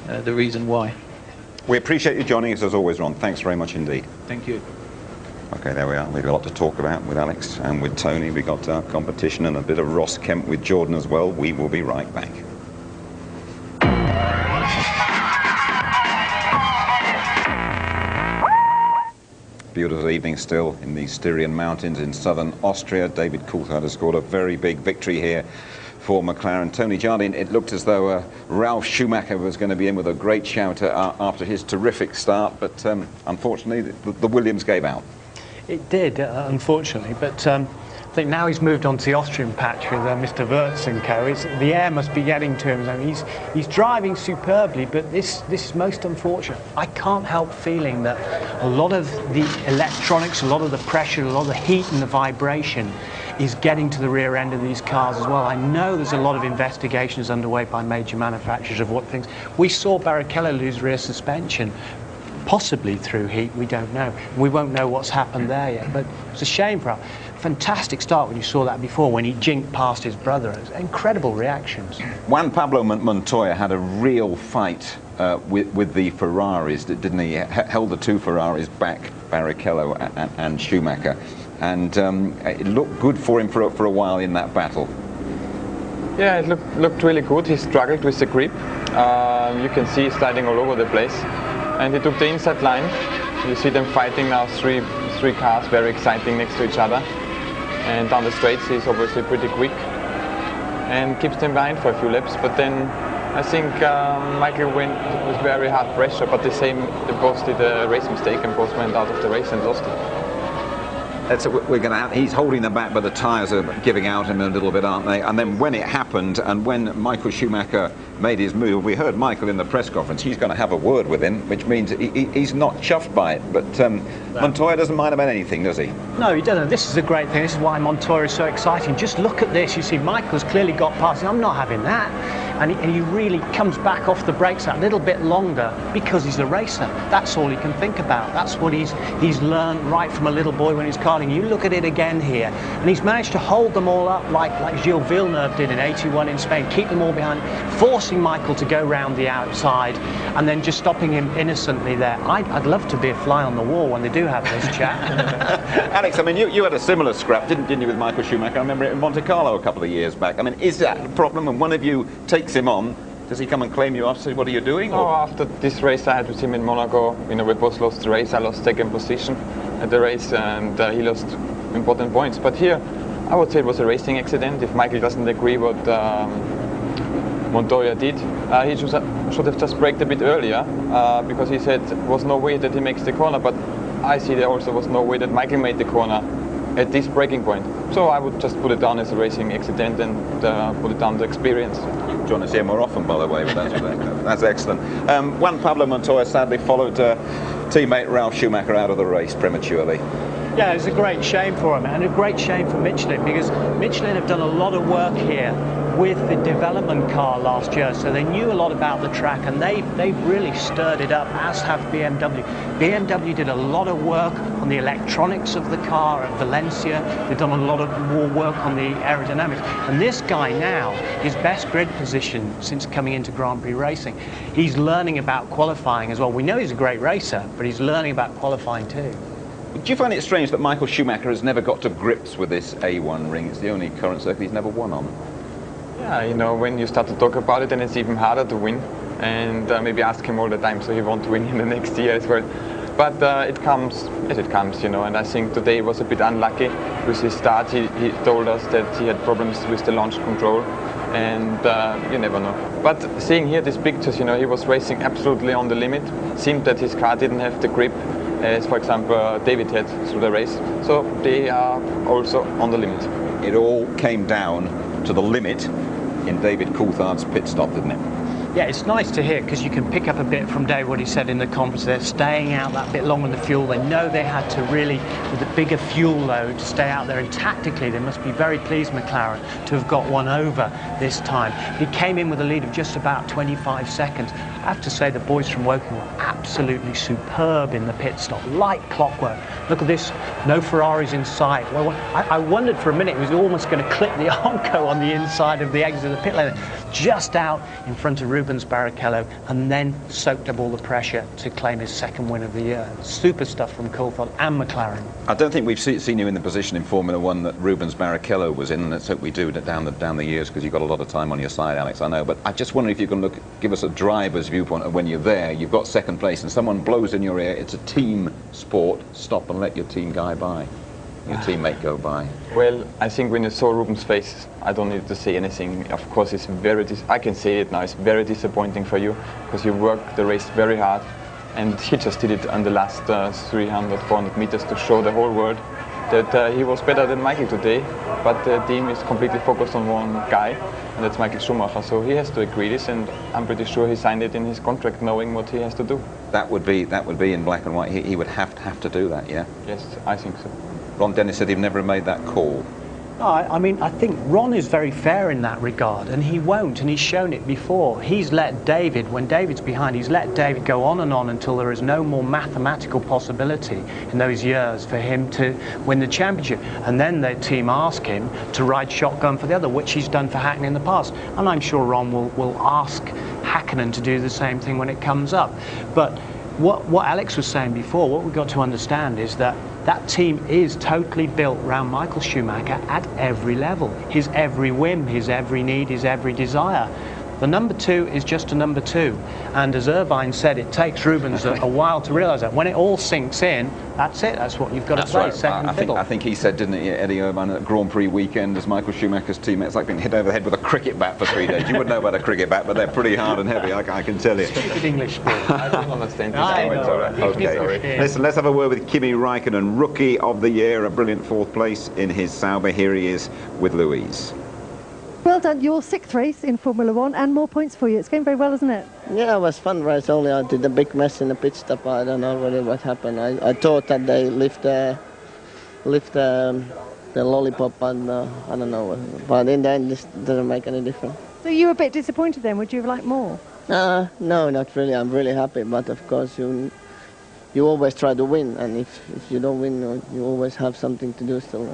the reason why. We appreciate you joining us as always, Ron. Thanks very much indeed. Thank you. Okay, there we are. We've got a lot to talk about with Alex and with Tony. We've got our competition and a bit of Ross Kemp with Jordan as well. We will be right back. Beautiful evening still in the Styrian Mountains in southern Austria. David Coulthard has scored a very big victory here for McLaren. Tony Jardine, it looked as though Ralf Schumacher was going to be in with a great shout after his terrific start, but unfortunately the Williams gave out. It did, unfortunately, but think now he's moved on to the Austrian patch with Mr. Wirtz and co. The air must be getting to him. I mean, he's driving superbly, but this is most unfortunate. I can't help feeling that a lot of the electronics, a lot of the pressure, a lot of the heat and the vibration is getting to the rear end of these cars as well. I know there's a lot of investigations underway by major manufacturers of what things. We saw Barrichello lose rear suspension, possibly through heat, we don't know. We won't know what's happened there yet, but it's a shame for him. Fantastic start when you saw that before, when he jinked past his brother. It was incredible reactions. Juan Pablo Montoya had a real fight with the Ferraris, didn't he? Held the two Ferraris back, Barrichello and Schumacher, and it looked good for him for a while in that battle. Yeah, it looked really good. He struggled with the grip. You can see he's sliding all over the place. And he took the inside line. You see them fighting now, three cars, very exciting next to each other. And down the straights he's obviously pretty quick and keeps them behind for a few laps. But then I think Michael went with very hard pressure, but they both did a race mistake and both went out of the race and lost it. He's holding them back, but the tyres are giving out him a little bit, aren't they? And then when it happened, and when Michael Schumacher made his move, we heard Michael in the press conference. He's going to have a word with him, which means he's not chuffed by it. But Montoya doesn't mind about anything, does he? No, he doesn't. This is a great thing. This is why Montoya is so exciting. Just look at this. You see, Michael's clearly got past him. I'm not having that. And he really comes back off the brakes that little bit longer because he's a racer. That's all he can think about. That's what he's learned right from a little boy when he's karting. You look at it again here, and he's managed to hold them all up like Gilles Villeneuve did in '81 in Spain, keep them all behind, forcing Michael to go round the outside, and then just stopping him innocently there. I'd love to be a fly on the wall when they do have this chat. Alex, I mean, you had a similar scrap, didn't you, with Michael Schumacher? I remember it in Monte Carlo a couple of years back. I mean, is that a problem? And one of you takes him on, does he come and claim you after? What are you doing? Oh, after this race I had with him in Monaco, you know, we both lost the race. I lost second position at the race, and he lost important points. But here, I would say it was a racing accident. If Michael doesn't agree what Montoya did, he should have just braked a bit earlier, because he said there was no way that he makes the corner. But I see there also was no way that Michael made the corner at this braking point. So I would just put it down as a racing accident and put it down to experience. You join us here more often, by the way, but that's excellent. Juan Pablo Montoya sadly followed teammate Ralf Schumacher out of the race prematurely. Yeah, it's a great shame for him, and a great shame for Michelin, because Michelin have done a lot of work here with the development car last year, so they knew a lot about the track, and they've really stirred it up, as have BMW. BMW did a lot of work on the electronics of the car at Valencia. They've done a lot of more work on the aerodynamics, and this guy now, his best grid position since coming into Grand Prix racing, he's learning about qualifying as well. We know he's a great racer, but he's learning about qualifying too. Do you find it strange that Michael Schumacher has never got to grips with this A1 ring? It's the only current circuit he's never won on. Yeah, you know, when you start to talk about it, then it's even harder to win. And maybe ask him all the time so he won't win in the next year as well. But it comes as it comes, you know, and I think today was a bit unlucky with his start. He told us that he had problems with the launch control, and you never know. But seeing here these pictures, you know, he was racing absolutely on the limit. Seemed that his car didn't have the grip as, for example, David had through the race. So they are also on the limit. It all came down to the limit in David Coulthard's pit stop, didn't it? Yeah, it's nice to hear, because you can pick up a bit from Dave what he said in the conference. They're staying out that bit longer in the fuel. They know they had to really, with a bigger fuel load, to stay out there. And tactically, they must be very pleased, McLaren, to have got one over this time. He came in with a lead of just about 25 seconds. I have to say the boys from Woking were absolutely superb in the pit stop, like clockwork. Look at this, no Ferraris in sight. Well, I wondered for a minute, it was almost going to clip the Onco on the inside of the exit of the pit lane, just out in front of Rubens Barrichello, and then soaked up all the pressure to claim his second win of the year. Super stuff from Coulthard and McLaren. I don't think we've seen you in the position in Formula One that Rubens Barrichello was in, and let's hope we do down the years, because you've got a lot of time on your side, Alex, I know. But I just wonder if you can give us a driver's viewpoint of when you're there, you've got second place, and someone blows in your ear, it's a team sport, stop and let your team guy by. Your teammate go by? Well, I think when you saw Ruben's face, I don't need to say anything. Of course, it's I can say it now, it's very disappointing for you, because you worked the race very hard, and he just did it on the last 300, 400 meters to show the whole world that he was better than Michael today, but the team is completely focused on one guy, and that's Michael Schumacher. So he has to agree this, and I'm pretty sure he signed it in his contract, knowing what he has to do. That would be in black and white. He would have to do that, yeah. Yes, I think so. Ron Dennis said he'd never made that call. No, I mean, I think Ron is very fair in that regard, and he won't, and he's shown it before. He's let David, when David's behind, he's let David go on and on until there is no more mathematical possibility in those years for him to win the championship. And then the team ask him to ride shotgun for the other, which he's done for Hakkinen in the past. And I'm sure Ron will ask Hakkinen to do the same thing when it comes up. But what Alex was saying before, what we've got to understand is that that team is totally built around Michael Schumacher at every level. His every whim, his every need, his every desire. The number 2 is just a number 2. And as Irvine said, it takes Rubens a while to realise that. When it all sinks in, that's it. That's what you've got to play, right. second fiddle. I think he said, didn't he, Eddie Irvine, at Grand Prix weekend, as Michael Schumacher's teammate, it's like being hit over the head with a cricket bat for 3 days. You wouldn't know about a cricket bat, but they're pretty hard and heavy, I can tell you. Stupid English sport. I don't understand. Okay. Listen, let's have a word with Kimi Räikkönen, Rookie of the Year, a brilliant 4th place in his Sauber. Here he is with Louise. Well done, your 6th race in Formula 1 and more points for you. It's going very well, isn't it? Yeah, it was fun race. Only I did a big mess in the pit stop. I don't know really what happened. I thought that they lift the lollipop, and I don't know. But in the end, this doesn't make any difference. So you were a bit disappointed then. Would you have liked more? No, not really. I'm really happy. But of course, you always try to win, and if you don't win, you always have something to do still.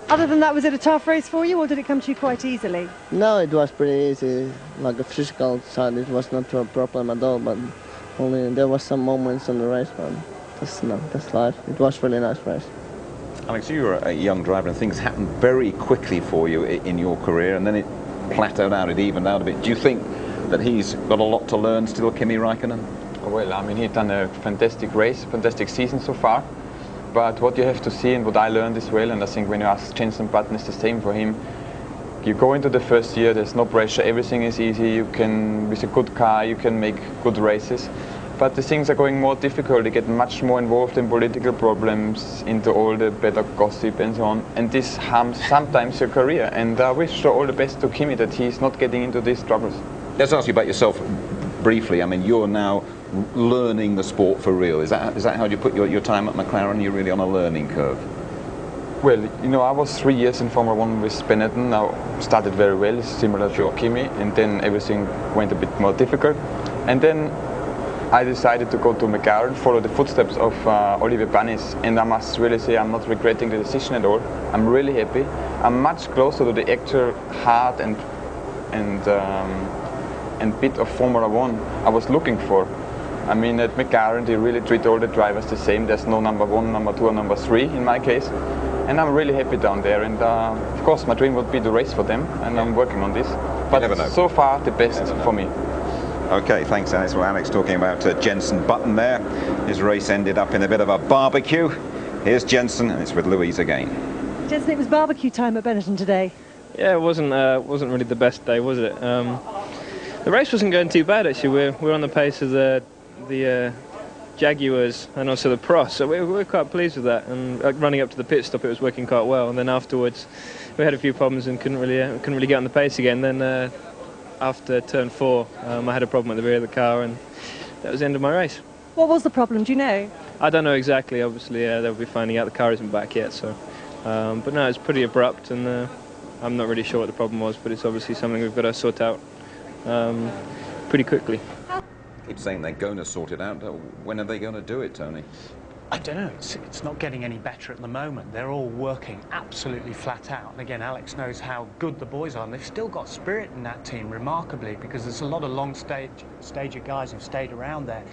Other than that, was it a tough race for you, or did it come to you quite easily? No, it was pretty easy. Like the physical side, it was not a problem at all, but only there was some moments on the race, but that's life. It was really nice race. Alex, you were a young driver, and things happened very quickly for you in your career, and then it plateaued out, it evened out a bit. Do you think that he's got a lot to learn still, Kimi Räikkönen? Well, I mean, he's done a fantastic race, fantastic season so far. But what you have to see, and what I learned as well, and I think when you ask Jenson Button, it's the same for him. You go into the first year, there's no pressure, everything is easy. You can, with a good car, you can make good races. But the things are going more difficult. You get much more involved in political problems, into all the better gossip and so on. And this harms sometimes your career. And I wish all the best to Kimi, that he's not getting into these troubles. Let's ask you about yourself briefly. I mean, you're now learning the sport for real. Is that how you put your time at McLaren? You're really on a learning curve? Well, you know, I was 3 years in Formula 1 with Benetton. I started very well, similar to Kimi, and then everything went a bit more difficult. And then I decided to go to McLaren, follow the footsteps of Oliver Panis, and I must really say I'm not regretting the decision at all. I'm really happy. I'm much closer to the actual heart and bit of Formula 1 I was looking for. I mean, at McLaren they really treat all the drivers the same. There's no number 1, number 2 or number 3 in my case. And I'm really happy down there, and of course my dream would be to race for them, and I'm working on this. But so far the best for me. Okay, thanks Alex. Well, Alex talking about Jenson Button there. His race ended up in a bit of a barbecue. Here's Jenson, and it's with Louise again. Jenson, it was barbecue time at Benetton today. Yeah, it wasn't really the best day, was it? The race wasn't going too bad actually. We're on the pace of the Jaguars and also the Prix, so we're quite pleased with that. And running up to the pit stop, it was working quite well. And then afterwards, we had a few problems and couldn't really get on the pace again. Then after turn 4, I had a problem at the rear of the car, and that was the end of my race. What was the problem? Do you know? I don't know exactly. Obviously, they'll be finding out. The car isn't back yet, so. But no, it's pretty abrupt, and I'm not really sure what the problem was. But it's obviously something we've got to sort out pretty quickly. Keep saying they're going to sort it out. When are they going to do it, Tony? I don't know. It's not getting any better at the moment. They're all working absolutely flat out. And again, Alex knows how good the boys are. And they've still got spirit in that team, remarkably, because there's a lot of long-stager guys who've stayed around there.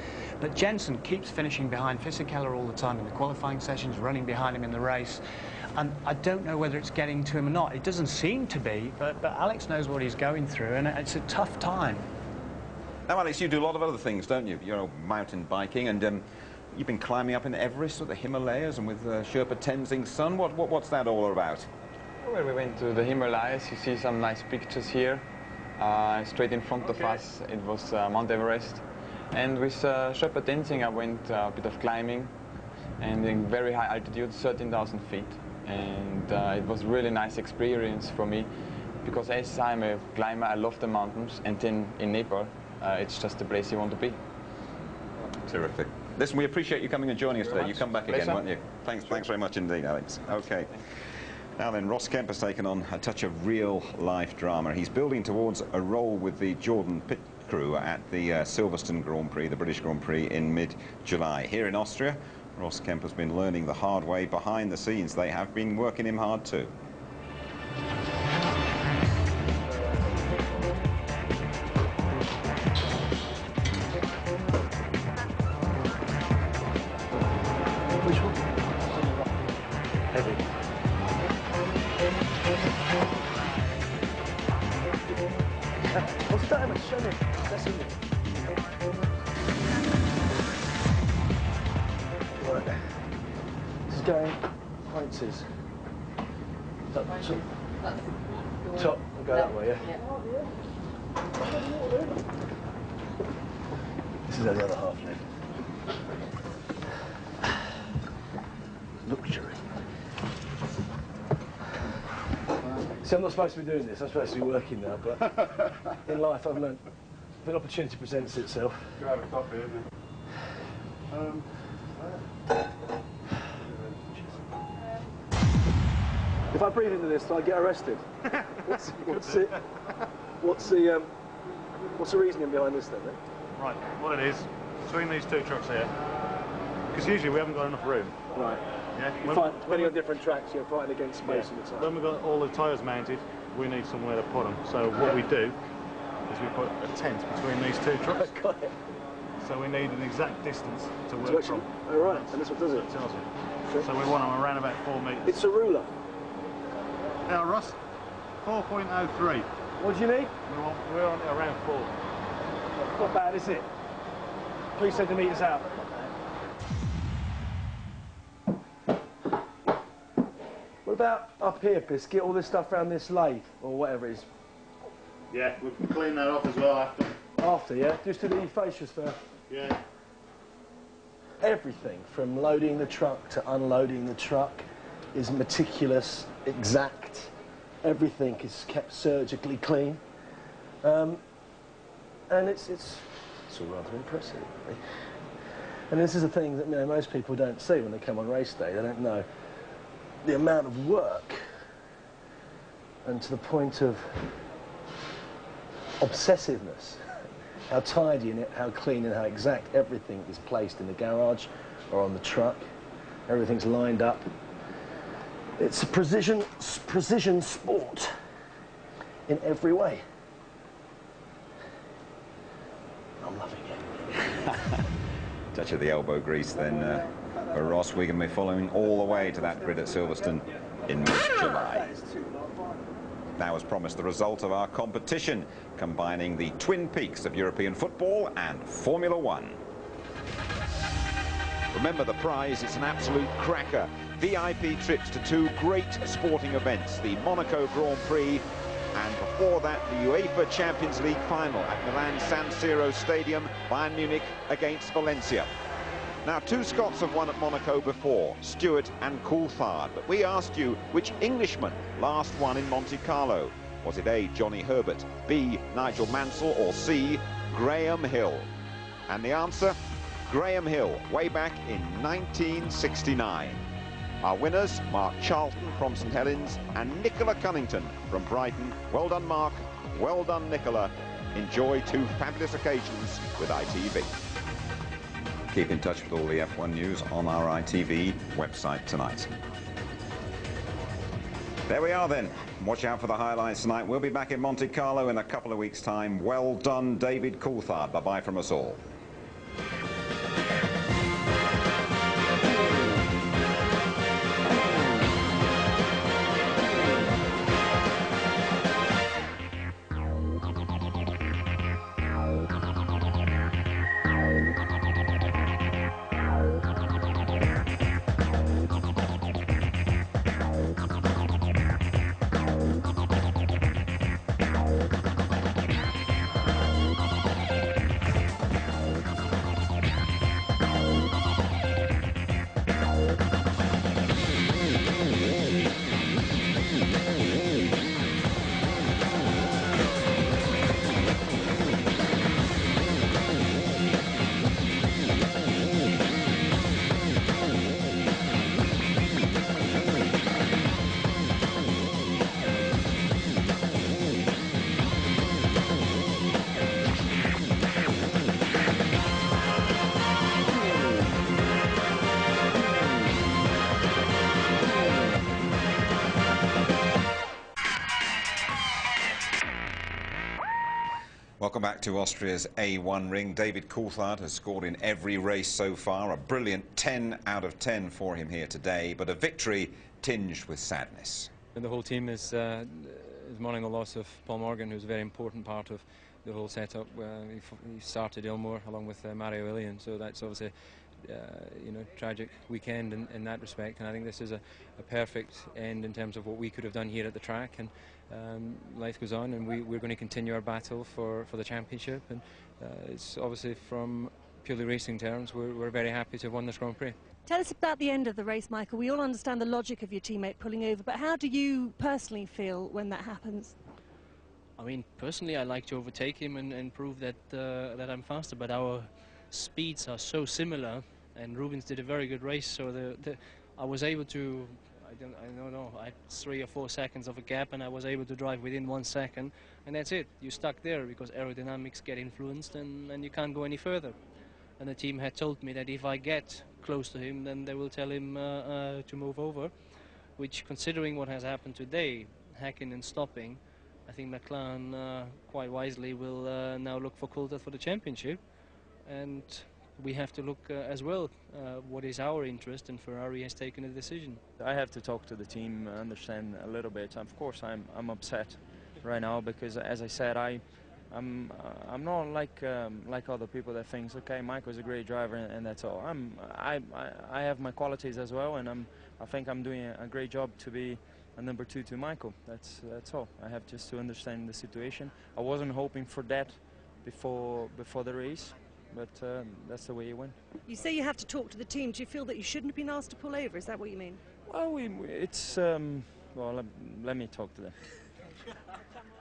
But Jenson keeps finishing behind Fisichella all the time in the qualifying sessions, running behind him in the race. And I don't know whether it's getting to him or not. It doesn't seem to be, but Alex knows what he's going through, and it's a tough time. Now, Alex, you do a lot of other things, don't you? You're mountain biking, and you've been climbing up in Everest or the Himalayas, and with Sherpa Tenzing's son. What's that all about? Well, we went to the Himalayas. You see some nice pictures here. Straight in front of us, it was Mount Everest. And with Sherpa Tenzing, I went a bit of climbing, and in very high altitude, 13,000 feet. and it was a really nice experience for me, because as I'm a climber, I love the mountains, and then in Nepal, it's just the place you want to be. Terrific. Listen, we appreciate you coming and joining us today. You come back again, won't you? Thanks very much indeed, Alex. Okay. Now then, Ross Kemp has taken on a touch of real-life drama. He's building towards a role with the Jordan pit crew at the Silverstone Grand Prix, the British Grand Prix, in mid-July. Here in Austria, Ross Kemp has been learning the hard way behind the scenes. They have been working him hard too. Which one? Heavy. What's the diamond? Show me. That's in it. Right. This is going points is. Top. Top. We'll go that way, yeah? This is how the other half live. Luxury. See, I'm not supposed to be doing this. I'm supposed to be working now, but in life I've learned if an opportunity presents itself. Grab a coffee, isn't it? If I breathe into this, do I get arrested? What's the reasoning behind this then? Right, what it is, between these two trucks here, because usually we haven't got enough room. Right. Yeah. Depending on different tracks, you're fighting against space all the time. When we've got all the tyres mounted, we need somewhere to put them. So what we do is we put a tent between these two trucks. Got it. So we need an exact distance to work from. Oh, right, and this one does it? It tells you. So we want them around about 4 metres. It's a ruler. Now, Ross, 4.03. What do you need? We're on around 4. Not bad, is it? 3 centimetres out. What about up here, Piss? Get all this stuff around this lathe, or whatever it is. Yeah, we'll clean that off as well after. After, yeah? Just do the fascias first. Yeah. Everything from loading the truck to unloading the truck is meticulous, exact. Everything is kept surgically clean. And it's all rather impressive, really. And this is a thing that most people don't see when they come on race day. They don't know the amount of work, and to the point of obsessiveness, how tidy and how clean and how exact everything is placed in the garage or on the truck. Everything's lined up. It's a precision sport in every way. I'm loving it. Touch of the elbow grease then for Ross. We're going to be following all the way to that grid at Silverstone in mid-July. Now, as promised, the result of our competition, combining the twin peaks of European football and Formula One. Remember the prize, it's an absolute cracker. VIP trips to 2 great sporting events, the Monaco Grand Prix, and before that, the UEFA Champions League final at Milan San Siro Stadium, Bayern Munich against Valencia. Now, 2 Scots have won at Monaco before, Stewart and Coulthard, but we asked you which Englishman last won in Monte Carlo. Was it A, Johnny Herbert, B, Nigel Mansell, or C, Graham Hill? And the answer, Graham Hill, way back in 1969. Our winners, Mark Charlton from St Helens and Nicola Cunnington from Brighton. Well done, Mark. Well done, Nicola. Enjoy 2 fabulous occasions with ITV. Keep in touch with all the F1 news on our ITV website tonight. There we are then. Watch out for the highlights tonight. We'll be back in Monte Carlo in a couple of weeks' time. Well done, David Coulthard. Bye-bye from us all. Welcome back to Austria's A1 ring. David Coulthard has scored in every race so far. A brilliant 10 out of 10 for him here today, but a victory tinged with sadness. And the whole team is mourning the loss of Paul Morgan, who's a very important part of the whole setup. He started Ilmore along with Mario Willian, so that's obviously you know, tragic weekend in that respect. And I think this is a perfect end in terms of what we could have done here at the track. And life goes on, and we're going to continue our battle for the championship. And it's obviously, from purely racing terms, we're very happy to have won this Grand Prix. Tell us about the end of the race, Michael. We all understand the logic of your teammate pulling over, but how do you personally feel when that happens? I mean, personally, I like to overtake him and prove that that I'm faster, but our speeds are so similar, and Rubens did a very good race, so I was able to, I don't know, I had 3 or 4 seconds of a gap, and I was able to drive within 1 second, and that's it. You're stuck there because aerodynamics get influenced, and you can't go any further. And the team had told me that if I get close to him, then they will tell him to move over, which, considering what has happened today, hacking and stopping, I think McLaren quite wisely will now look for Coulthard for the championship. And we have to look as well what is our interest, and Ferrari has taken a decision. I have to talk to the team, understand a little bit. Of course, I'm upset right now because, as I said, I'm not like other people that thinks, okay, Michael's a great driver and that's all. I have my qualities as well, and I think I'm doing a great job to be a number 2 to Michael. That's all. I have just to understand the situation. I wasn't hoping for that before the race, but that's the way it went. You say you have to talk to the team. Do you feel that you shouldn't have been asked to pull over? Is that what you mean? Well, well, let me talk to them.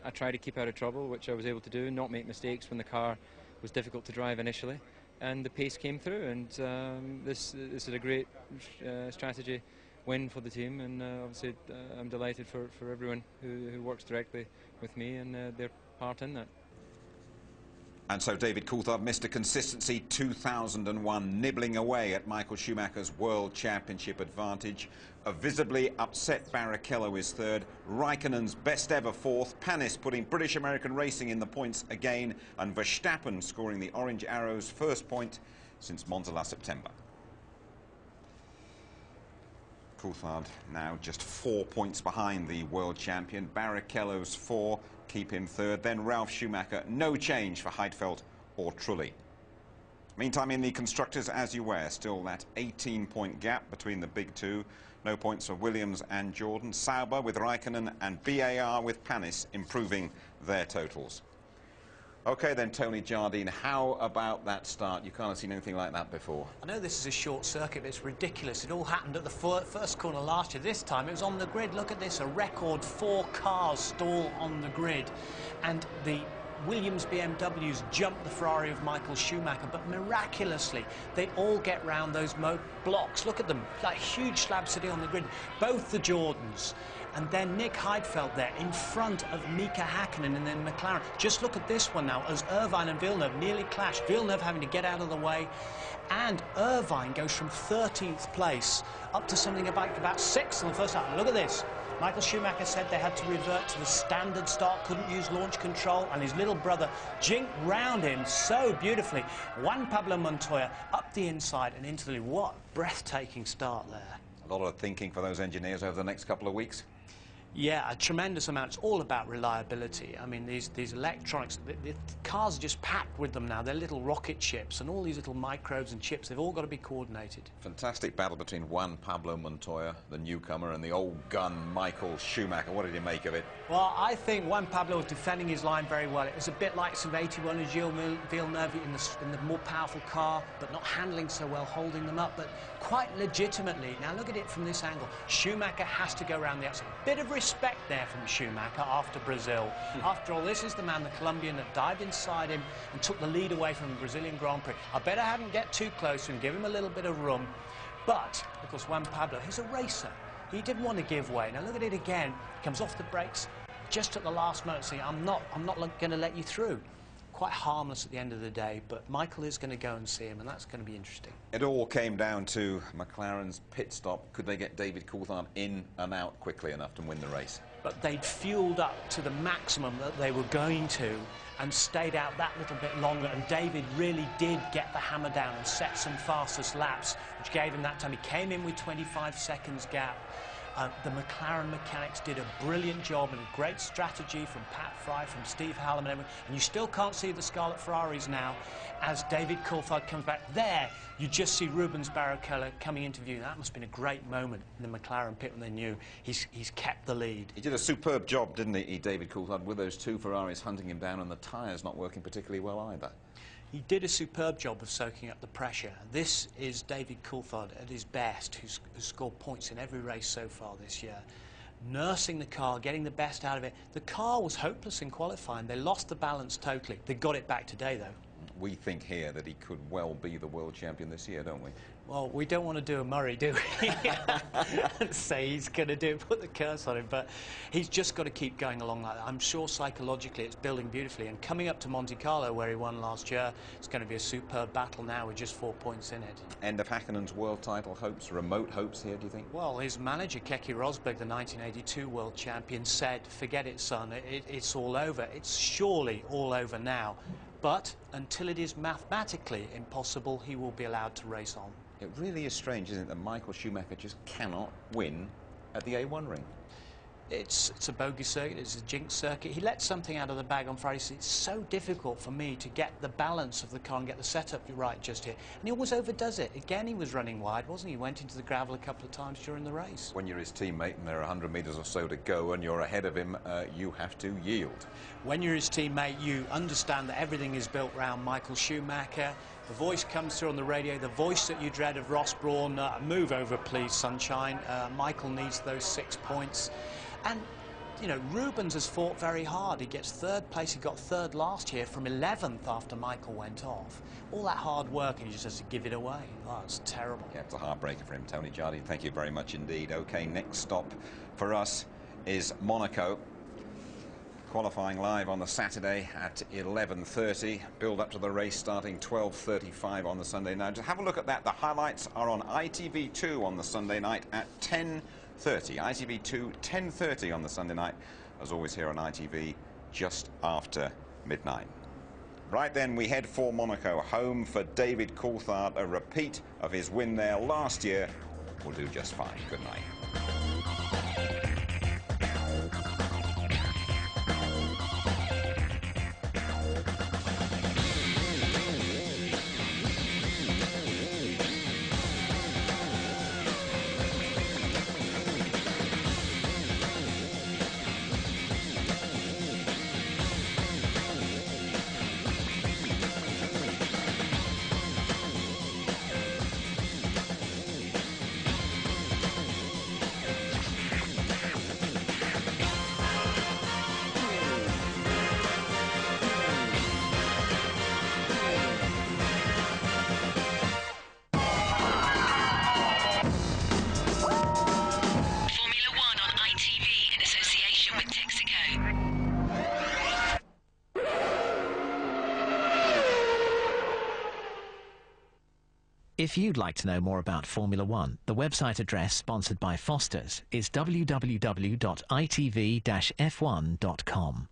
I tried to keep out of trouble, which I was able to do, not make mistakes when the car was difficult to drive initially, and the pace came through, and this is a great strategy win for the team, and obviously I'm delighted for everyone who works directly with me and their part in that. And so David Coulthard, Mr. Consistency 2001, nibbling away at Michael Schumacher's World Championship advantage. A visibly upset Barrichello is third, Raikkonen's best ever fourth, Panis putting British American racing in the points again, and Verstappen scoring the Orange Arrow's first point since Monza last September. Coulthard now just 4 points behind the world champion. Barrichello's 4 keep him third. Then Ralf Schumacher, no change for Heidfeld or Trulli. Meantime, in the constructors, as you were, still that 18-point gap between the big two. No points for Williams and Jordan. Sauber with Raikkonen and BAR with Panis improving their totals. OK, then, Tony Jardine, how about that start? You can't have seen anything like that before. I know this is a short circuit, but it's ridiculous. It all happened at the first corner last year. This time it was on the grid. Look at this, a record 4 cars stall on the grid. And the Williams BMWs jumped the Ferrari of Michael Schumacher, but miraculously they all get round those blocks. Look at them, like huge slabs sitting on the grid. Both the Jordans. And then Nick Heidfeld there in front of Mika Hakkinen and then McLaren. Just look at this one now as Irvine and Villeneuve nearly clash. Villeneuve having to get out of the way. And Irvine goes from 13th place up to something about 6th on the first lap. Look at this. Michael Schumacher said they had to revert to the standard start, couldn't use launch control, and his little brother jinked round him so beautifully. Juan Pablo Montoya up the inside and into the lead. What a breathtaking start there. A lot of thinking for those engineers over the next couple of weeks. Yeah, a tremendous amount. It's all about reliability. I mean, these electronics, the cars are just packed with them now. They're little rocket ships, and all these little microbes and chips, they've all got to be coordinated. Fantastic battle between Juan Pablo Montoya, the newcomer, and the old gun Michael Schumacher. What did you make of it? Well, I think Juan Pablo was defending his line very well. It was a bit like some 81 and Gilles Villeneuve in the more powerful car, but not handling so well, holding them up, but quite legitimately. Now look at it from this angle. Schumacher has to go around the outside. Bit of respect there from Schumacher after Brazil. After all, this is the man, the Colombian, that dived inside him and took the lead away from the Brazilian Grand Prix. I bet I hadn't get too close to him, give him a little bit of room. But, of course, Juan Pablo, he's a racer. He didn't want to give way. Now look at it again. He comes off the brakes just at the last moment, saying, I'm not going to let you through. Quite harmless at the end of the day, but Michael is going to go and see him, and that's going to be interesting. It all came down to McLaren's pit stop. Could they get David Coulthard in and out quickly enough to win the race? but they'd fueled up to the maximum that they were going to and stayed out that little bit longer, and David really did get the hammer down and set some fastest laps, which gave him that time. He came in with 25 seconds gap. The McLaren mechanics did a brilliant job and a great strategy from Pat Fry, from Steve Hallam and everyone. And you still can't see the Scarlet Ferraris now as David Coulthard comes back. There, you just see Rubens Barrichello coming into view. That must have been a great moment in the McLaren pit when they knew he's kept the lead. He did a superb job, didn't he, David Coulthard, with those two Ferraris hunting him down and the tyres not working particularly well either. He did a superb job of soaking up the pressure. This is David Coulthard at his best, who's scored points in every race so far this year. Nursing the car, getting the best out of it. The car was hopeless in qualifying. They lost the balance totally. They got it back today, though. We think here that he could well be the world champion this year, don't we? Well, we don't want to do a Murray, do we? And say he's going to put the curse on him, but he's just got to keep going along like that. I'm sure psychologically it's building beautifully, and coming up to Monte Carlo, where he won last year, it's going to be a superb battle now with just 4 points in it. End of Häkkönen's world title hopes, remote hopes here, do you think? Well, his manager, Keke Rosberg, the 1982 world champion, said, forget it, son, it's all over. It's surely all over now. But until it is mathematically impossible, he will be allowed to race on. It really is strange, isn't it, that Michael Schumacher just cannot win at the A1 ring? It's a bogey circuit, it's a jinx circuit. He let something out of the bag on Friday. It's so difficult for me to get the balance of the car and get the setup right just here. And he always overdoes it. Again, he was running wide, wasn't he? He went into the gravel a couple of times during the race. When you're his teammate and there are 100 metres or so to go and you're ahead of him, you have to yield. When you're his teammate, you understand that everything is built around Michael Schumacher. The voice comes through on the radio, the voice that you dread of Ross Brawn, move over please, sunshine. Michael needs those 6 points. And, you know, Rubens has fought very hard. He gets third place. He got third last year from 11th after Michael went off. All that hard work, and he just has to give it away. Oh, it's terrible. Yeah, it's a heartbreaker for him. Tony Jardine, thank you very much indeed. OK, next stop for us is Monaco. Qualifying live on the Saturday at 11:30. Build up to the race starting 12:35 on the Sunday night. Just have a look at that. The highlights are on ITV2 on the Sunday night at 10:30. ITV2, 10:30 on the Sunday night. As always here on ITV, just after midnight. Right then, we head for Monaco, home for David Coulthard. A repeat of his win there last year will do just fine. Good night. If you'd like to know more about Formula One, the website address sponsored by Foster's is www.itv-f1.com.